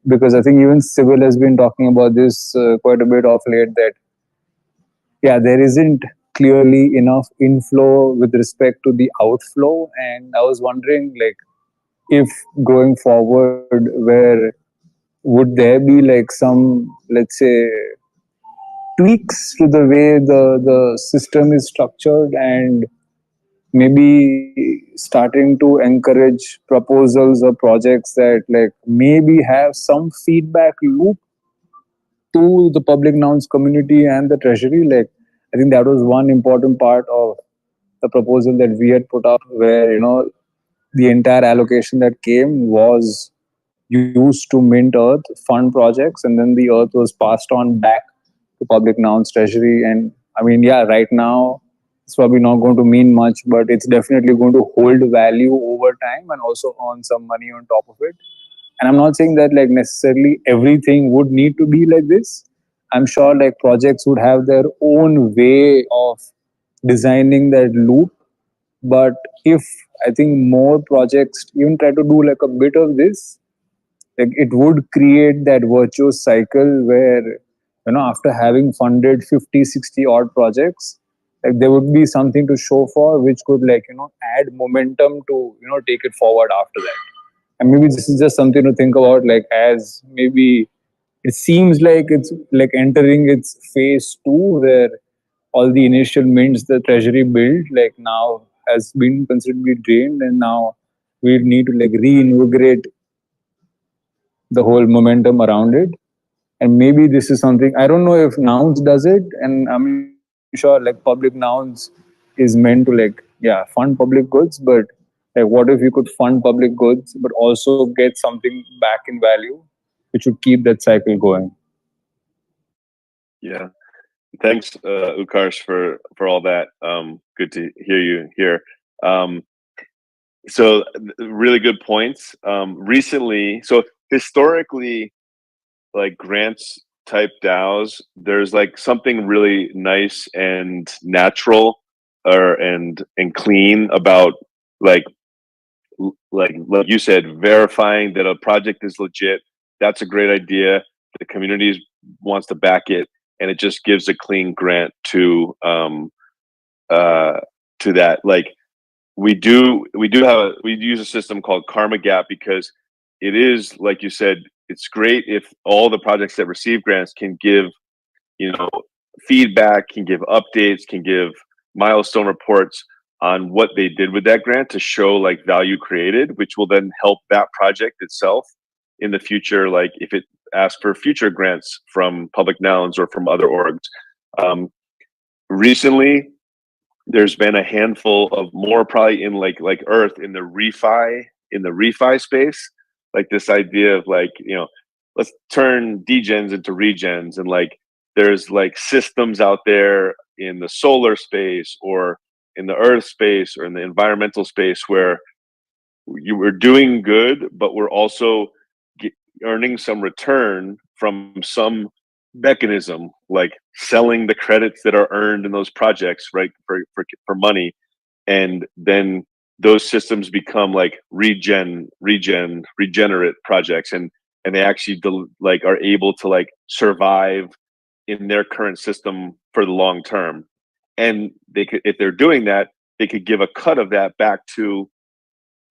because I think even Sybil has been talking about this quite a bit of late, that there isn't clearly enough inflow with respect to the outflow. And I was wondering if going forward, where would there be like some, let's say, tweaks to the way the system is structured, and maybe starting to encourage proposals or projects that like maybe have some feedback loop to the public nouns community and the treasury? Like, I think that was one important part of the proposal that we had put up, where the entire allocation that came was used to mint earth, fund projects, and then the earth was passed on back to public nouns treasury. And I mean, yeah, right now it's probably not going to mean much, but it's definitely going to hold value over time and also earn some money on top of it. And I'm not saying that like necessarily everything would need to be like this. I'm sure like projects would have their own way of designing that loop. But if I think more projects even try to do like a bit of this, like it would create that virtuous cycle where after having funded 50, 60 odd projects, like there would be something to show for, which could like add momentum to take it forward after that. And maybe this is just something to think about, like as maybe it seems like it's like entering its phase 2, where all the initial mints the treasury built like now has been considerably drained, and now we need to like reinvigorate the whole momentum around it. And maybe this is something, I don't know if nouns does it, and I'm sure like public nouns is meant to like fund public goods, but like what if you could fund public goods but also get something back in value, which would keep that cycle going? Yeah. Thanks, Ukarsh, for all that. Good to hear you here. So really good points. Recently, so historically, like grants type DAOs, there's like something really nice and natural and clean about like like you said, verifying that a project is legit. That's a great idea. The community wants to back it, and it just gives a clean grant to that. Like we use a system called Karma Gap, because it is, like you said, it's great if all the projects that receive grants can give feedback, can give updates, can give milestone reports on what they did with that grant to show like value created, which will then help that project itself in the future, like if it asks for future grants from public nouns or from other orgs. Recently there's been a handful of more, probably in like earth in the refi space, like this idea of like let's turn degens into regens, and like there's like systems out there in the solar space or in the earth space or in the environmental space where you were doing good, but we're also earning some return from some mechanism, like selling the credits that are earned in those projects, right, for money. And then those systems become like regenerate projects, and they actually like are able to like survive in their current system for the long term. And they could, if they're doing that, they could give a cut of that back to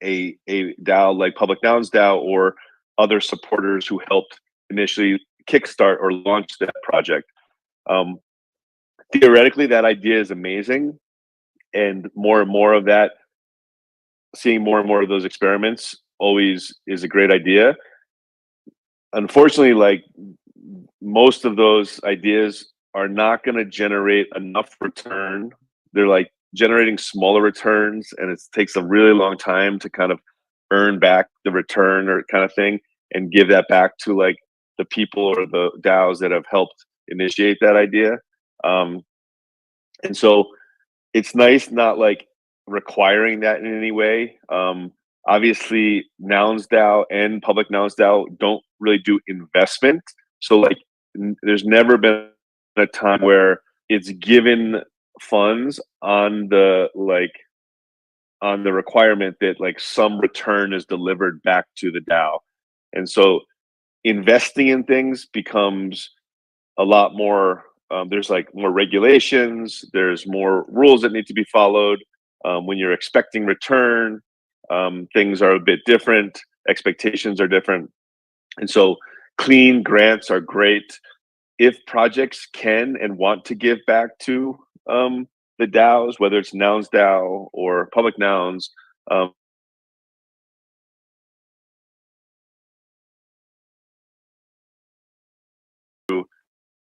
a DAO like Public Nouns DAO or other supporters who helped initially kickstart or launch that project. Theoretically, that idea is amazing, and more of that, seeing more and more of those experiments always is a great idea. Unfortunately, like most of those ideas are not going to generate enough return. They're like generating smaller returns, and it takes a really long time to kind of earn back the return or kind of thing and give that back to like the people or the DAOs that have helped initiate that idea. And so it's nice not like requiring that in any way. Obviously, Nouns DAO and Public Nouns DAO don't really do investment. So like there's never been a time where it's given funds on the requirement that like some return is delivered back to the DAO. And so investing in things becomes a lot more, there's like more regulations, there's more rules that need to be followed when you're expecting return. things are a bit different, expectations are different. And so clean grants are great. If projects can and want to give back to the DAOs, whether it's Nouns DAO or Public Nouns,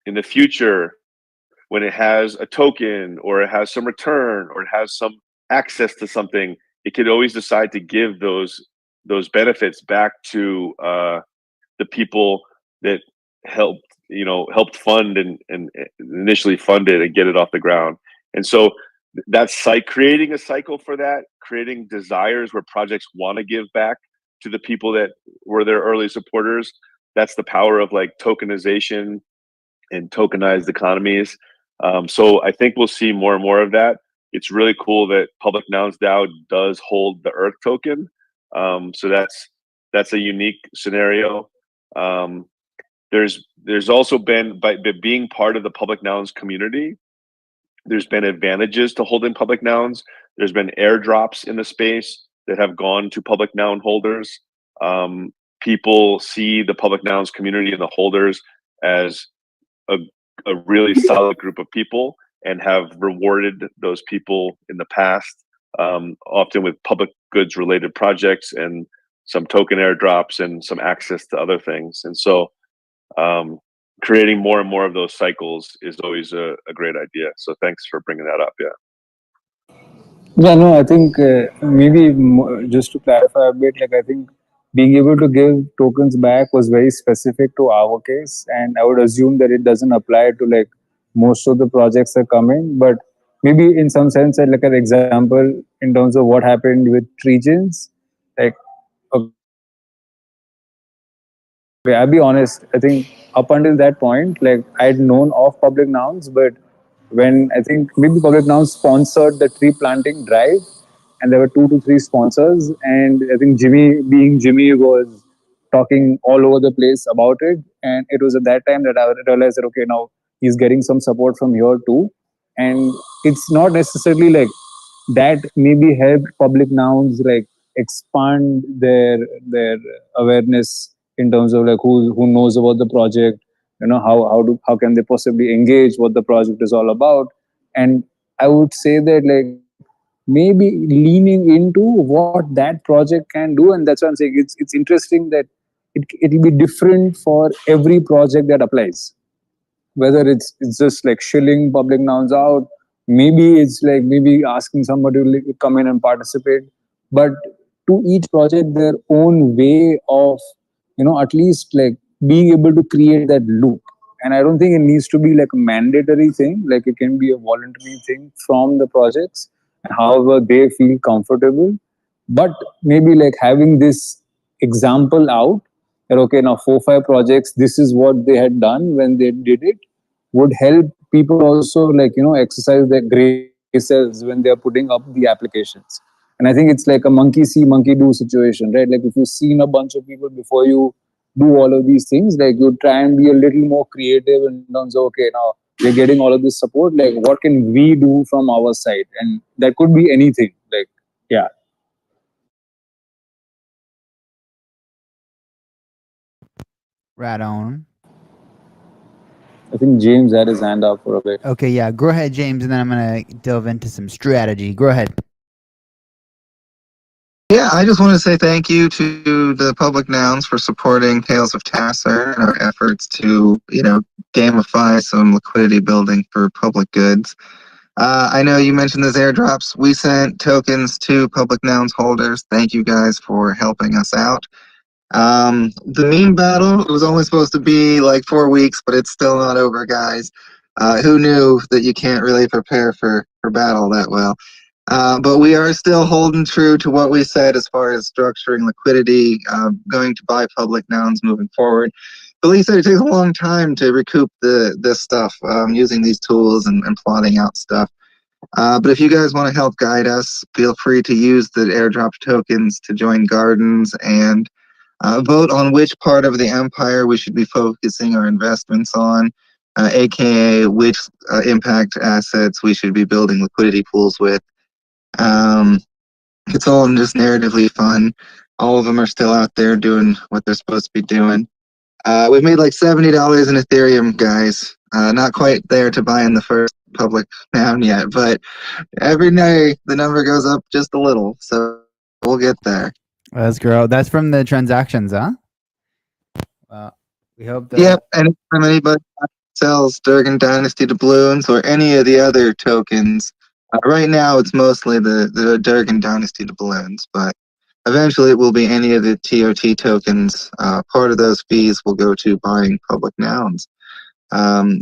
in the future, when it has a token or it has some return or it has some access to something, it could always decide to give those benefits back to the people that helped fund and initially fund it and get it off the ground. And so that's creating a cycle for that, creating desires where projects want to give back to the people that were their early supporters. That's the power of like tokenization and tokenized economies. So I think we'll see more and more of that. It's really cool that Public Nouns DAO does hold the Earth token. So that's a unique scenario. There's also been, by being part of the Public Nouns community, there's been advantages to holding public nouns. There's been airdrops in the space that have gone to public noun holders. People see the Public Nouns community and the holders as a really solid group of people and have rewarded those people in the past, often with public goods related projects and some token airdrops and some access to other things. And so creating more and more of those cycles is always a great idea. So thanks for bringing that up. Yeah, no, I think maybe just to clarify a bit, like I think being able to give tokens back was very specific to our case, and I would assume that it doesn't apply to like most of the projects that come in. But maybe in some sense, like an example in terms of what happened with Tregens, like okay, I'll be honest. I think up until that point, like I'd known of Public Nouns, but when I think maybe Public Nouns sponsored the tree planting drive, and there were 2 to 3 sponsors, and I think Jimmy, being Jimmy, was talking all over the place about it, and it was at that time that I realized that okay, now he's getting some support from here too, and it's not necessarily like that maybe helped Public Nouns like expand their awareness in terms of like who knows about the project, how can they possibly engage what the project is all about. And I would say that like maybe leaning into what that project can do, and that's why I'm saying it's interesting that it'll be different for every project that applies, whether it's just like shilling Public Nouns out, maybe it's like maybe asking somebody to come in and participate, but to each project their own way of at least like being able to create that loop. And I don't think it needs to be like a mandatory thing, like it can be a voluntary thing from the projects and however they feel comfortable. But maybe like having this example out that okay, now 4-5 projects, this is what they had done when they did it, would help people also like exercise their gray cells when they are putting up the applications. And I think it's like a monkey see monkey do situation, right? Like if you've seen a bunch of people before you do all of these things, like you try and be a little more creative in terms of okay, now we're getting all of this support, like what can we do from our side? And that could be anything, like yeah. Right on. I think James had his hand up for a bit. Okay, yeah, go ahead, James, and then I'm gonna delve into some strategy. Go ahead. Yeah, I just want to say thank you to the Public Nouns for supporting Tales of Tasser and our efforts to, gamify some liquidity building for public goods. I know you mentioned those airdrops. We sent tokens to Public Nouns holders. Thank you guys for helping us out. The meme battle, it was only supposed to be like 4 weeks, but it's still not over, guys. Who knew that you can't really prepare for battle that well? But we are still holding true to what we said as far as structuring liquidity, going to buy Public Nouns moving forward. But like I said, it takes a long time to recoup this stuff using these tools and plotting out stuff. But if you guys want to help guide us, feel free to use the airdrop tokens to join gardens and vote on which part of the empire we should be focusing our investments on, aka which impact assets we should be building liquidity pools with. It's all just narratively fun. All of them are still out there doing what they're supposed to be doing. We've made like $70 in Ethereum, guys. Not quite there to buy in the first public noun yet, but every day the number goes up just a little, so we'll get there. Let's grow. That's from the transactions, huh? We hope that. Yep, anytime anybody sells Durgan Dynasty doubloons or any of the other tokens, right now it's mostly the Durgan Dynasty doubloons, but eventually it will be any of the TOT tokens. Part of those fees will go to buying public nouns.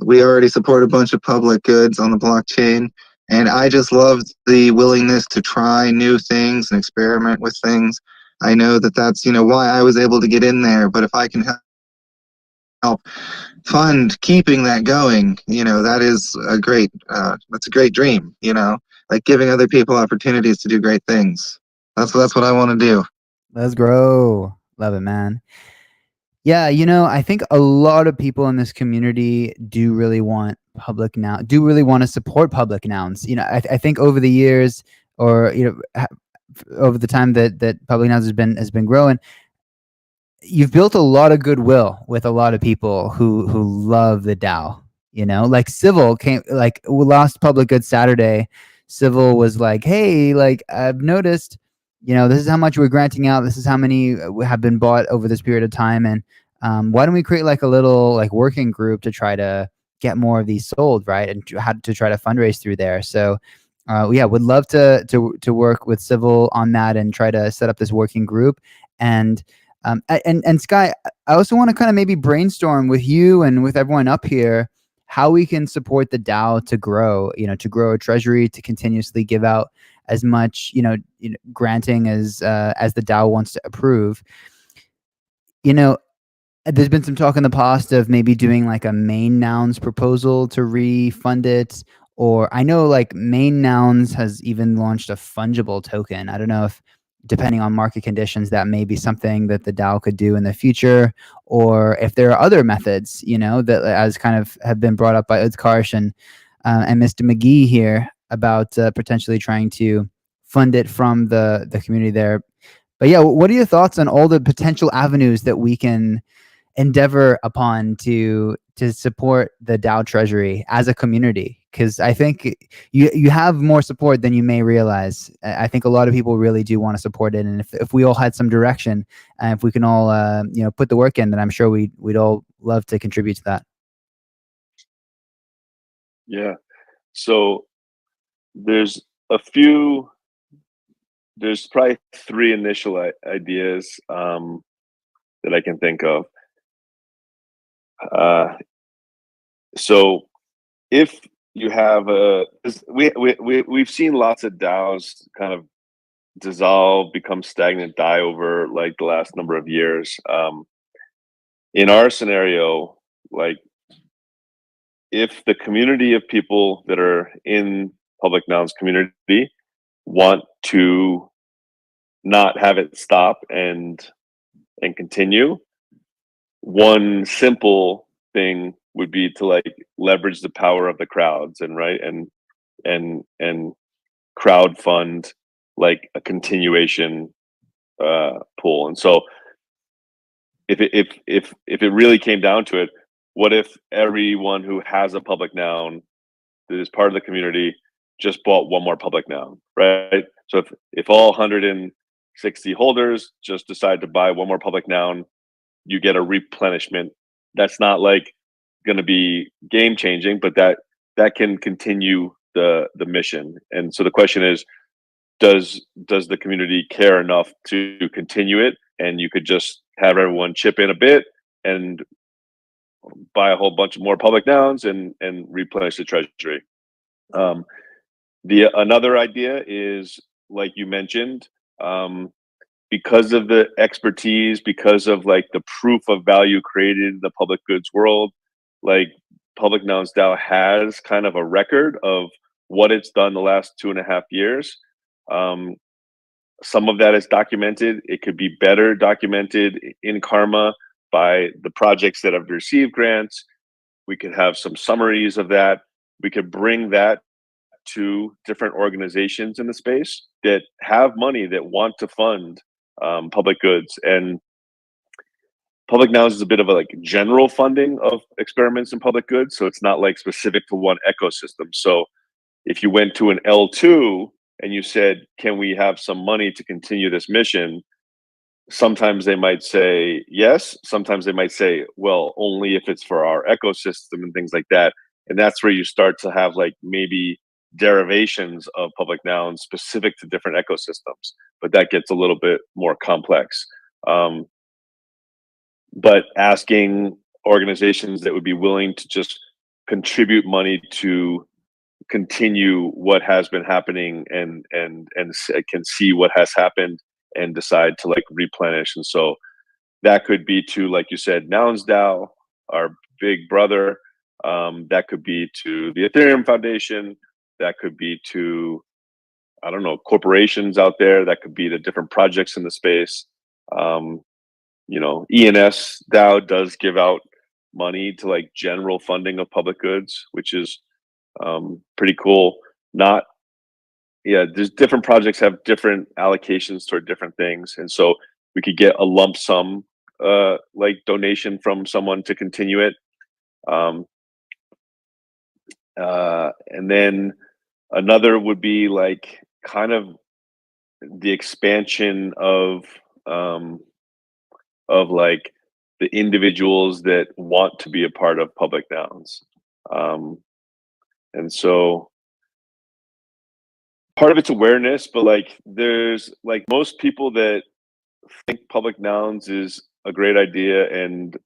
We already support a bunch of public goods on the blockchain, and I just love the willingness to try new things and experiment with things. I know that that's why I was able to get in there, but if I can help fund keeping that going, that is that's a great dream, like giving other people opportunities to do great things. That's what I want to do. Let's grow. Love it, man. Yeah, I think a lot of people in this community do really want to support public nouns. I think over the years, or over the time that public nouns has been growing, you've built a lot of goodwill with a lot of people who love the DAO. Like Civil came, like last Public Good Saturday, Civil was like, hey, like I've noticed, this is how much we're granting out. This is how many have been bought over this period of time. And why don't we create like a little like working group to try to get more of these sold, right? And how to try to fundraise through there. So yeah, would love to work with Civil on that and try to set up this working group. And Sky, I also want to kind of maybe brainstorm with you and with everyone up here how we can support the DAO to grow, to grow a treasury, to continuously give out as much, granting as the DAO wants to approve. There's been some talk in the past of maybe doing like a main nouns proposal to refund it. Or I know like main nouns has even launched a fungible token. I don't know if, depending on market conditions, that may be something that the DAO could do in the future, or if there are other methods, that as kind of have been brought up by Utkarsh and Mr. McGee here about potentially trying to fund it from the community there. But yeah, what are your thoughts on all the potential avenues that we can endeavor upon to support the DAO treasury as a community? Because I think you have more support than you may realize. I think a lot of people really do want to support it, and if we all had some direction, and if we can all put the work in, then I'm sure we'd all love to contribute to that. Yeah. So there's probably three initial ideas that I can think of. So if you have we've seen lots of DAOs kind of dissolve, become stagnant, die over like the last number of years. In our scenario, like if the community of people that are in public nouns community want to not have it stop and continue, one simple thing would be to like leverage the power of the crowds and crowd fund like a continuation pool. And so if it really came down to it, what if everyone who has a public noun that is part of the community just bought one more public noun, right? So if all 160 holders just decide to buy one more public noun, you get a replenishment. That's not like going to be game changing, but that can continue the mission. And so the question is, does the community care enough to continue it? And you could just have everyone chip in a bit and buy a whole bunch of more public nouns and replenish the treasury. Another idea is, like you mentioned, because of the expertise, because of like the proof of value created in the public goods world, like Public Nouns DAO has kind of a record of what it's done the last 2.5 years. Some of that is documented. It could be better documented in Karma by the projects that have received grants. We could have some summaries of that. We could bring that to different organizations in the space that have money that want to fund public goods. And public nouns is a bit of a like general funding of experiments in public goods. So it's not like specific to one ecosystem. So if you went to an L2 and you said, can we have some money to continue this mission? Sometimes they might say yes. Sometimes they might say, well, only if it's for our ecosystem and things like that. And that's where you start to have like maybe derivations of public nouns specific to different ecosystems. But that gets a little bit more complex. But asking organizations that would be willing to just contribute money to continue what has been happening and can see what has happened and decide to like replenish. And so that could be to, like you said, Nouns DAO, our big brother. That could be to the Ethereum Foundation. That could be to, I don't know, corporations out there. That could be the different projects in the space. You know, ENS DAO does give out money to like general funding of public goods, which is pretty cool. Not, yeah, there's different projects have different allocations toward different things. And so we could get a lump sum like donation from someone to continue it. And then another would be like kind of the expansion of like the individuals that want to be a part of public nouns. And so part of it's awareness, but like there's like most people that think public nouns is a great idea and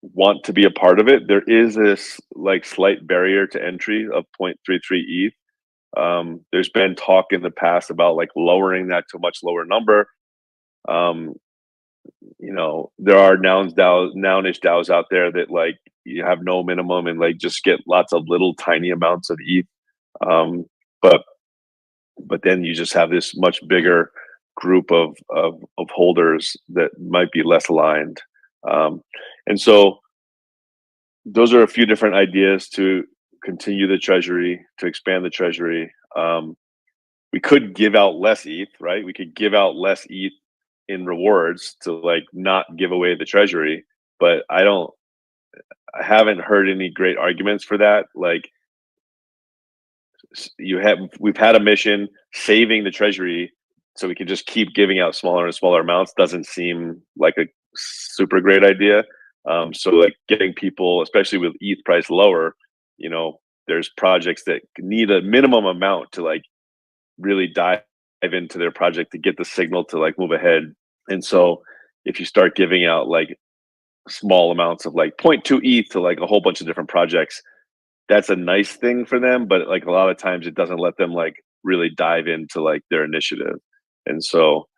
want to be a part of it, there is this like slight barrier to entry of 0.33 ETH. There's been talk in the past about like lowering that to a much lower number. You know, there are nounish DAOs out there that like you have no minimum and like just get lots of little tiny amounts of ETH. But then you just have this much bigger group of holders that might be less aligned. And so those are a few different ideas to continue the treasury, to expand the treasury. We could give out less ETH, right? We could give out less ETH in rewards to like not give away the treasury, but I haven't heard any great arguments for that. Like we've had a mission saving the treasury so we can just keep giving out smaller and smaller amounts doesn't seem like a super great idea. So like getting people, especially with ETH price lower, you know, there's projects that need a minimum amount to like really dive into their project to get the signal to like move ahead. And so if you start giving out like small amounts of like 0.2 ETH to like a whole bunch of different projects, that's a nice thing for them, but like a lot of times it doesn't let them like really dive into like their initiative. And so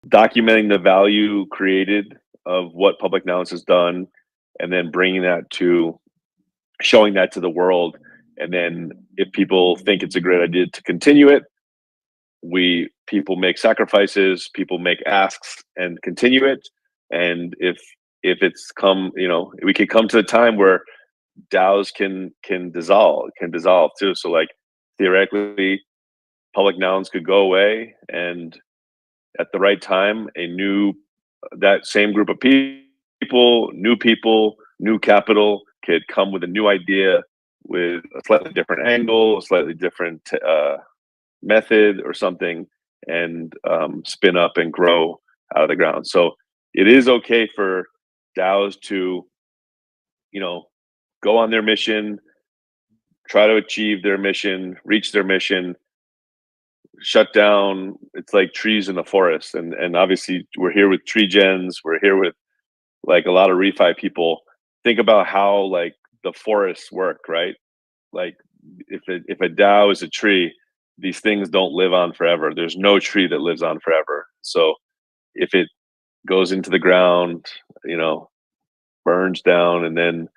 documenting the value created of what public nouns has done and then bringing that to showing that to the world. And then if people think it's a great idea to continue it, people make sacrifices, people make asks and continue it. And if it's you know, we could come to a time where DAOs can dissolve too. So like theoretically public nouns could go away and at the right time, that same group of people, new capital could come with a new idea with a slightly different angle, a slightly different method or something, and spin up and grow out of the ground. So it is okay for DAOs to, you know, go on their mission, try to achieve their mission, reach their mission, shut down. It's like trees in the forest. And obviously we're here with tree gens, we're here with like a lot of refi people. Think about how like the forests work, right? Like if a DAO is a tree, these things don't live on forever. There's no tree that lives on forever. So if it goes into the ground, you know, burns down and then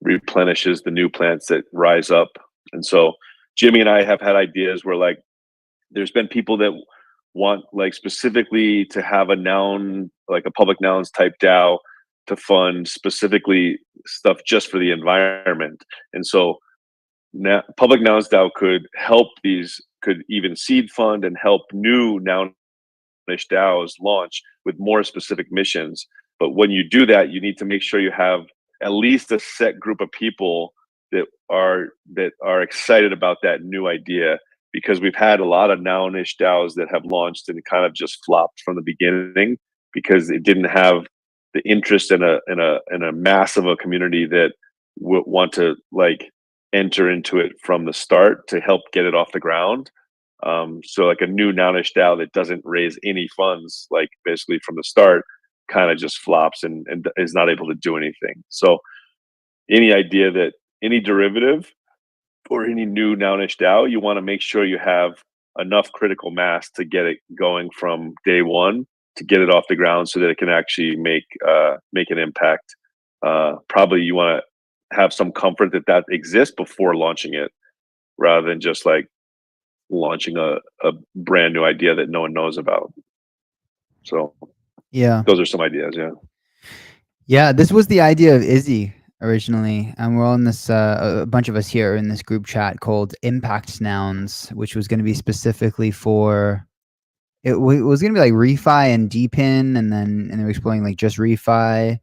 replenishes the new plants that rise up. And so Jimmy and I have had ideas where like there's been people that want like specifically to have a noun, like a public nouns type DAO to fund specifically stuff just for the environment. And so public nouns DAO could even seed fund and help new nounish DAOs launch with more specific missions. But when you do that, you need to make sure you have at least a set group of people that are excited about that new idea, because we've had a lot of nounish DAOs that have launched and kind of just flopped from the beginning because it didn't have the interest in a mass of a community that would want to like enter into it from the start to help get it off the ground. So like a new nounish DAO that doesn't raise any funds, like basically from the start, kind of just flops and is not able to do anything. So any derivative or any new nounish DAO, you want to make sure you have enough critical mass to get it going from day one, to get it off the ground so that it can actually make an impact. Probably you want to have some comfort that exists before launching it, rather than just like launching a brand new idea that no one knows about. So yeah, those are some ideas. Yeah, this was the idea of Izzy originally, and we're all in this. A bunch of us here are in this group chat called Impact Nouns, which was going to be specifically for. It was going to be like refi and DPIN, and they were exploring like just refi.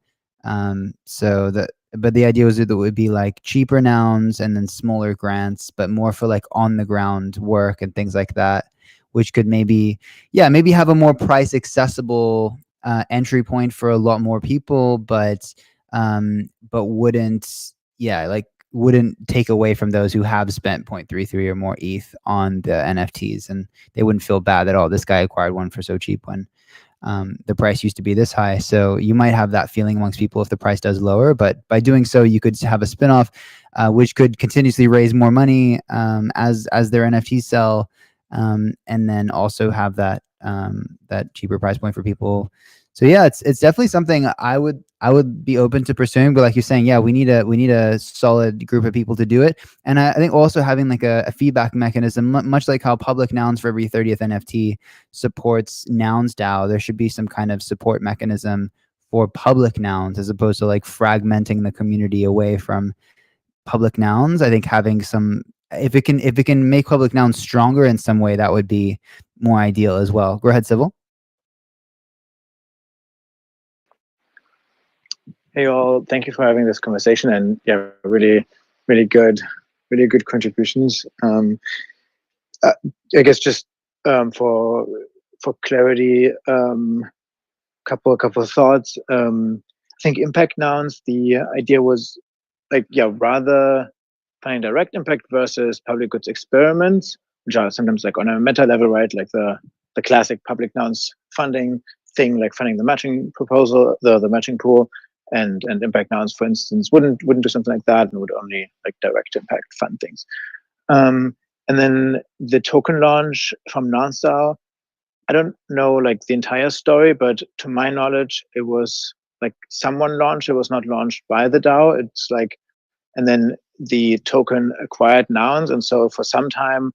But the idea was that it would be like cheaper nouns and then smaller grants, but more for like on the ground work and things like that, which could maybe have a more price accessible entry point for a lot more people, but wouldn't take away from those who have spent 0.33 or more ETH on the NFTs, and they wouldn't feel bad that, oh, this guy acquired one for so cheap when the price used to be this high. So you might have that feeling amongst people if the price does lower, but by doing so, you could have a spinoff which could continuously raise more money as their NFTs sell, and then also have that cheaper price point for people. So yeah, it's definitely something I would be open to pursuing. But like you're saying, yeah, we need a solid group of people to do it. And I think also having like a feedback mechanism, much like how public nouns for every 30th NFT supports nouns DAO, there should be some kind of support mechanism for public nouns, as opposed to like fragmenting the community away from public nouns. I think having some, if it can make public nouns stronger in some way, that would be more ideal as well. Go ahead, Civil. Hey all, thank you for having this conversation, and yeah, really good contributions. I guess just for clarity, couple of thoughts. I think impact nouns, the idea was like, rather finding direct impact versus public goods experiments, which are sometimes like on a meta level, right? Like the classic public nouns funding thing, like funding the matching proposal, the matching pool. And impact nouns, for instance, wouldn't do something like that, and would only like direct impact fund things. And then the token launch from NounsDAO, I don't know like the entire story, but to my knowledge, it was like someone launched. It was not launched by the DAO. It's like, and then the token acquired nouns, and so for some time,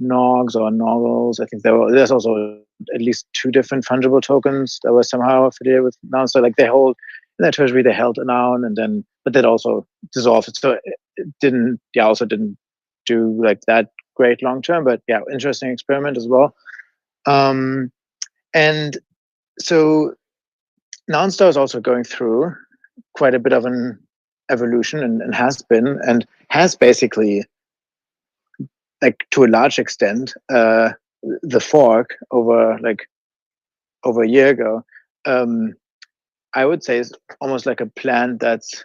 Nogs or Noggles, I think there's also at least 2 different fungible tokens that were somehow affiliated with nouns. So like they hold in their treasury, they held a noun, and then but that also dissolved. So it didn't do like that great long term, but yeah, interesting experiment as well. And so NounsDAO is also going through quite a bit of an evolution, and has basically, like to a large extent, the fork over a year ago, I would say is almost like a plan that's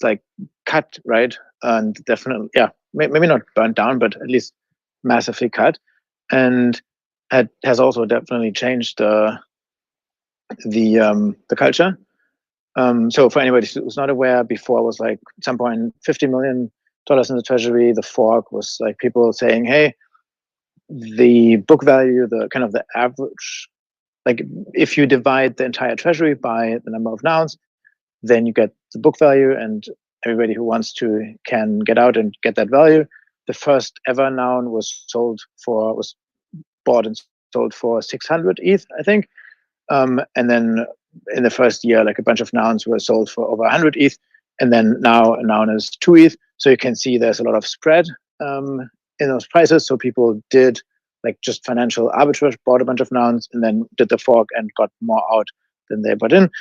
like cut, right? And definitely, maybe not burnt down, but at least massively cut. And it has also definitely changed the culture. So for anybody who's not aware, before was like at some point $50 million in the treasury. The fork was like people saying, hey, the book value, the kind of the average, like if you divide the entire treasury by the number of nouns, then you get the book value, and everybody who wants to can get out and get that value. The first ever noun was bought and sold for 600 ETH, I think. And then in the first year, like a bunch of nouns were sold for over 100 ETH. And then now a noun is 2 ETH. So you can see there's a lot of spread in those prices. So people did like just financial arbitrage, bought a bunch of nouns, and then did the fork and got more out than they bought in.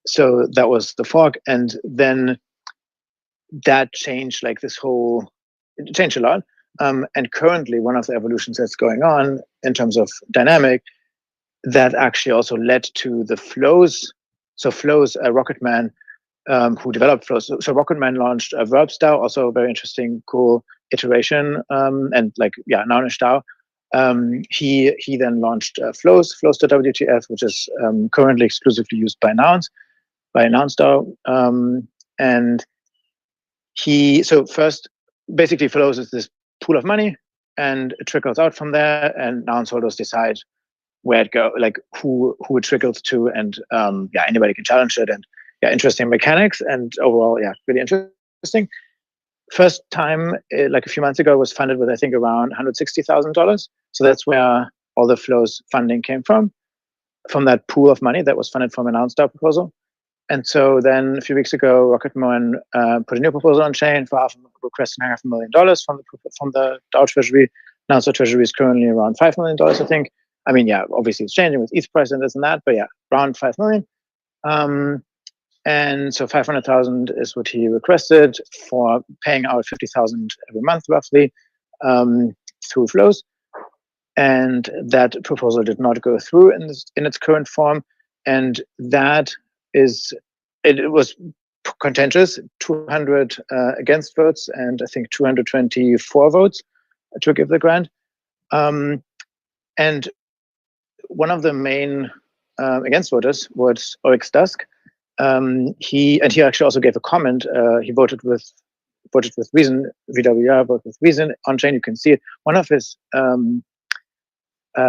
So that was the fork, and then that changed like this whole. It changed a lot. And currently, one of the evolutions that's going on in terms of dynamic that actually also led to the flows. So flows, Rocketman, who developed flows. So Rocketman launched a Verbs DAO, also a very interesting, cool iteration, and like Nounish DAO. He then launched flows.wtf, which is currently exclusively used by Nouns DAO. And so first, basically flows is this pool of money, and it trickles out from there, and Nouns holders decide where it go, like who it trickles to, and anybody can challenge it, and interesting mechanics, and overall really interesting. First time like a few months ago was funded with I think around $160,000. So that's where all the flows funding came from that pool of money that was funded from an announced DAO proposal. And so then a few weeks ago, Rocketman put a new proposal on chain for requesting $500,000 from the DAO treasury. Now the treasury is currently around $5 million, I think. I mean, obviously it's changing with ETH price and this and that, but around 5 million. And so 500,000 is what he requested for paying out 50,000 every month, roughly, through flows. And that proposal did not go through in its current form, and that it was contentious. 200 against votes, and I think 224 votes to give the grant. And one of the main against voters was Oryx Dusk. He actually also gave a comment. He voted with reason. VWR voted with reason on chain. You can see it. One of his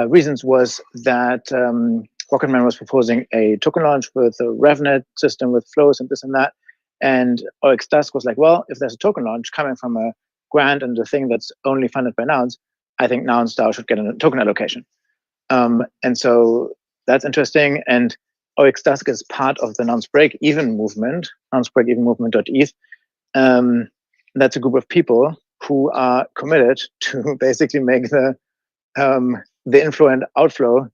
reasons was that Rocketman was proposing a token launch with a RevNet system with flows and this and that. And Oryx Dusk was like, well, if there's a token launch coming from a grant and a thing that's only funded by Nouns, I think Nouns DAO should get a token allocation. And so that's interesting. And Oryx Dusk is part of the Nouns Break-Even movement, nounsbreakevenmovement.eth. That's a group of people who are committed to basically make the inflow and outflow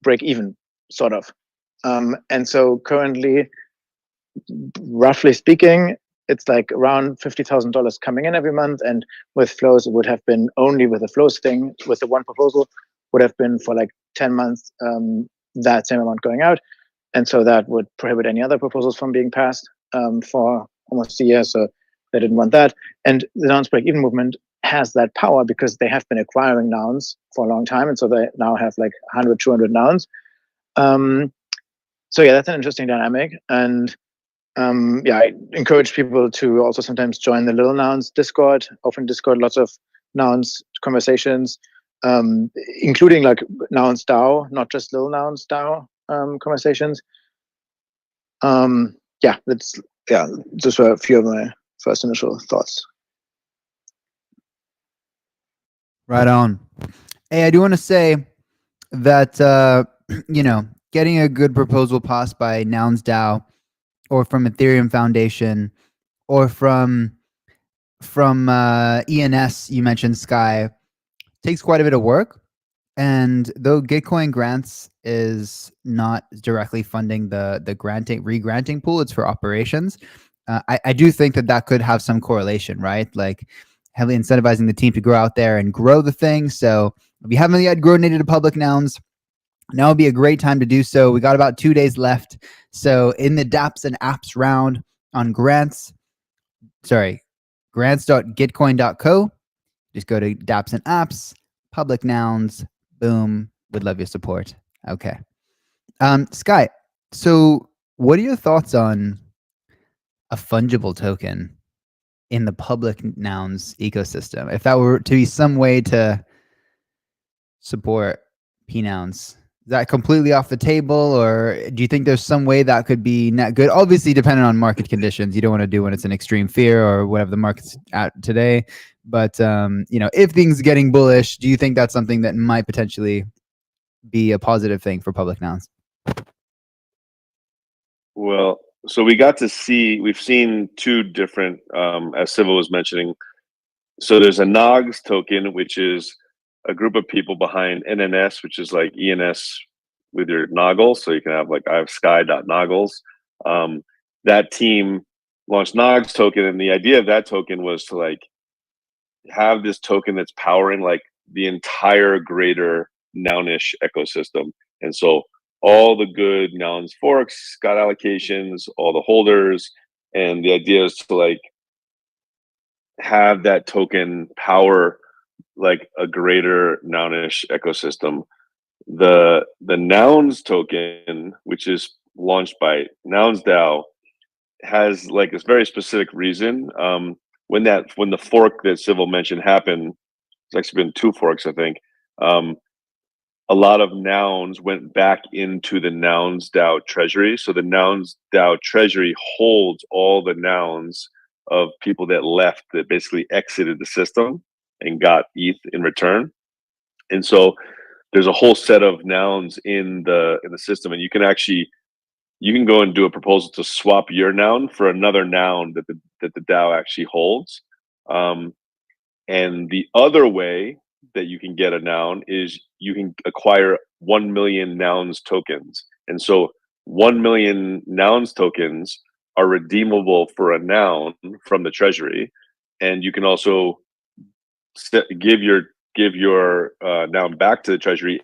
break even, sort of. And so currently, roughly speaking, it's like around $50,000 coming in every month, and with flows, it would have been only with the flows thing, with the one proposal, would have been for like 10 months that same amount going out, and so that would prohibit any other proposals from being passed for almost a year. So they didn't want that, and the Nouns Break-Even movement has that power because they have been acquiring nouns for a long time, and so they now have like 100, 200 nouns. So that's an interesting dynamic, and I encourage people to also sometimes join the Little Nouns Discord. Open Discord, lots of nouns conversations, including like Nouns DAO, not just Little Nouns DAO conversations. Those were a few of my first initial thoughts. Right on. Hey, I do want to say that getting a good proposal passed by Nouns DAO, or from Ethereum Foundation, or from ENS, you mentioned Sky, takes quite a bit of work. And though Gitcoin grants is not directly funding the re-granting pool, it's for operations. I do think that could have some correlation, right? Like heavily incentivizing the team to go out there and grow the thing. So if you haven't yet donated to Public Nouns, now would be a great time to do so. We got about 2 days left. So in the dApps and apps round on grants.gitcoin.co, just go to dApps and apps, Public Nouns, boom, would love your support. Okay. Sky, so what are your thoughts on a fungible token in the Public Nouns ecosystem? If that were to be some way to support P-Nouns, is that completely off the table, or do you think there's some way that could be net good? Obviously, depending on market conditions, you don't want to do when it's an extreme fear or whatever the market's at today. But if things are getting bullish, do you think that's something that might potentially be a positive thing for Public Nouns? Well, so we got to see, we've seen two different, as Siva was mentioning. So there's a NOGS token, which is a group of people behind NNS, which is like ENS with your noggles. So you can have like, I have sky.noggles. That team launched NOGS token, and the idea of that token was to like have this token that's powering like the entire greater Nounish ecosystem. And so all the good Nouns forks got allocations, all the holders, and the idea is to like have that token power like a greater Nounish ecosystem. The Nouns token, which is launched by Nouns DAO, has like this very specific reason. When the fork that Civil mentioned happened, it's actually been 2 forks, I think. A lot of nouns went back into the Nouns DAO treasury. So the Nouns DAO treasury holds all the nouns of people that left, that basically exited the system and got ETH in return. And so there's a whole set of nouns in the system, and you can go and do a proposal to swap your noun for another noun that the DAO actually holds. And the other way that you can get a noun is you can acquire 1 million nouns tokens. And so 1 million nouns tokens are redeemable for a noun from the treasury. And you can also give your noun back to the treasury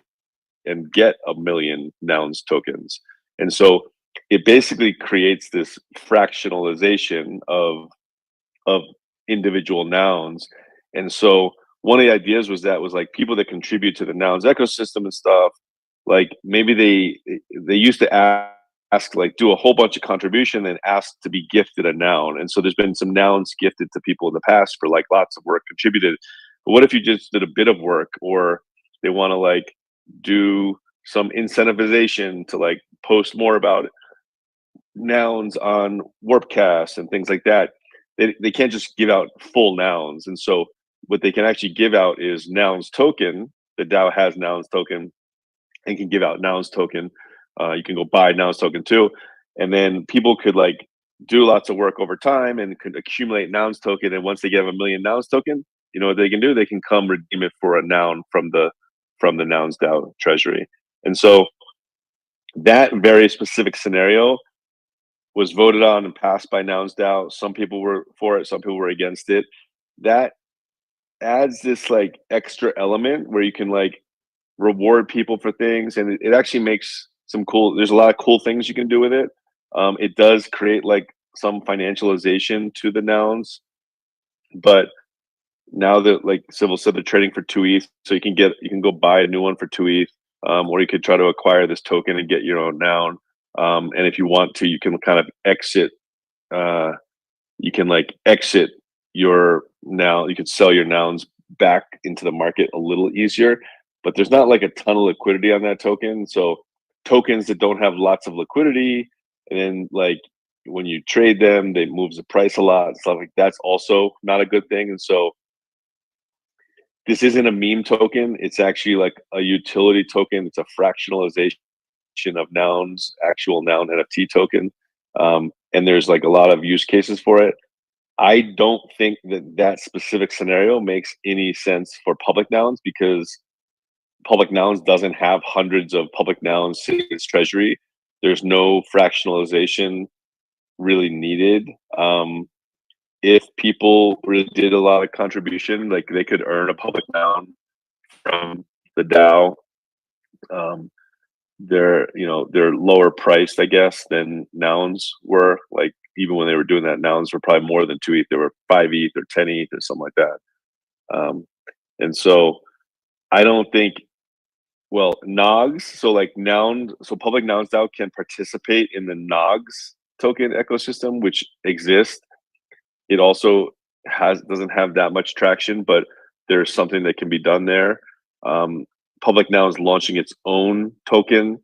and get 1 million nouns tokens. And so it basically creates this fractionalization of individual nouns. And so one of the ideas was like people that contribute to the nouns ecosystem and stuff, like maybe they used to ask like do a whole bunch of contribution and ask to be gifted a noun. And so there's been some nouns gifted to people in the past for like lots of work contributed. But what if you just did a bit of work, or they want to like do some incentivization to like post more about nouns on Warpcast and things like that? They can't just give out full nouns. And so what they can actually give out is nouns token. The DAO has nouns token and can give out nouns token. You can go buy nouns token too. And then people could like do lots of work over time and could accumulate nouns token. And once they get 1 million nouns token, you know what they can do? They can come redeem it for a noun from the Nouns DAO treasury. And so that very specific scenario was voted on and passed by Nouns DAO. Some people were for it, some people were against it. That adds this like extra element where you can like reward people for things, and it actually makes some cool, there's a lot of cool things you can do with it. It does create like some financialization to the nouns, but now that like Civil said, they're trading for 2 ETH, so you can go buy a new one for 2 ETH, or you could try to acquire this token and get your own noun. And if you want to, you can kind of exit. You can like exit your noun. You could sell your nouns back into the market a little easier, but there's not like a ton of liquidity on that token. So tokens that don't have lots of liquidity, and then like when you trade them, they moves the price a lot. Stuff like that's also not a good thing. And so this isn't a meme token. It's actually like a utility token. It's a fractionalization of nouns, actual noun NFT token. And there's like a lot of use cases for it. I don't think that specific scenario makes any sense for public nouns, because public nouns doesn't have hundreds of public nouns in its treasury. There's no fractionalization really needed. If people really did a lot of contribution, like they could earn a public noun from the DAO. They're lower priced, I guess, than nouns were. Like even when they were doing that, nouns were probably more than 2 ETH. They were 5 ETH or 10 ETH or something like that. And so I don't think, well, NOGs, so public nouns DAO can participate in the NOGs token ecosystem, which exists. It also doesn't have that much traction, but there's something that can be done there. Public Now is launching its own token.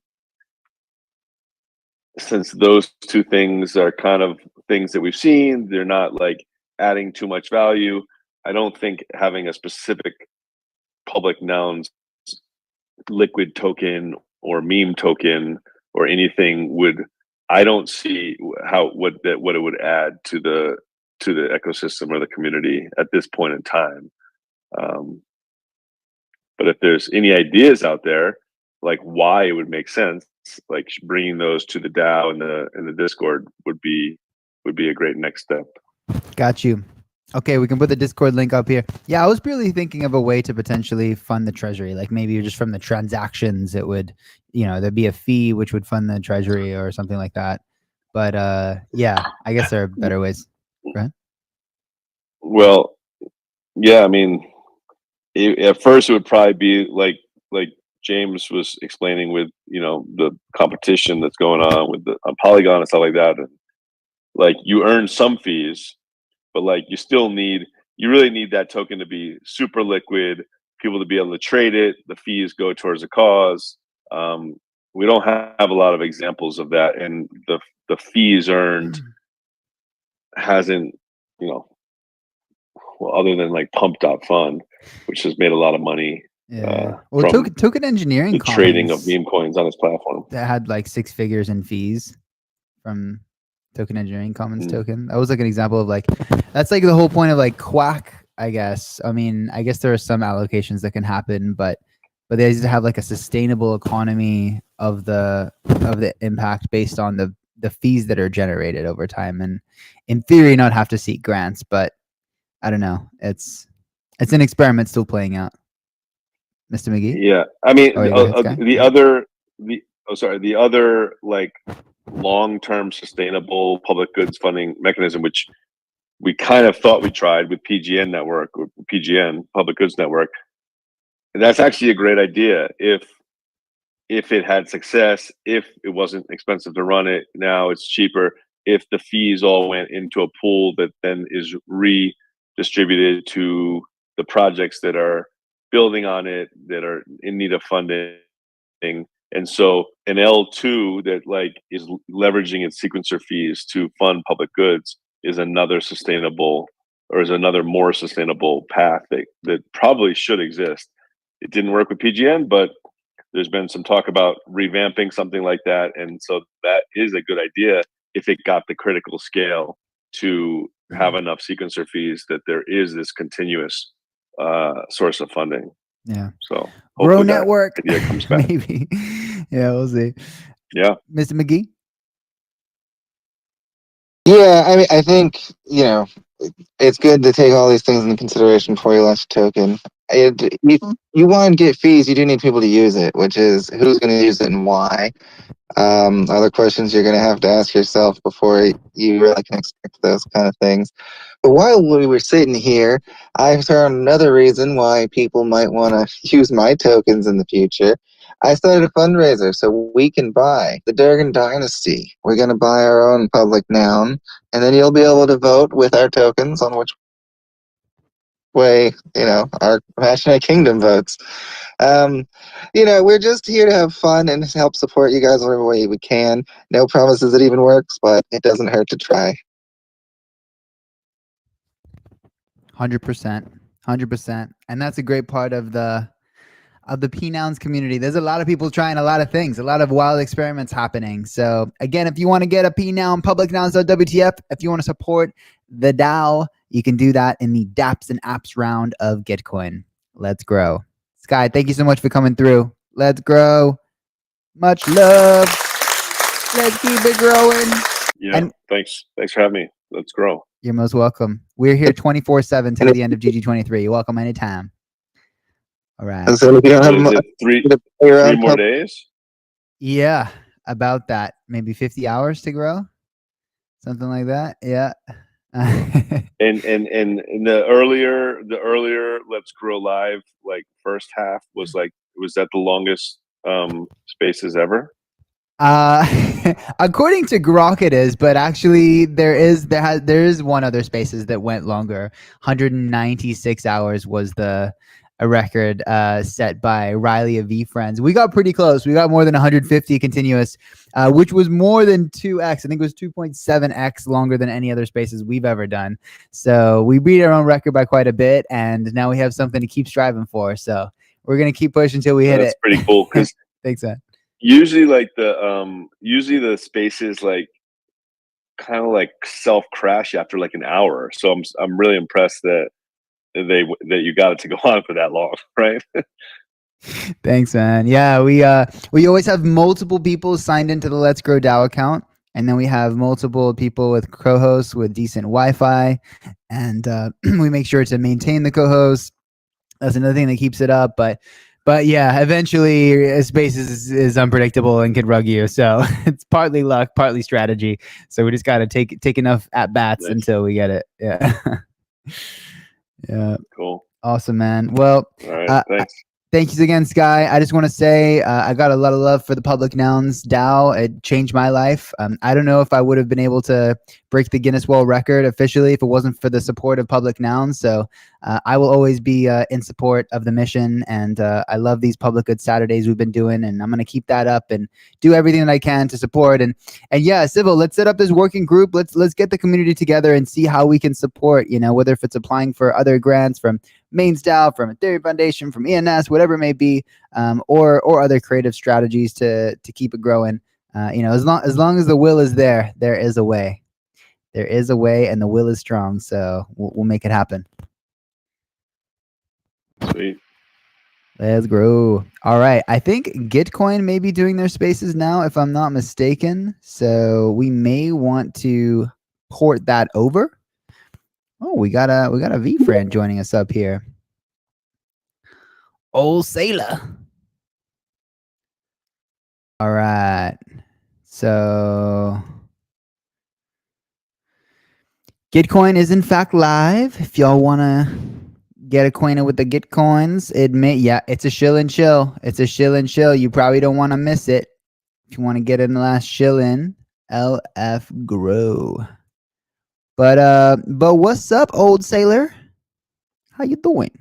Since those two things are kind of things that we've seen, they're not like adding too much value. I don't think having a specific public nouns liquid token or meme token or anything would I don't see what it would add to the ecosystem or the community at this point in time. But if there's any ideas out there, like why it would make sense, like bringing those to the DAO and the Discord would be a great next step. Got you. Okay, we can put the Discord link up here. Yeah, I was really thinking of a way to potentially fund the treasury, like maybe just from the transactions, it would, there'd be a fee which would fund the treasury or something like that. But yeah, I guess there are better ways. Go ahead. Well, yeah, I mean, at first it would probably be like James was explaining with the competition that's going on with on Polygon and stuff like that, and like you earn some fees, but like you really need that token to be super liquid, people to be able to trade it. The fees go towards a cause. We don't have a lot of examples of that, and the fees earned hasn't, well, other than like Pump.Fund, which has made a lot of money. Yeah. Well, token engineering the trading of meme coins on its platform that had like 6 figures in fees from Token Engineering Commons token. That was like an example of like, that's like the whole point of like Quack, I guess. I mean, I guess there are some allocations that can happen, but they need to have like a sustainable economy of the impact based on the fees that are generated over time, and in theory not have to seek grants. But I don't know. It's an experiment still playing out. Mr. McGee? Yeah, I mean, the other like long-term sustainable public goods funding mechanism, which we kind of thought we tried with PGN Network, or PGN Public Goods Network, and that's actually a great idea if it had success, if it wasn't expensive to run it. Now it's cheaper. If the fees all went into a pool that then is redistributed to the projects that are building on it, that are in need of funding. And so an L2 that like is leveraging its sequencer fees to fund public goods is another more sustainable path that probably should exist. It didn't work with PGN, but there's been some talk about revamping something like that. And so that is a good idea if it got the critical scale to have enough sequencer fees that there is this continuous source of funding. Yeah. So Grow Network idea comes back. maybe. Yeah, we'll see. Yeah. Mr. McGee? Yeah, I mean, I think, it's good to take all these things into consideration before you launch a token. You want to get fees, you do need people to use it, which is who's going to use it and why. Other questions you're going to have to ask yourself before you really can expect those kind of things. But while we were sitting here, I found another reason why people might want to use my tokens in the future. I started a fundraiser so we can buy the Durgan Dynasty. We're going to buy our own public noun, and then you'll be able to vote with our tokens on which way, our Imaginary Kingdom votes. We're just here to have fun and help support you guys whatever way we can. No promises it even works, but it doesn't hurt to try. 100%. And that's a great part of the P-Nouns community. There's a lot of people trying a lot of things, a lot of wild experiments happening. So again, if you want to get a P-Noun, publicnouns.wtf, if you want to support the DAO, you can do that in the dApps and apps round of Gitcoin. Let's grow. Sky, thank you so much for coming through. Let's grow. Much love. Let's keep it growing. Yeah, and thanks for having me. Let's grow. You're most welcome. We're here 24/7 till the end of GG23. You're welcome anytime. All right. So if you don't have three more days? Yeah, about that. Maybe 50 hours to grow, something like that. Yeah. and the earlier Let's Grow Live like first half was that the longest spaces ever? According to Grok it is, but actually there is one other spaces that went longer. 196 hours was a record set by Riley of V Friends. We got pretty close. We got more than 150 continuous, which was more than 2x. I think it was 2.7x longer than any other spaces we've ever done. So we beat our own record by quite a bit, and now we have something to keep striving for. So we're gonna keep pushing until we hit it. That's pretty cool. Because thanks, man. usually like the spaces like kind of like self crash after like an hour. So I'm really impressed that you got it to go on for that long, right? Thanks, man. Yeah, we always have multiple people signed into the Let's Grow DAO account, and then we have multiple people with co-hosts with decent Wi-Fi, and we make sure to maintain the co-hosts. That's another thing that keeps it up, but yeah, eventually Spaces is unpredictable and can rug you. So it's partly luck, partly strategy. So we just got to take enough at bats until we get it. Yeah. Yeah. Cool. Awesome, man. Well, all right, thanks. Thank you again, Sky. I just want to say I got a lot of love for the Public Nouns DAO. It changed my life. I don't know if I would have been able to break the Guinness World Record officially if it wasn't for the support of Public Nouns. So I will always be in support of the mission. And I love these Public Good Saturdays we've been doing. And I'm going to keep that up and do everything that I can to support. And yeah, Civil, let's set up this working group. Let's get the community together and see how we can support, whether if it's applying for other grants from Mains DAO, from Ethereum Foundation, from ENS, whatever it may be, or other creative strategies to keep it growing. As long as the will is there, there is a way. There is a way, and the will is strong. So we'll make it happen. Sweet. Let's grow. All right. I think Gitcoin may be doing their spaces now, if I'm not mistaken. So we may want to port that over. Oh, we got a V friend joining us up here. Old Sailor. All right. So Gitcoin is in fact live. If y'all want to get acquainted with the Gitcoins, it's a shill and chill. It's a shill and chill. You probably don't want to miss it. If you want to get in the last shill in, LF Grow. But what's up, Old Sailor? How you doing?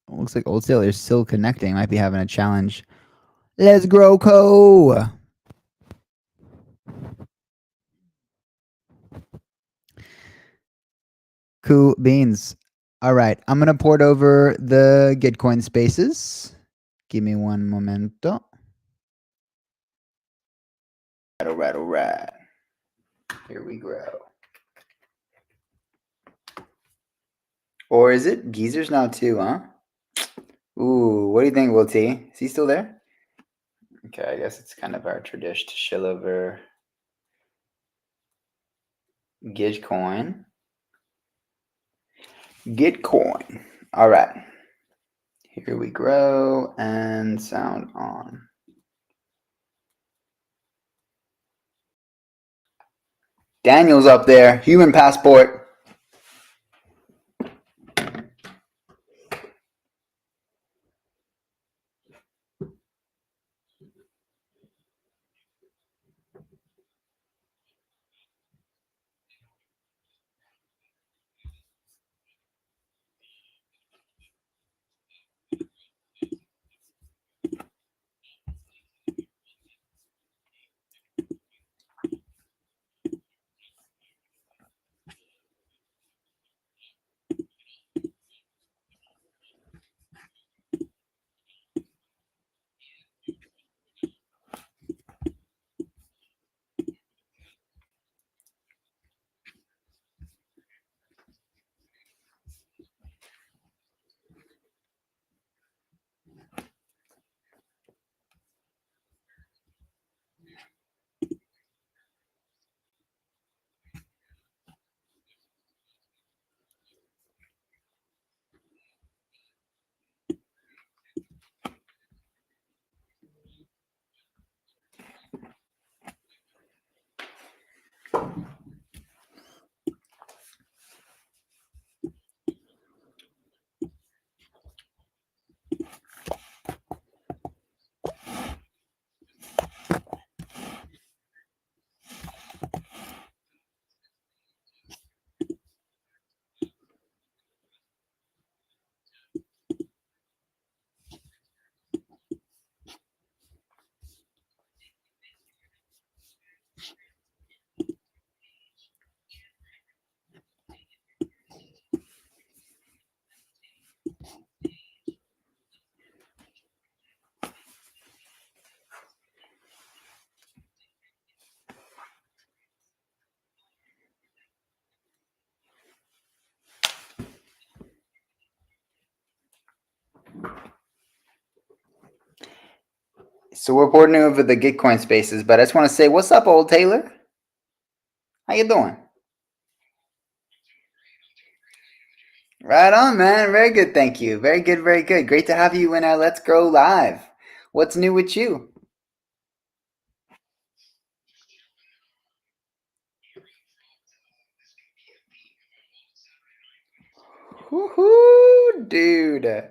Looks like Old Sailor is still connecting. Might be having a challenge. Let's grow, Co. Cool beans. All right, I'm gonna port over the Gitcoin spaces. Give me one momento. All right. Here we go. Or is it Geezer's now too, huh? Ooh, what do you think, Will T? Is he still there? Okay, I guess it's kind of our tradition to shill over Gitcoin. Gitcoin. All right. Here we grow and sound on. Daniel's up there. Human passport. So we're partnering over the Gitcoin spaces, but I just want to say, what's up, old Taylor? How you doing? Right on, man. Very good, thank you. Very good, very good. Great to have you in our Let's Grow Live. What's new with you? Woohoo, dude.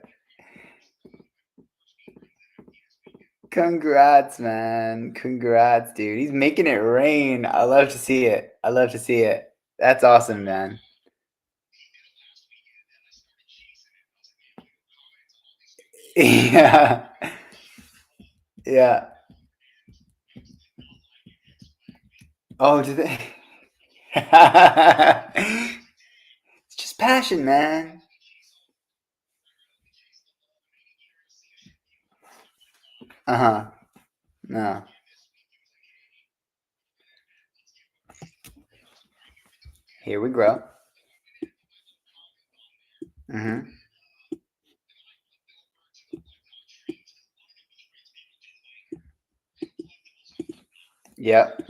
Congrats, man. Congrats, dude. He's making it rain. I love to see it. I love to see it. That's awesome, man. Yeah. Yeah. Oh, do they? It's just passion, man. Uh-huh. No. Here we grow. Mm-hmm. Yep.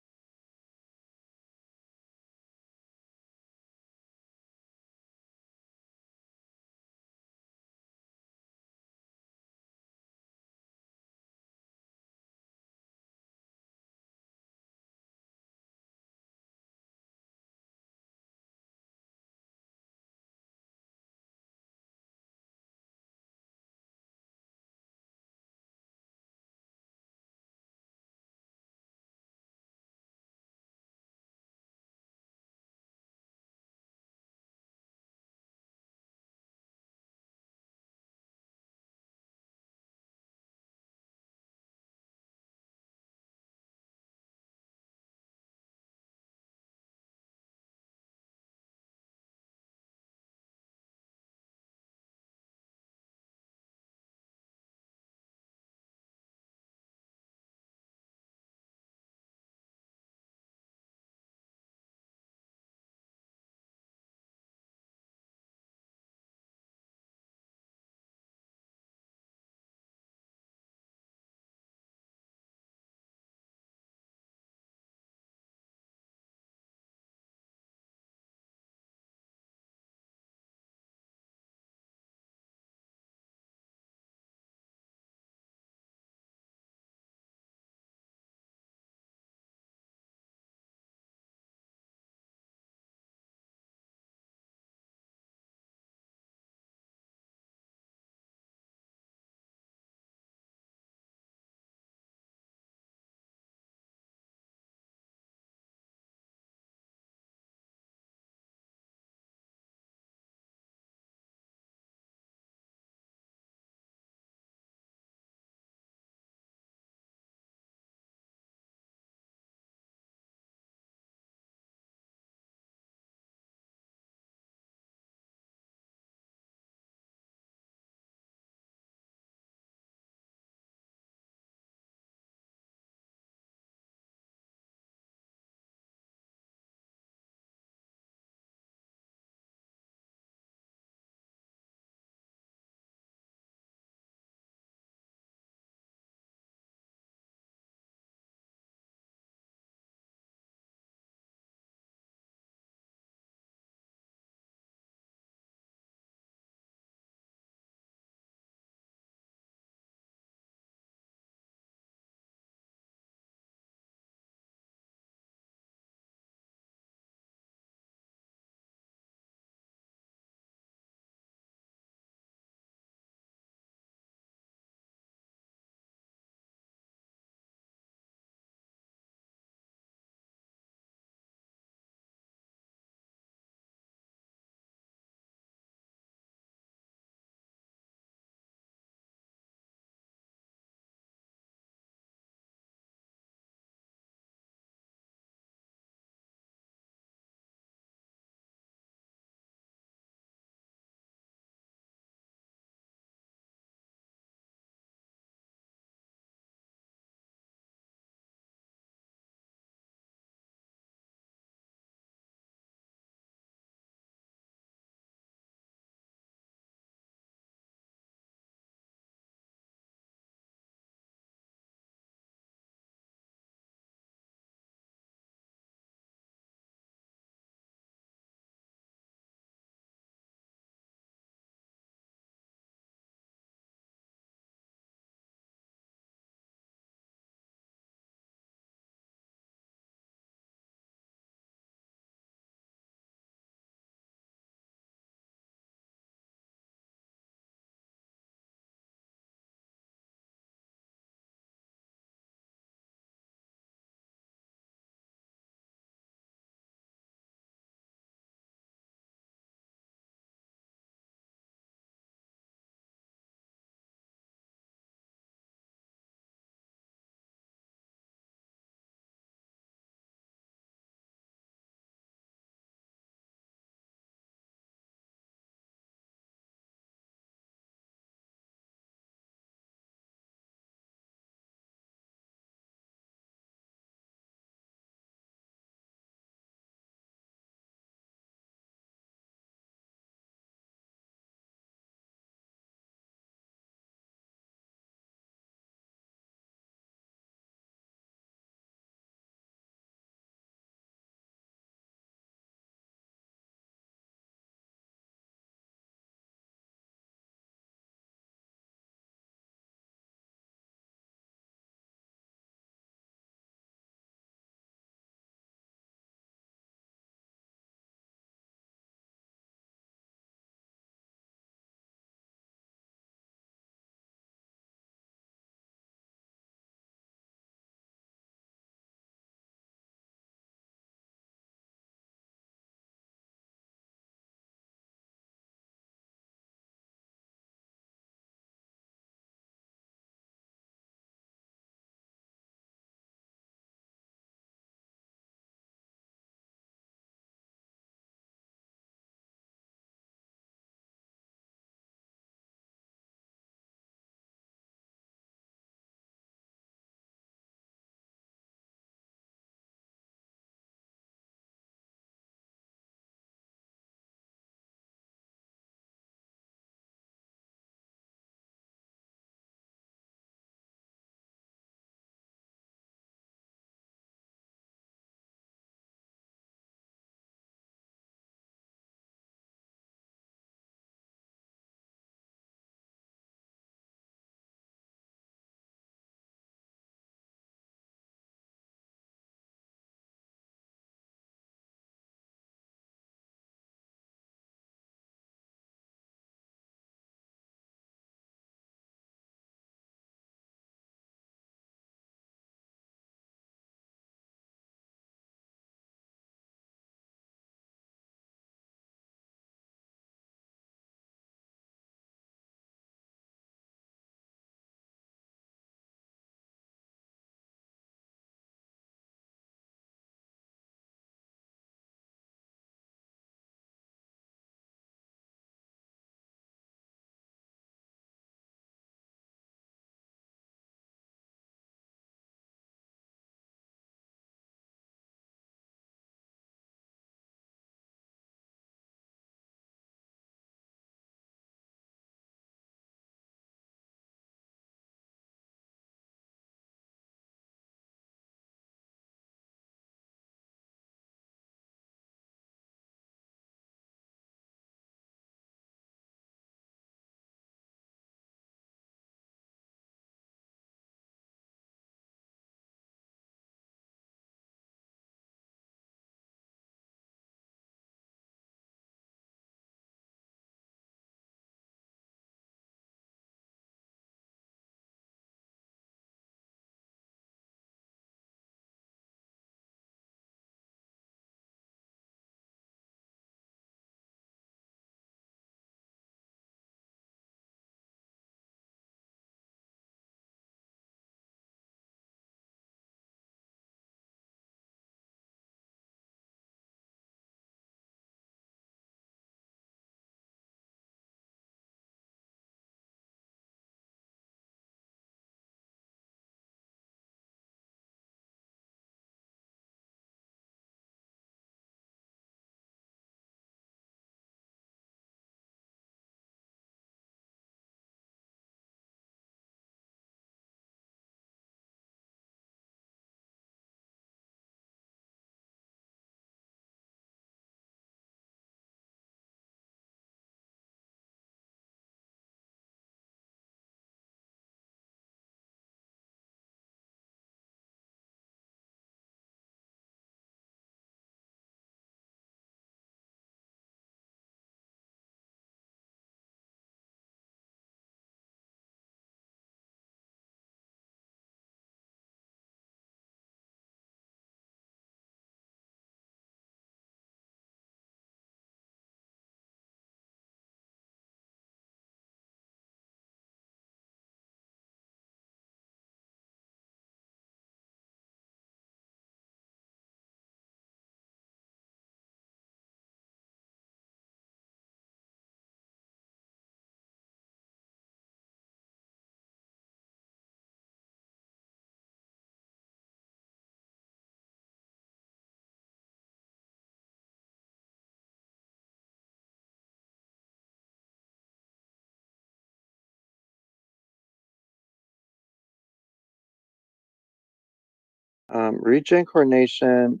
Regen coordination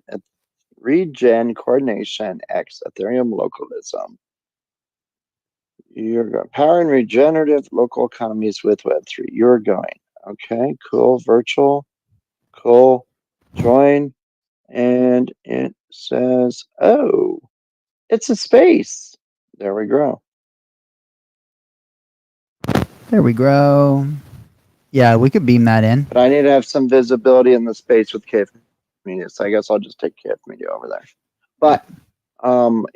X Ethereum localism. You're going power and regenerative local economies with Web3. You're going. Okay, cool. Virtual. Cool. Join. And it says, oh, it's a space. There we go. There we go. Yeah, we could beam that in. But I need to have some visibility in the space with KF Media, so I guess I'll just take KF Media over there. But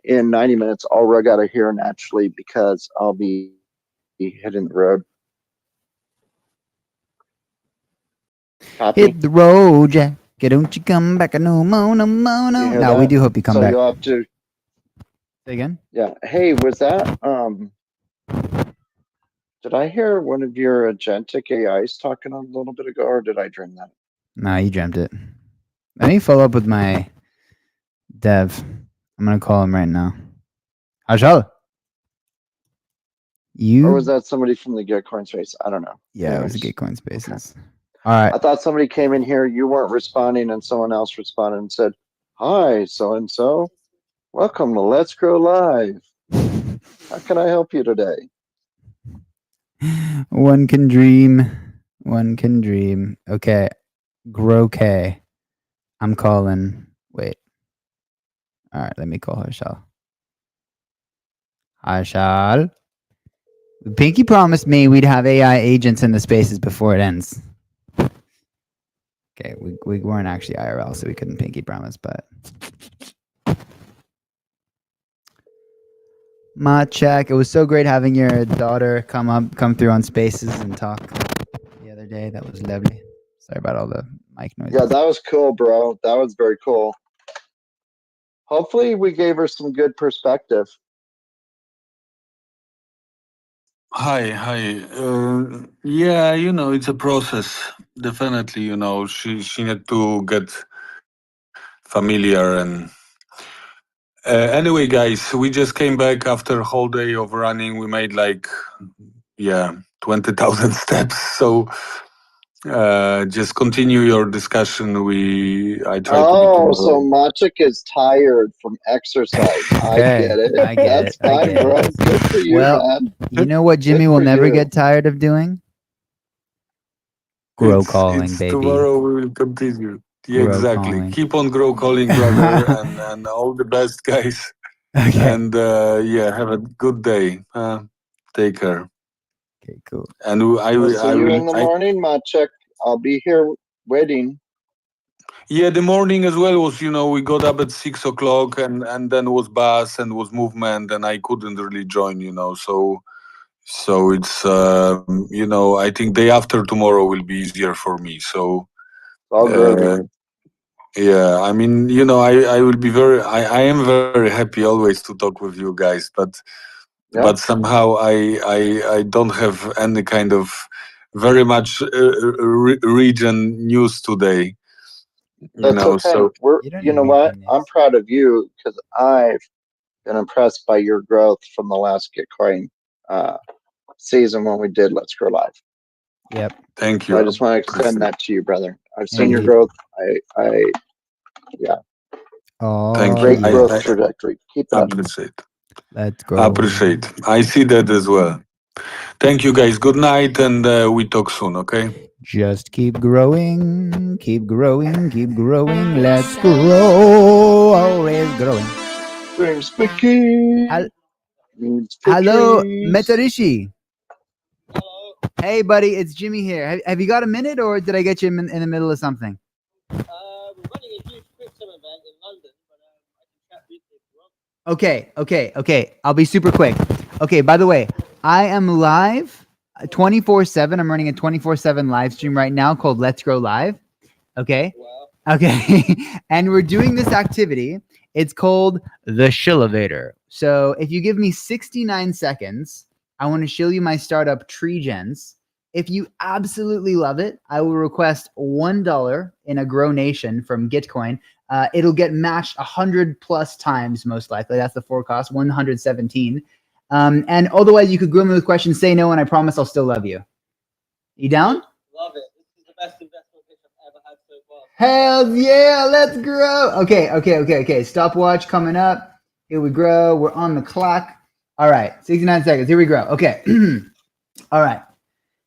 in 90 minutes, I'll rug out of here naturally because I'll be hitting the road. Copy. Hit the road, Jack. Don't you come back no more, no more, no. No, we do hope you come back. You'll have to say again. Yeah. Hey, was that did I hear one of your agentic AIs talking a little bit ago, or did I dream that? No, you dreamt it. Let me follow up with my dev. I'm gonna call him right now. Ajal. Or was that somebody from the Gitcoin space? I don't know. Yeah, it was the Gitcoin spaces. All right. I thought somebody came in here, you weren't responding, and someone else responded and said, "Hi, so and so. Welcome to Let's Grow Live. How can I help you today?" One can dream. One can dream. Okay. Grow K. I'm calling. Wait. All right, let me call Harshal. Harshal. Pinky promised me we'd have AI agents in the spaces before it ends. Okay, we weren't actually IRL, so we couldn't pinky promise, but Maciek, it was so great having your daughter come through on spaces and talk the other day. That was lovely. Sorry about all the mic noise. Yeah, that was cool, bro. That was very cool. Hopefully we gave her some good perspective. Hi. Yeah, it's a process. Definitely, she had to get familiar and. Anyway, guys, we just came back after a whole day of running. We made 20,000 steps. So just continue your discussion. I tried to be tomorrow. So Maciek is tired from exercise. I get it. That's fine, bro. Good for you, man. You know what Jimmy will never get tired of doing? Grow calling, baby. Tomorrow we will continue. Yeah, Grow exactly. calling. Keep on grow calling, brother, and all the best, guys. Okay. And have a good day. Take care. Okay, cool. And I'll see you in the morning, Maciek. I'll be here waiting. Yeah, the morning as well was, we got up at 6 o'clock and then was bus and was movement and I couldn't really join, so it's, I think day after tomorrow will be easier for me. So, all good. Yeah, I mean, I will be I am very happy always to talk with you guys, but somehow I don't have any kind of very much region news today. That's okay. So you know what? I'm proud of you because I've been impressed by your growth from the last Gitcoin season when we did Let's Grow Live. Yep. Thank you. So I just want to extend that to you, brother. I've seen your growth. Thank great you. growth trajectory. Keep that. Appreciate. Let's go. Appreciate. I see that as well. Thank you, guys. Good night, and we talk soon. Okay. Just keep growing, keep growing, keep growing. Let's grow, always growing. Dreams picky. Hello, Metarishi. Hello. Hey, buddy, it's Jimmy here. Have you got a minute, or did I get you in the middle of something? We're running a huge crypto event in London, but I can chat briefly if you want. Okay. I'll be super quick. Okay, by the way, I am live 24/7. I'm running a 24/7 live stream right now called Let's Grow Live. Okay. Wow. Okay. And we're doing this activity. It's called the Shillevator. So if you give me 69 seconds, I want to show you my startup TreeGens. If you absolutely love it, I will request $1 in a Grow Nation from Gitcoin. It'll get matched 100 plus times, most likely. That's the forecast, 117. And otherwise, you could groom me with questions, say no, and I promise I'll still love you. You down? Love it. This is the best investment pitch I've ever had so Hells yeah, let's grow. Okay. Stopwatch coming up. Here we grow. We're on the clock. All right, 69 seconds. Here we grow. Okay. All right.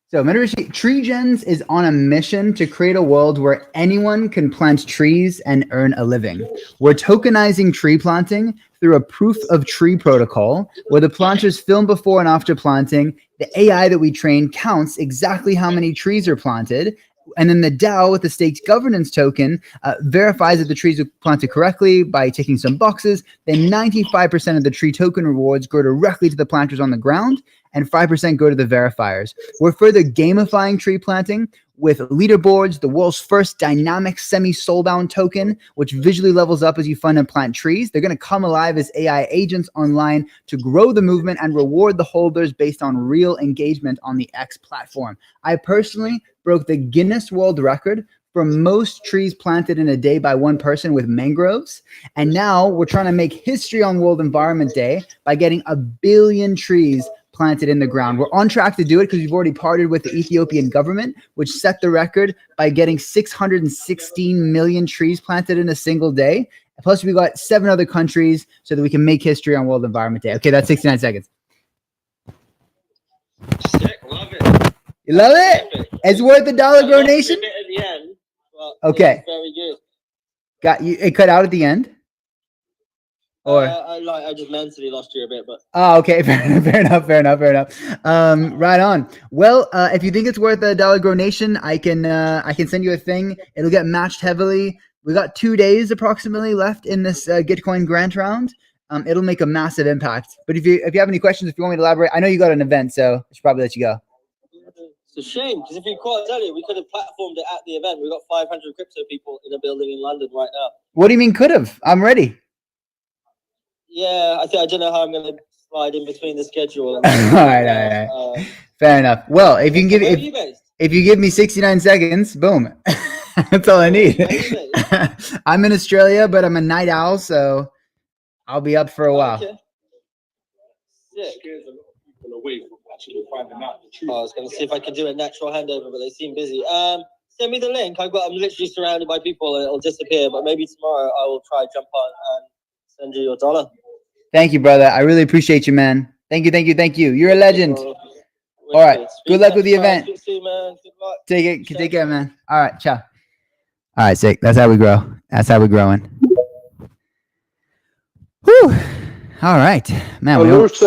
So Metarishi Tree Gens is on a mission to create a world where anyone can plant trees and earn a living. We're tokenizing tree planting through a proof of tree protocol where the planters film before and after planting. The AI that we train counts exactly how many trees are planted. And then the DAO with the staked governance token verifies that the trees are planted correctly by ticking some boxes. Then 95% of the tree token rewards go directly to the planters on the ground, and 5% go to the verifiers. We're further gamifying tree planting with leaderboards, the world's first dynamic semi-soulbound token, which visually levels up as you fund and plant trees. They're going to come alive as AI agents online to grow the movement and reward the holders based on real engagement on the X platform. I personally broke the Guinness World Record for most trees planted in a day by one person with mangroves. And now we're trying to make history on World Environment Day by getting 1 billion trees planted in the ground. We're on track to do it because we've already partnered with the Ethiopian government, which set the record by getting 616 million trees planted in a single day. Plus, we got 7 other countries so that we can make history on World Environment Day. Okay, that's 69 seconds. Sick, love it. You love it? Epic. It's worth $1, Grow Nation? Bit at the end, but Okay. very good. Got you. It cut out at the end? Or I just mentally lost you a bit, but oh, okay, fair enough. Right on. Well, if you think it's worth $1, Grow Nation, I can send you a thing. It'll get matched heavily. We got 2 days approximately left in this Gitcoin grant round. It'll make a massive impact. But if you have any questions, if you want me to elaborate, I know you got an event, so I should probably let you go. it's a shame because if you called earlier, we could have platformed it at the event. We've got 500 crypto people in a building in London right now. What do you mean could have? I'm ready. Yeah, I don't know how I'm going to slide in between the schedule. All right. Fair enough. Well, if you can if you give me 69 seconds, boom. That's all I need. I'm in Australia, but I'm a night owl, so I'll be up for a while. Okay. Yeah. I was going to see if I could do a natural handover, but they seem busy. Send me the link. I'm literally surrounded by people, and it'll disappear. But maybe tomorrow I will try jump on and send you your $1. Thank you, brother. I really appreciate you, man. Thank you. You're a legend. All right. Good luck with the event. Take care, man. All right. Ciao. All right, sick. That's how we grow. That's how we're growing. Whew. All right, man. We almost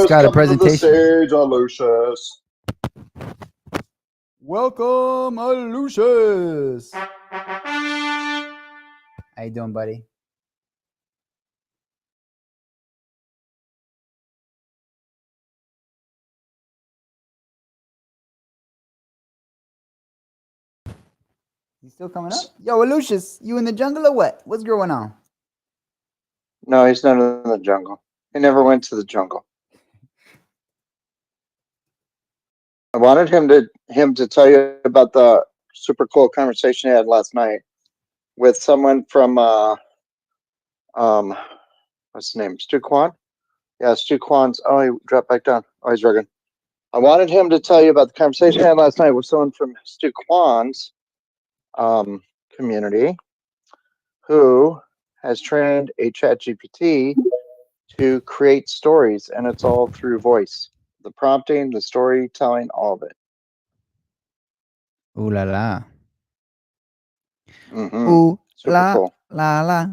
got a presentation. Lucius. Welcome, Lucius. How you doing, buddy? You still coming up? Yo, Lucius, you in the jungle or what? What's going on? No, he's not in the jungle. He never went to the jungle. I wanted him to tell you about the super cool conversation he had last night with someone from what's his name? Stu Kwan? Yeah, Stu Kwan's. Oh, he dropped back down. Oh, he's rugged. I wanted him to tell you about the conversation I had last night with someone from Stu Kwan's community who has trained a ChatGPT to create stories, and it's all through voice. The prompting, the storytelling, all of it. Ooh la la. Mm-hmm. Ooh Super cool. La la.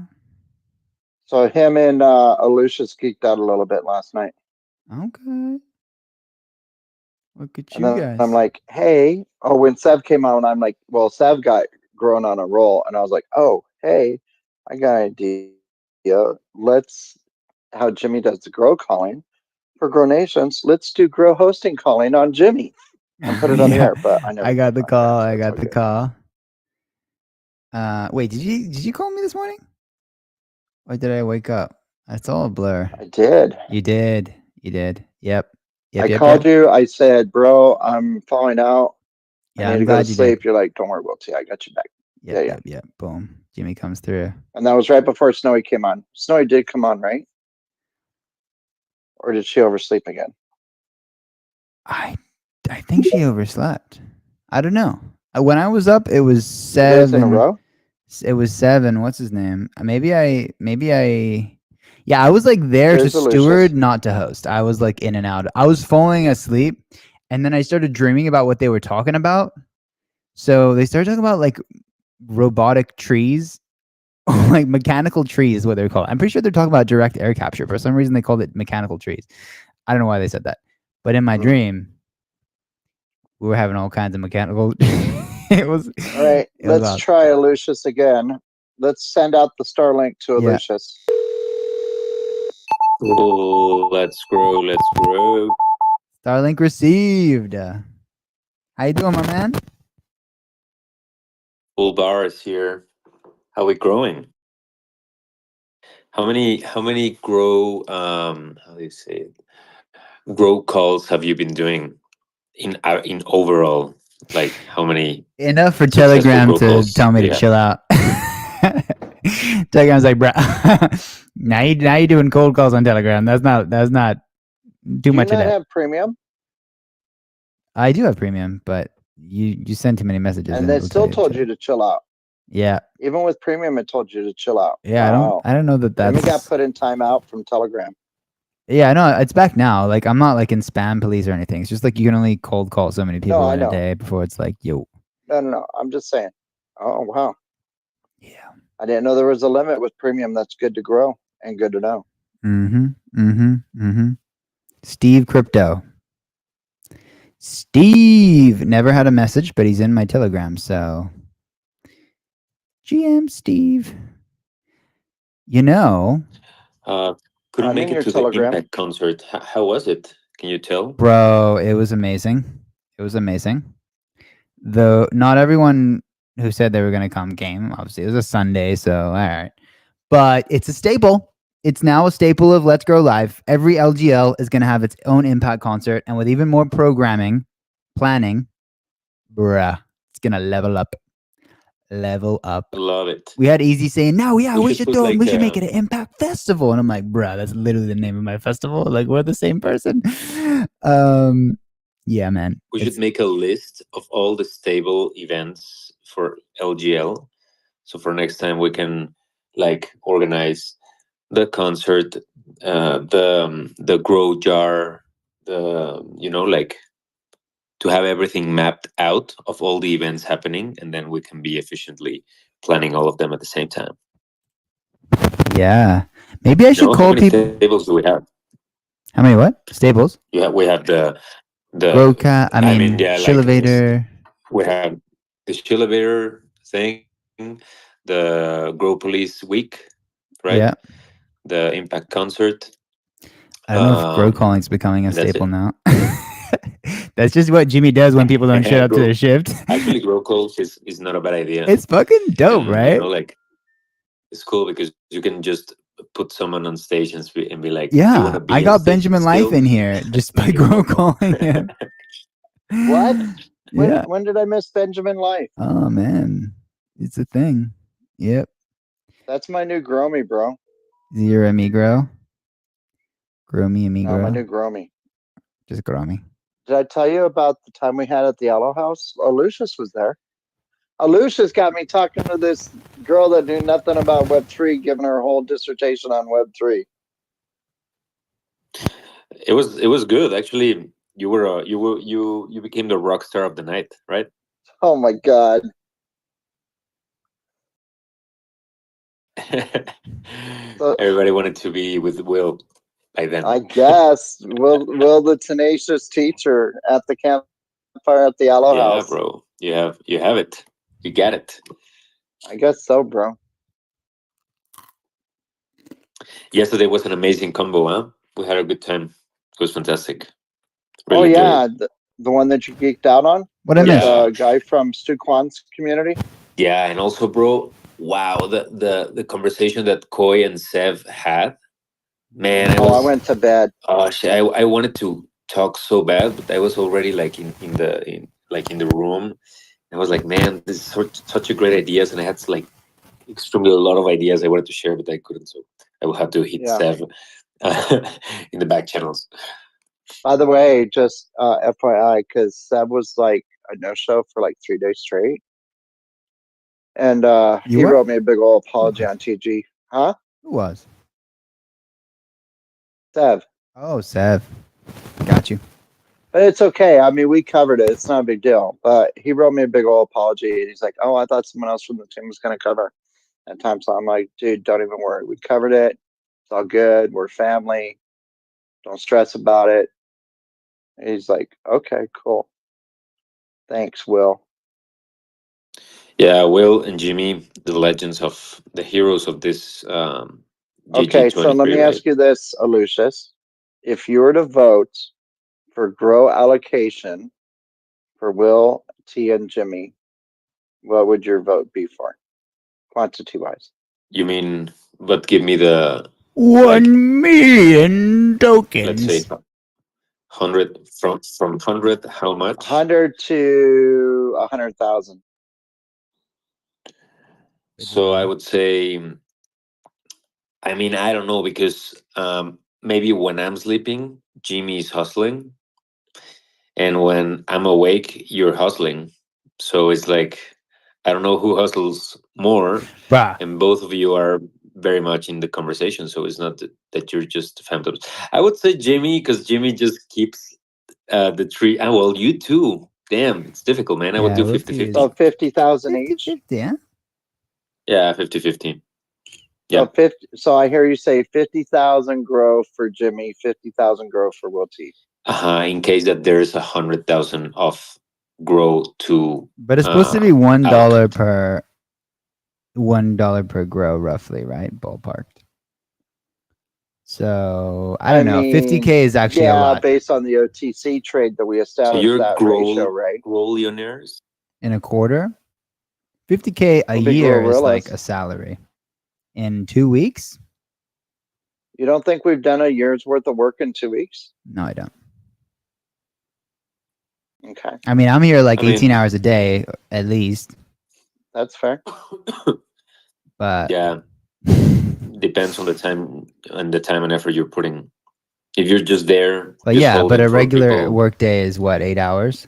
So him and Lucius geeked out a little bit last night. Okay. Look at And you then guys. I'm like, hey. Oh, when Sev came out, I'm like, well, Sev got grown on a roll. And I was like, oh, hey, I got an idea. Let's, how Jimmy does the grow calling for Grow Nations, let's do grow hosting calling on Jimmy and put it on the air. But I never. I got the call. Wait, did you call me this morning? Or did I wake up? It's all a blur. I did. You did. Yep. I called you. I said, bro, I'm falling out. Yeah, I need to go to sleep. You're like, don't worry, Will T. I got you back. Yep. Boom. Jimmy comes through. And that was right before Snowy came on. Snowy did come on, right? Or did she oversleep again? I think she overslept. I don't know. When I was up, it was 7 in a row. It was 7. What's his name? Maybe I. Yeah, I was like there There's to Lucius. steward, not to host. I was like in and out. I was falling asleep, and then I started dreaming about what they were talking about. So they started talking about like robotic trees, like mechanical trees is what they're called. I'm pretty sure they're talking about direct air capture. For some reason, they called it mechanical trees. I don't know why they said that, but in my dream, we were having all kinds of mechanical. It was All right, it was let's awesome. try Lucius again. Let's send out the Starlink to Yeah. Lucius. Oh, let's grow. Let's grow. Starlink received. How you doing, my man? Full bar is here. How we growing? How many grow how do you say it? Grow calls have you been doing in overall? Like how many Enough for successful Telegram grow to calls tell me do to you have? chill out. Telegram's like, bro, now you doing cold calls on Telegram. That's not too Do you much of not that. have premium? I do have premium, but you send too many messages And and they it'll still tell told you. you to chill out. Yeah. Even with premium, it told you to chill out. Yeah, Wow. I don't know that Jimmy got that's. put in timeout from Telegram. Yeah, no, it's back now. Like I'm not like in spam police or anything. It's just like you can only cold call so many people I in a know. day before it's like, yo. No. I'm just saying. Oh, wow. Yeah. I didn't know there was a limit with premium. That's good to grow and good to know. Steve Crypto. Steve never had a message, but he's in my Telegram. So, GM Steve. You know, Couldn't I'm make in it your to Telegram. the Impact concert. How was it? Can you tell? bro, it was amazing. It was amazing. Though not everyone who said they were going to come came. Obviously, it was a Sunday, so all right. But it's a staple. It's now a staple of Let's Grow Live. Every LGL is going to have its own Impact concert, and with even more planning, bruh, it's going to level up. Love it. We had Easy saying, "No, yeah, we should put do it. like We should make it an Impact Festival." And I'm like, bruh, that's literally the name of my festival. Like, we're the same person. Yeah, man. We should make a list of all the stable events for LGL. So for next time we can like organize the concert, the grow jar, like to have everything mapped out of all the events happening, and then we can be efficiently planning all of them at the same time. Yeah, maybe I should How call many people. stables do we have? How many what stables? Yeah, we have the Growcat. I mean, yeah, Shillevator. We have the Shillevator thing, the Grow Police Week, right? Yeah. The Impact concert. I don't know if grow calling's becoming a that's staple it. now. That's just what Jimmy does when people don't show up to their shift. Actually, grow calls is not a bad idea. It's fucking dope, And, right? like it's cool because you can just put someone on stage and be like, Yeah, "Do you want to be I on got stage Benjamin still?" Life in here just by grow calling him. What? Yeah. When did I miss Benjamin Life? Oh man, it's a thing. Yep. That's my new Gromy, bro. You're a Migro. Gromy and No, my Migro. new Gromy. Just Gromy. Did I tell you about the time we had at the Yellow House? Lucius was there. Lucius got me talking to this girl that knew nothing about Web3, giving her a whole dissertation on Web3. It was good actually. You became the rock star of the night, right? Oh my god. Everybody wanted to be with Will by then. I guess Will the tenacious teacher at the campfire at the Yellow House. Yeah, bro. You have it. You get it. I guess so, bro. Yesterday was an amazing combo, huh? We had a good time. It was fantastic. Really yeah, the one that you geeked out on? What I missed? The guy from Stu Kwan's community? Yeah, and also, bro, wow, the conversation that Koi and Sev had, man, I went to bed. I wanted to talk so bad, but I was already like in the room. I was like, man, this is such a great ideas, and I had like extremely a lot of ideas I wanted to share, but I couldn't. So I will have to hit Sev in the back channels. By the way, just FYI, because Seb was like a no-show for like 3 days straight. And he wrote me a big old apology on TG. Huh? Who was? Sev. Oh, Sev. Got you. But it's okay. I mean, we covered it. It's not a big deal. But he wrote me a big old apology. And he's like, oh, I thought someone else from the team was going to cover at times. So I'm like, dude, don't even worry. We covered it. It's all good. We're family. Don't stress about it. And he's like, okay, cool. Thanks, Will. Yeah, Will and Jimmy, the legends of the heroes of this Okay, GG23, so let me right? ask you this, Aloysius. If you were to vote for grow allocation for Will, T, and Jimmy, what would your vote be for, quantity-wise? You mean, but give me the 1,000,000 tokens. let's say 100 from 100. How much? 100 to 100,000. So I would say, I mean, I don't know, because maybe when I'm sleeping, Jimmy is hustling, and when I'm awake, you're hustling. So it's like, I don't know who hustles more, and both of you are very much in the conversation. So it's not that you're just phantoms. I would say Jimmy, because Jimmy just keeps the tree. Ah, well, you too. Damn, it's difficult, man. I would do 50-50. So 50,000 each? 50, yeah. Yeah, 50-50. So 50. So I hear you say 50,000 grow for Jimmy, 50,000 grow for Will T. In case that there's 100,000 of grow to. But it's supposed to be $1 per $1 per grow, roughly, right? Ballparked. So I don't know. 50K is actually a lot. Based on the OTC trade that we established, you're that ratio, right? Growlionaires? In a quarter? 50K a year is like a salary. In 2 weeks? You don't think we've done a year's worth of work in 2 weeks? No, I don't. Okay. I mean, I'm here like 18 hours a day, at least. That's fair. But yeah, depends on the time and effort you're putting. If you're just there, but just yeah, but holding a for regular people, work day is what, 8 hours?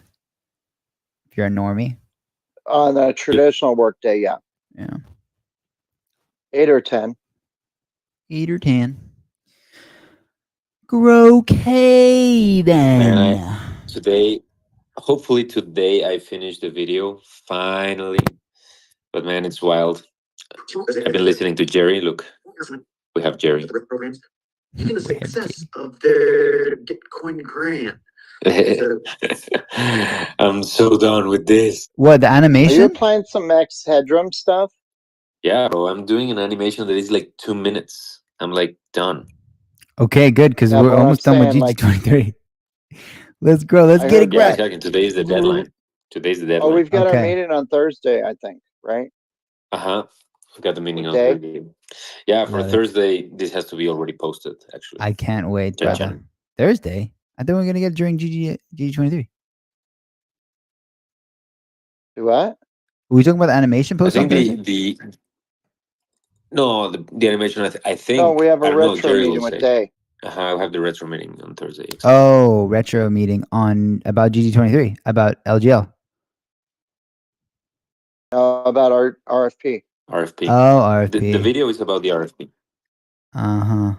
If you're a normie? On a traditional work day, yeah. Yeah. 8 or 10. 8 or 10. Okay, then. Man, hopefully today I finish the video, finally. But man, it's wild. I've been listening to Jerry. Look, we have Jerry. Given the success of their Gitcoin grant. I'm so done with this. What, the animation? Are you applying some max headroom stuff? Yeah, bro, I'm doing an animation that is like 2 minutes. I'm like done. Okay, good, because we're almost done with GG23. Let's grow. Let's get it Yeah, right. exactly. Today's the deadline. Today's the deadline. Oh, we've got our meeting on Thursday, I think, right? We got the meeting on Day? Thursday. Yeah, for Love it. Thursday, this has to be already posted, actually. I can't wait, Yeah. brother. Thursday? I thought we were going to get it during GG23. Do what? Are we talking about the animation I post on think Thursday? the animation, I think. No, we have I a don't know, retro Jerry meeting will with say. Day. I'll have the retro meeting on Thursday. Exactly. Oh, retro meeting on about GG23, about LGL. About our RFP. RFP. Oh, RFP. The video is about the RFP. Uh-huh.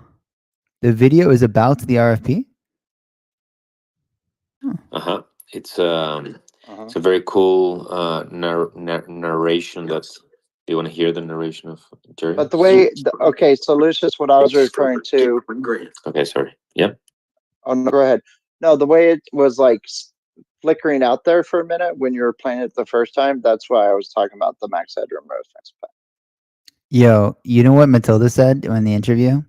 The video is about the RFP? It's it's a very cool narration. Do you want to hear the narration of Jerry? But the way, okay, so Lucius, what I was referring to. Okay, sorry. Yep. Oh, no, go ahead. No, the way it was like flickering out there for a minute when you were playing it the first time, that's why I was talking about the max headroom reference. Yo, you know what Matilda said in the interview?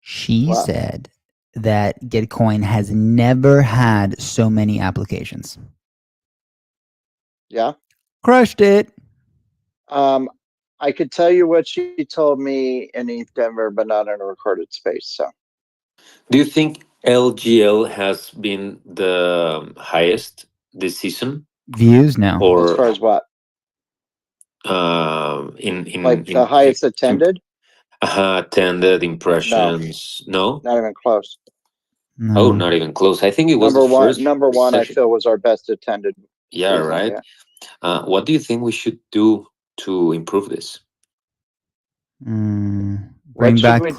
She said that Gitcoin has never had so many applications. Yeah. Crushed it. I could tell you what she told me in East Denver, but not in a recorded space. So, do you think LGL has been the highest this season? Views? No. As far as what? In like the highest attended? Attended impressions. No? Not even close. No. Oh, not even close. I think it was Number the first. Number one, I feel was our best attended. Yeah, season, right. Yeah. What do you think we should do to improve this? Bring back the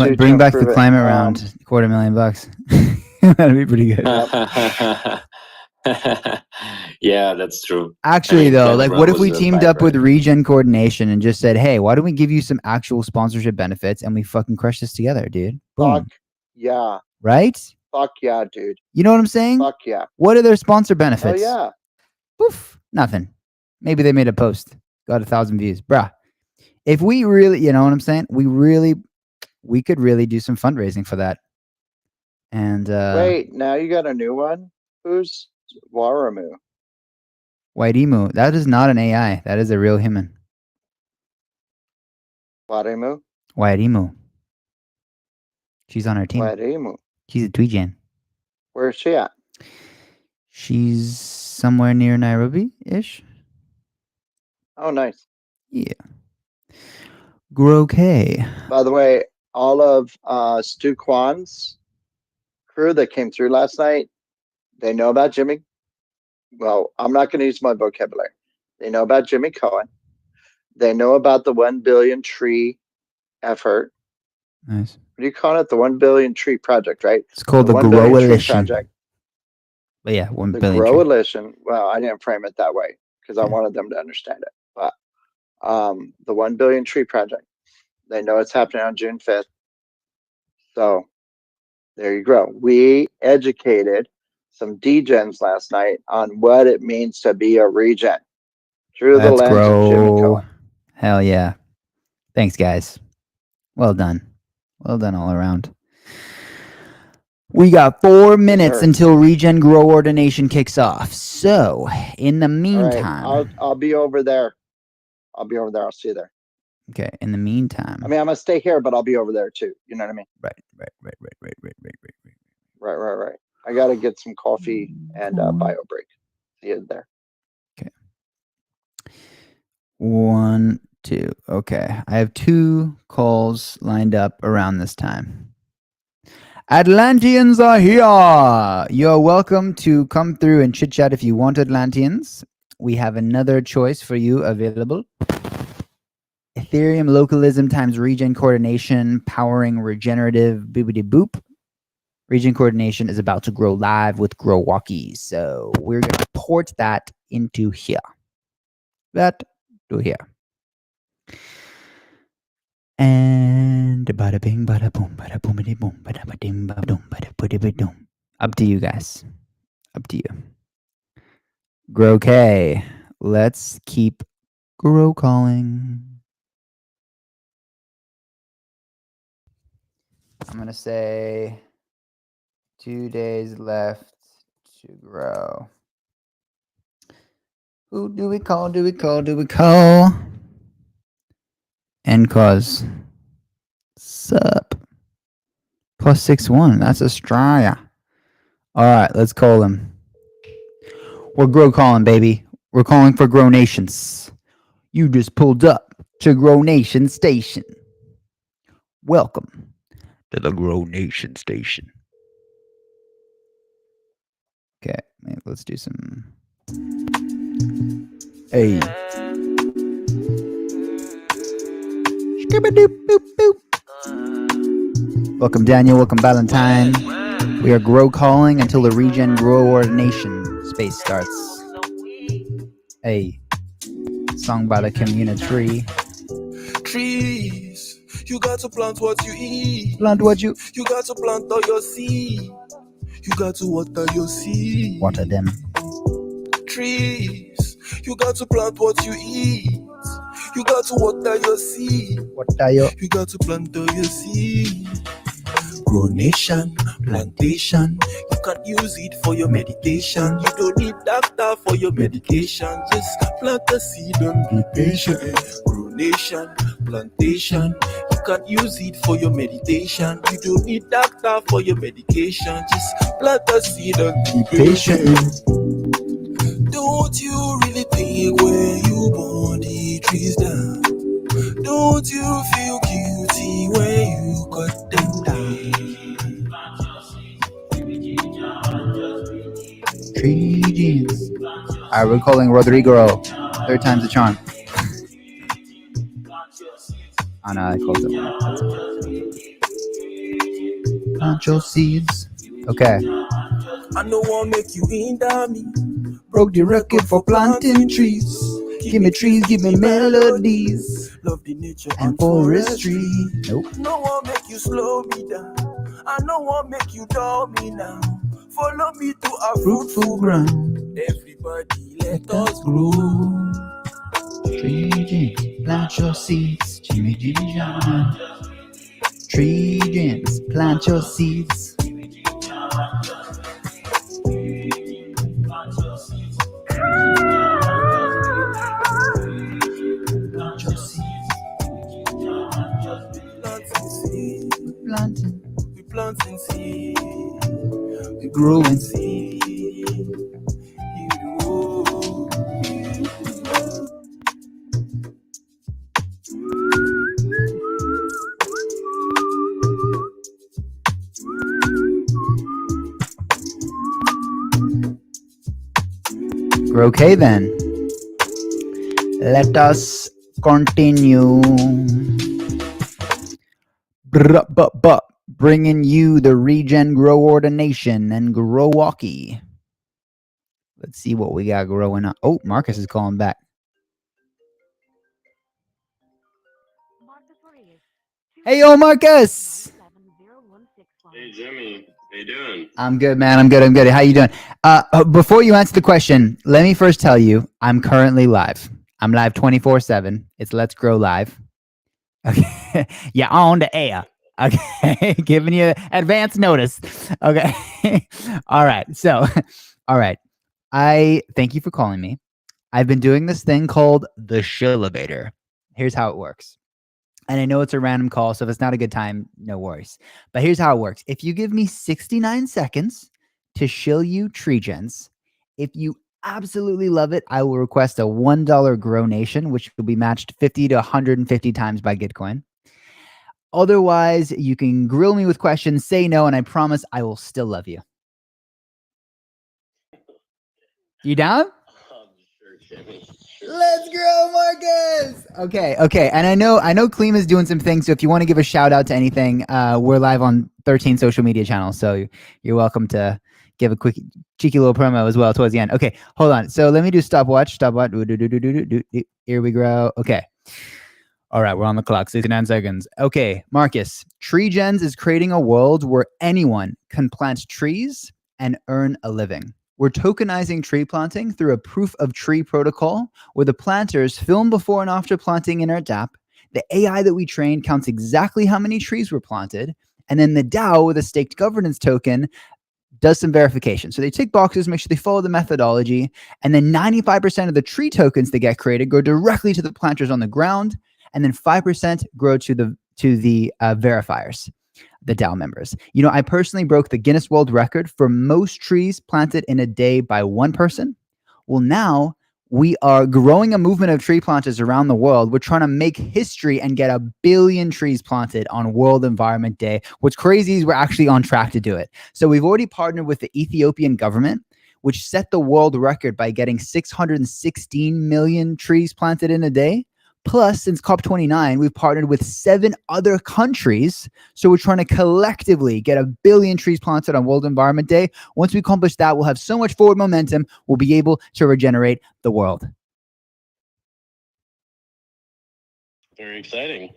climate round, $250,000. That'd be pretty good. Yeah, that's true. Actually, though, like, what if we teamed up with Regen Coordination and just said, "Hey, why don't we give you some actual sponsorship benefits and we fucking crush this together, dude?" Boom. Fuck yeah. Right? Fuck yeah, dude. You know what I'm saying? Fuck yeah. What are their sponsor benefits? Oh yeah. Poof. Nothing. Maybe they made a post, got 1,000 views, bruh. If we really, you know what I'm saying? We could really do some fundraising for that. And wait, now you got a new one? Who's Waramu? White Emu. That is not an AI. That is a real human. Waramu? White Emu. She's on our team. White Emu. She's a Tweejan. Where's she at? She's somewhere near Nairobi-ish. Oh, nice. Yeah. Grow K. By the way, all of Stu Kwan's crew that came through last night, they know about Jimmy. Well, I'm not going to use my vocabulary. They know about Jimmy Cohen. They know about the 1 billion tree effort. Nice. What do you call it? The 1 billion tree project, right? It's called the Grow-alition. But yeah, 1 the billion. Grow-alition. Well, I didn't frame it that way because I wanted them to understand it. But the 1 billion tree project, they know it's happening on June 5th. So there you go. We educated some degens last night on what it means to be a regen through the lens of Jimmy Cohen. Hell yeah. Thanks, guys. Well done. Well done all around. We got 4 minutes until Regen Grow Ordination kicks off. So, in the meantime... All right, I'll be over there. I'll see you there. Okay, in the meantime... I mean, I'm going to stay here, but I'll be over there too. You know what I mean? Right. Right. I got to get some coffee and bio break. See you there. Okay. 1, 2. Okay. I have 2 calls lined up around this time. Atlanteans are here. You're welcome to come through and chit chat if you want, Atlanteans. We have another choice for you available. Ethereum localism times regen coordination, powering regenerative boopity boop. Regen coordination is about to grow live with Grow Walkies. So we're going to port that into here. That to here. And bada bing, bada boom, bada boomity boom, bada ba-dim, bada boom, bada putty doom. Up to you guys. Up to you. Grow K. Let's keep grow calling. I'm going to say 2 days left to grow. Who do we call? And cause. Sup? +61. That's Australia. All right, let's call him. We're grow calling, baby. We're calling for Grow Nations. You just pulled up to Grow Nation Station. Welcome to the Grow Nation Station. Okay, let's do some. Hey. Welcome, Daniel. Welcome, Valentine. We are grow calling until the Regen Grow Ordination space starts. Hey. Sung by the community. Trees, you got to plant what you eat. Plant what you... You got to plant all your seed. You got to water your seed. Water them. Trees, you got to plant what you eat. You got to water your seed. Water your... You got to plant all your seed. Grow nation, plantation. You can use it for your meditation. You don't need doctor for your medication. Just plant a seed and be patient. Grow nation, plantation. You can use it for your meditation. You don't need doctor for your medication. Just plant a seed and be patient. Don't you really think when you burn the trees down? Don't you feel guilty when you cut them down? Tree jeans. Alright, we're calling Rodrigo. 3rd time's the charm. Oh no, I closed it. Plant your seeds. Okay. I know I'll make you hinder me. Broke the record for planting trees. Give me trees, give me melodies. Love the nature And forestry. Nope. No one make you slow me down. I no one make you dull me now. Follow me to a fruitful ground. Everybody let us grow. Tree James, plant your seeds. Jimmy Jimmy Jam. Tree James, plant your seeds. Plant your seeds. Planting. We planting seed. We growing seed. Okay then. Let us continue. Bringing you the Regen Grow Ordination and Grow Walkie. Let's see what we got growing up. Oh, Marcus is calling back. Hey, yo, Marcus. Hey, Jimmy. How you doing? I'm good, man. I'm good. How you doing? Before you answer the question, let me first tell you, I'm currently live. I'm live 24/7. It's Let's Grow Live. Okay. Yeah, on the air. Okay. Giving you advance notice. Okay. All right. So, all right. I thank you for calling me. I've been doing this thing called the Shillevator. Here's how it works. And I know it's a random call, so if it's not a good time, no worries. But here's how it works. If you give me 69 seconds to shill you tree gens, if you absolutely love it, I will request a $1 Grow Nation, which will be matched 50 to 150 times by Gitcoin. Otherwise, you can grill me with questions, say no, and I promise I will still love you. You down? Let's grow, Marcus. Okay. And I know Kleem is doing some things. So if you want to give a shout out to anything, we're live on 13 social media channels. So you're welcome to give a quick cheeky little promo as well towards the end. Okay, hold on. So let me do stopwatch. Here we go. Okay. All right, we're on the clock. 69 seconds. Okay, Marcus. Tree Gens is creating a world where anyone can plant trees and earn a living. We're tokenizing tree planting through a proof of tree protocol where the planters film before and after planting in our DApp. The AI that we train counts exactly how many trees were planted. And then the DAO with a staked governance token does some verification. So they tick boxes, make sure they follow the methodology. And then 95% of the tree tokens that get created go directly to the planters on the ground. And then 5% grow to the verifiers, the DAO members. You know, I personally broke the Guinness World Record for most trees planted in a day by one person. Well, now we are growing a movement of tree planters around the world. We're trying to make history and get 1 billion trees planted on World Environment Day. What's crazy is we're actually on track to do it. So we've already partnered with the Ethiopian government, which set the world record by getting 616 million trees planted in a day. Plus, since COP29, we've partnered with 7 other countries. So we're trying to collectively get 1 billion trees planted on World Environment Day. Once we accomplish that, we'll have so much forward momentum, we'll be able to regenerate the world. Very exciting.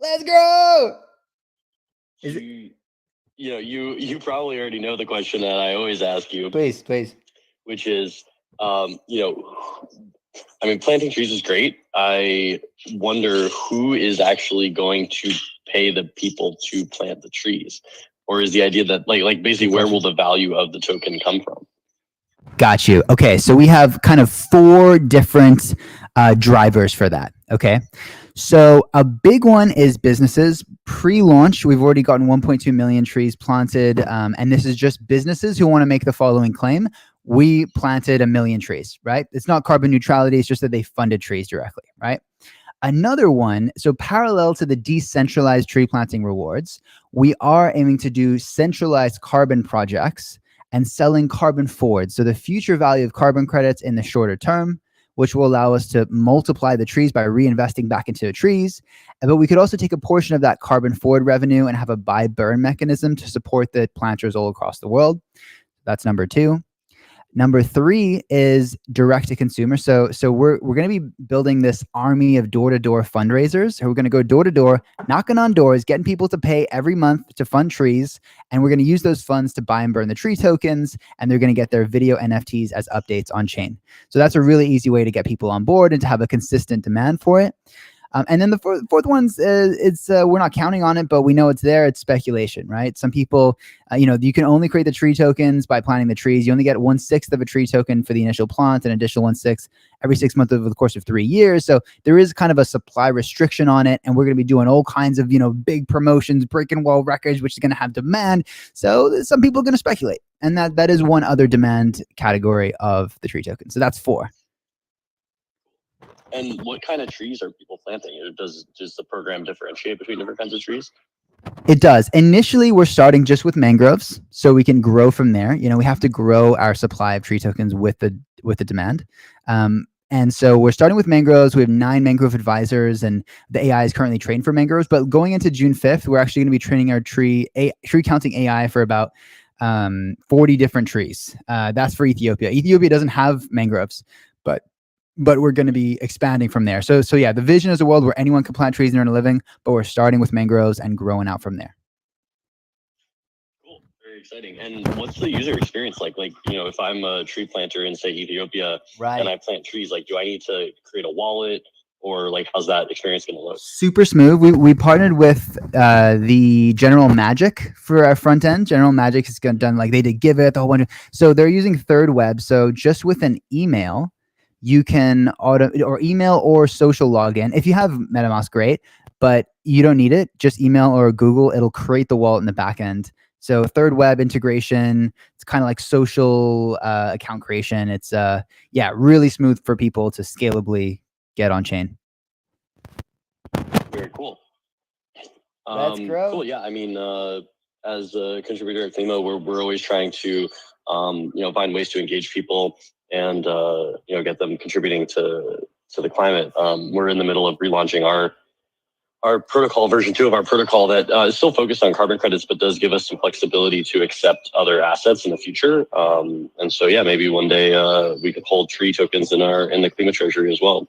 Let's go! You probably already know the question that I always ask you. Please. Which is, planting trees is great. I wonder who is actually going to pay the people to plant the trees, or is the idea that like basically where will the value of the token come from? Got you. Okay, so we have kind of 4 different drivers for that. Okay, so a big one is businesses. Pre-launch, we've already gotten 1.2 million trees planted, and this is just businesses who want to make the following claim. We planted 1 million trees, right? It's not carbon neutrality. It's just that they funded trees directly, right? Another one, so parallel to the decentralized tree planting rewards, we are aiming to do centralized carbon projects and selling carbon forwards. So the future value of carbon credits in the shorter term, which will allow us to multiply the trees by reinvesting back into the trees. But we could also take a portion of that carbon forward revenue and have a buy burn mechanism to support the planters all across the world. That's number 2. Number 3 is direct to consumer. So we're going to be building this army of door-to-door fundraisers. So we're going to go door to door, knocking on doors, getting people to pay every month to fund trees, and we're going to use those funds to buy and burn the tree tokens, and they're going to get their video NFTs as updates on chain. So that's a really easy way to get people on board and to have a consistent demand for it. And then the fourth one's we're not counting on it, but we know it's there. It's speculation, right? Some people, you can only create the tree tokens by planting the trees. You only get 1/6 of a tree token for the initial plant, and additional 1/6 every 6 months over the course of 3 years. So there is kind of a supply restriction on it, and we're going to be doing all kinds of big promotions, breaking wall records, which is going to have demand. So some people are going to speculate, and that is one other demand category of the tree token. So that's 4. And what kind of trees are people planting? Or does the program differentiate between different kinds of trees? It does. Initially, we're starting just with mangroves, so we can grow from there. We have to grow our supply of tree tokens with the demand. And so we're starting with mangroves. We have 9 mangrove advisors, and the AI is currently trained for mangroves. But going into June 5th, we're actually going to be training our tree counting AI for about 40 different trees. That's for Ethiopia. Ethiopia doesn't have mangroves, but we're going to be expanding from there. So yeah, the vision is a world where anyone can plant trees and earn a living, but we're starting with mangroves and growing out from there. Cool, very exciting. And what's the user experience like? Like, if I'm a tree planter in, say, Ethiopia, right, and I plant trees, like, do I need to create a wallet, or like, how's that experience going to look? Super smooth. We partnered with the General Magic for our front end. General Magic has done, like, they did Give It, the whole bunch. So they're using Third Web. So just with an email, you can or email or social login. If you have MetaMask, great, but you don't need it. Just email or Google. It'll create the wallet in the back end. So Third Web integration. It's kind of like social account creation. It's really smooth for people to scalably get on chain. Very cool. Let's grow. Cool. Yeah. I mean, as a contributor at Themo, we're always trying to find ways to engage people and get them contributing to the climate. We're in the middle of relaunching our protocol, version 2 of our protocol, that is still focused on carbon credits, but does give us some flexibility to accept other assets in the future. And so, yeah, maybe one day we could hold tree tokens in the Klima Treasury as well.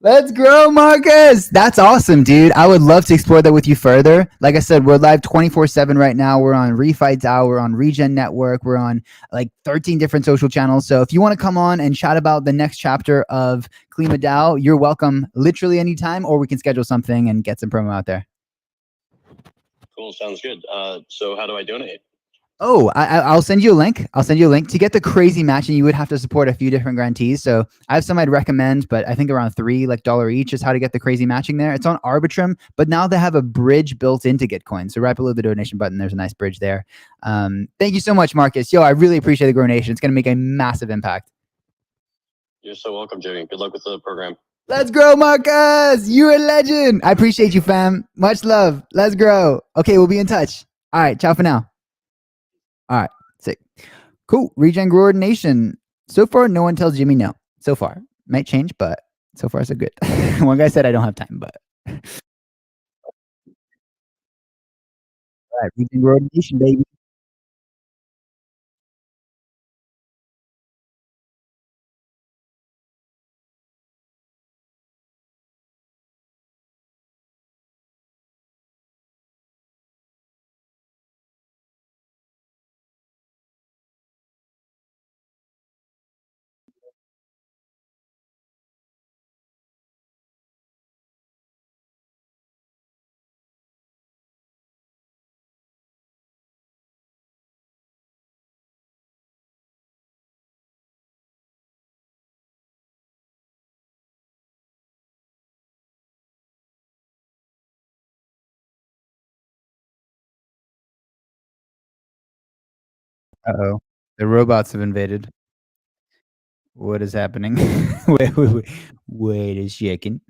Let's grow, Marcus. That's awesome, dude. I would love to explore that with you further. Like I said, we're live 24/7 right now. We're on Refi DAO. We're on Regen Network. We're on like 13 different social channels. So if you want to come on and chat about the next chapter of Klima DAO, you're welcome literally anytime, or we can schedule something and get some promo out there. Cool. Sounds good. So how do I donate? Oh, I'll send you a link. I'll send you a link to get the crazy matching. You would have to support a few different grantees. So I have some I'd recommend, but I think around $3 each is how to get the crazy matching there. It's on Arbitrum, but now they have a bridge built into Gitcoin. So right below the donation button, there's a nice bridge there. Thank you so much, Marcus. Yo, I really appreciate the donation. It's going to make a massive impact. You're so welcome, Jimmy. Good luck with the program. Let's grow, Marcus. You're a legend. I appreciate you, fam. Much love. Let's grow. Okay, we'll be in touch. All right, ciao for now. All right, sick. Cool. Regen Grower Nation. So far, no one tells Jimmy no. So far. Might change, but so far, so good. One guy said I don't have time, but. All right, Regen Grower Nation, baby. Uh-oh. The robots have invaded. What is happening? Wait a second.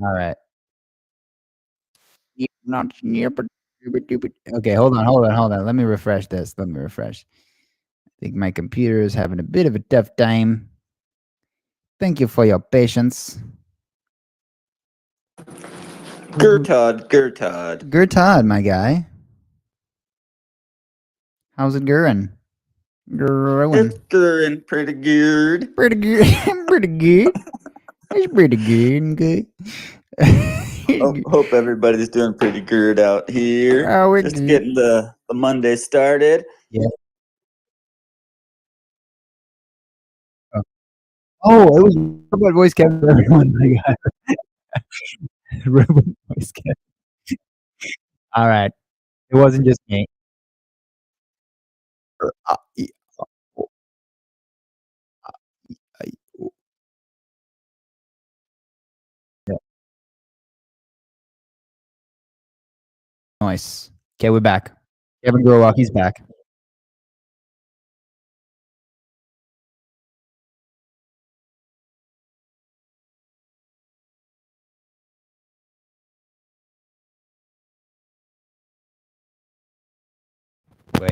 All right. Not near, but okay, hold on. Let me refresh this. I think my computer is having a bit of a tough time. Thank you for your patience. Gertod, Gertod. Gertod, my guy. How's it going? It's going pretty good. Pretty good. Pretty good. It's pretty good. Hope everybody's doing pretty good out here. Oh, we're Just good. getting the Monday started. Yeah. Oh, it was robot voice capture for everyone, my God. Robot voice capture. All right. It wasn't just me. Yeah. Nice. Okay, we're back. Kevin Growalk, he's back. Wait.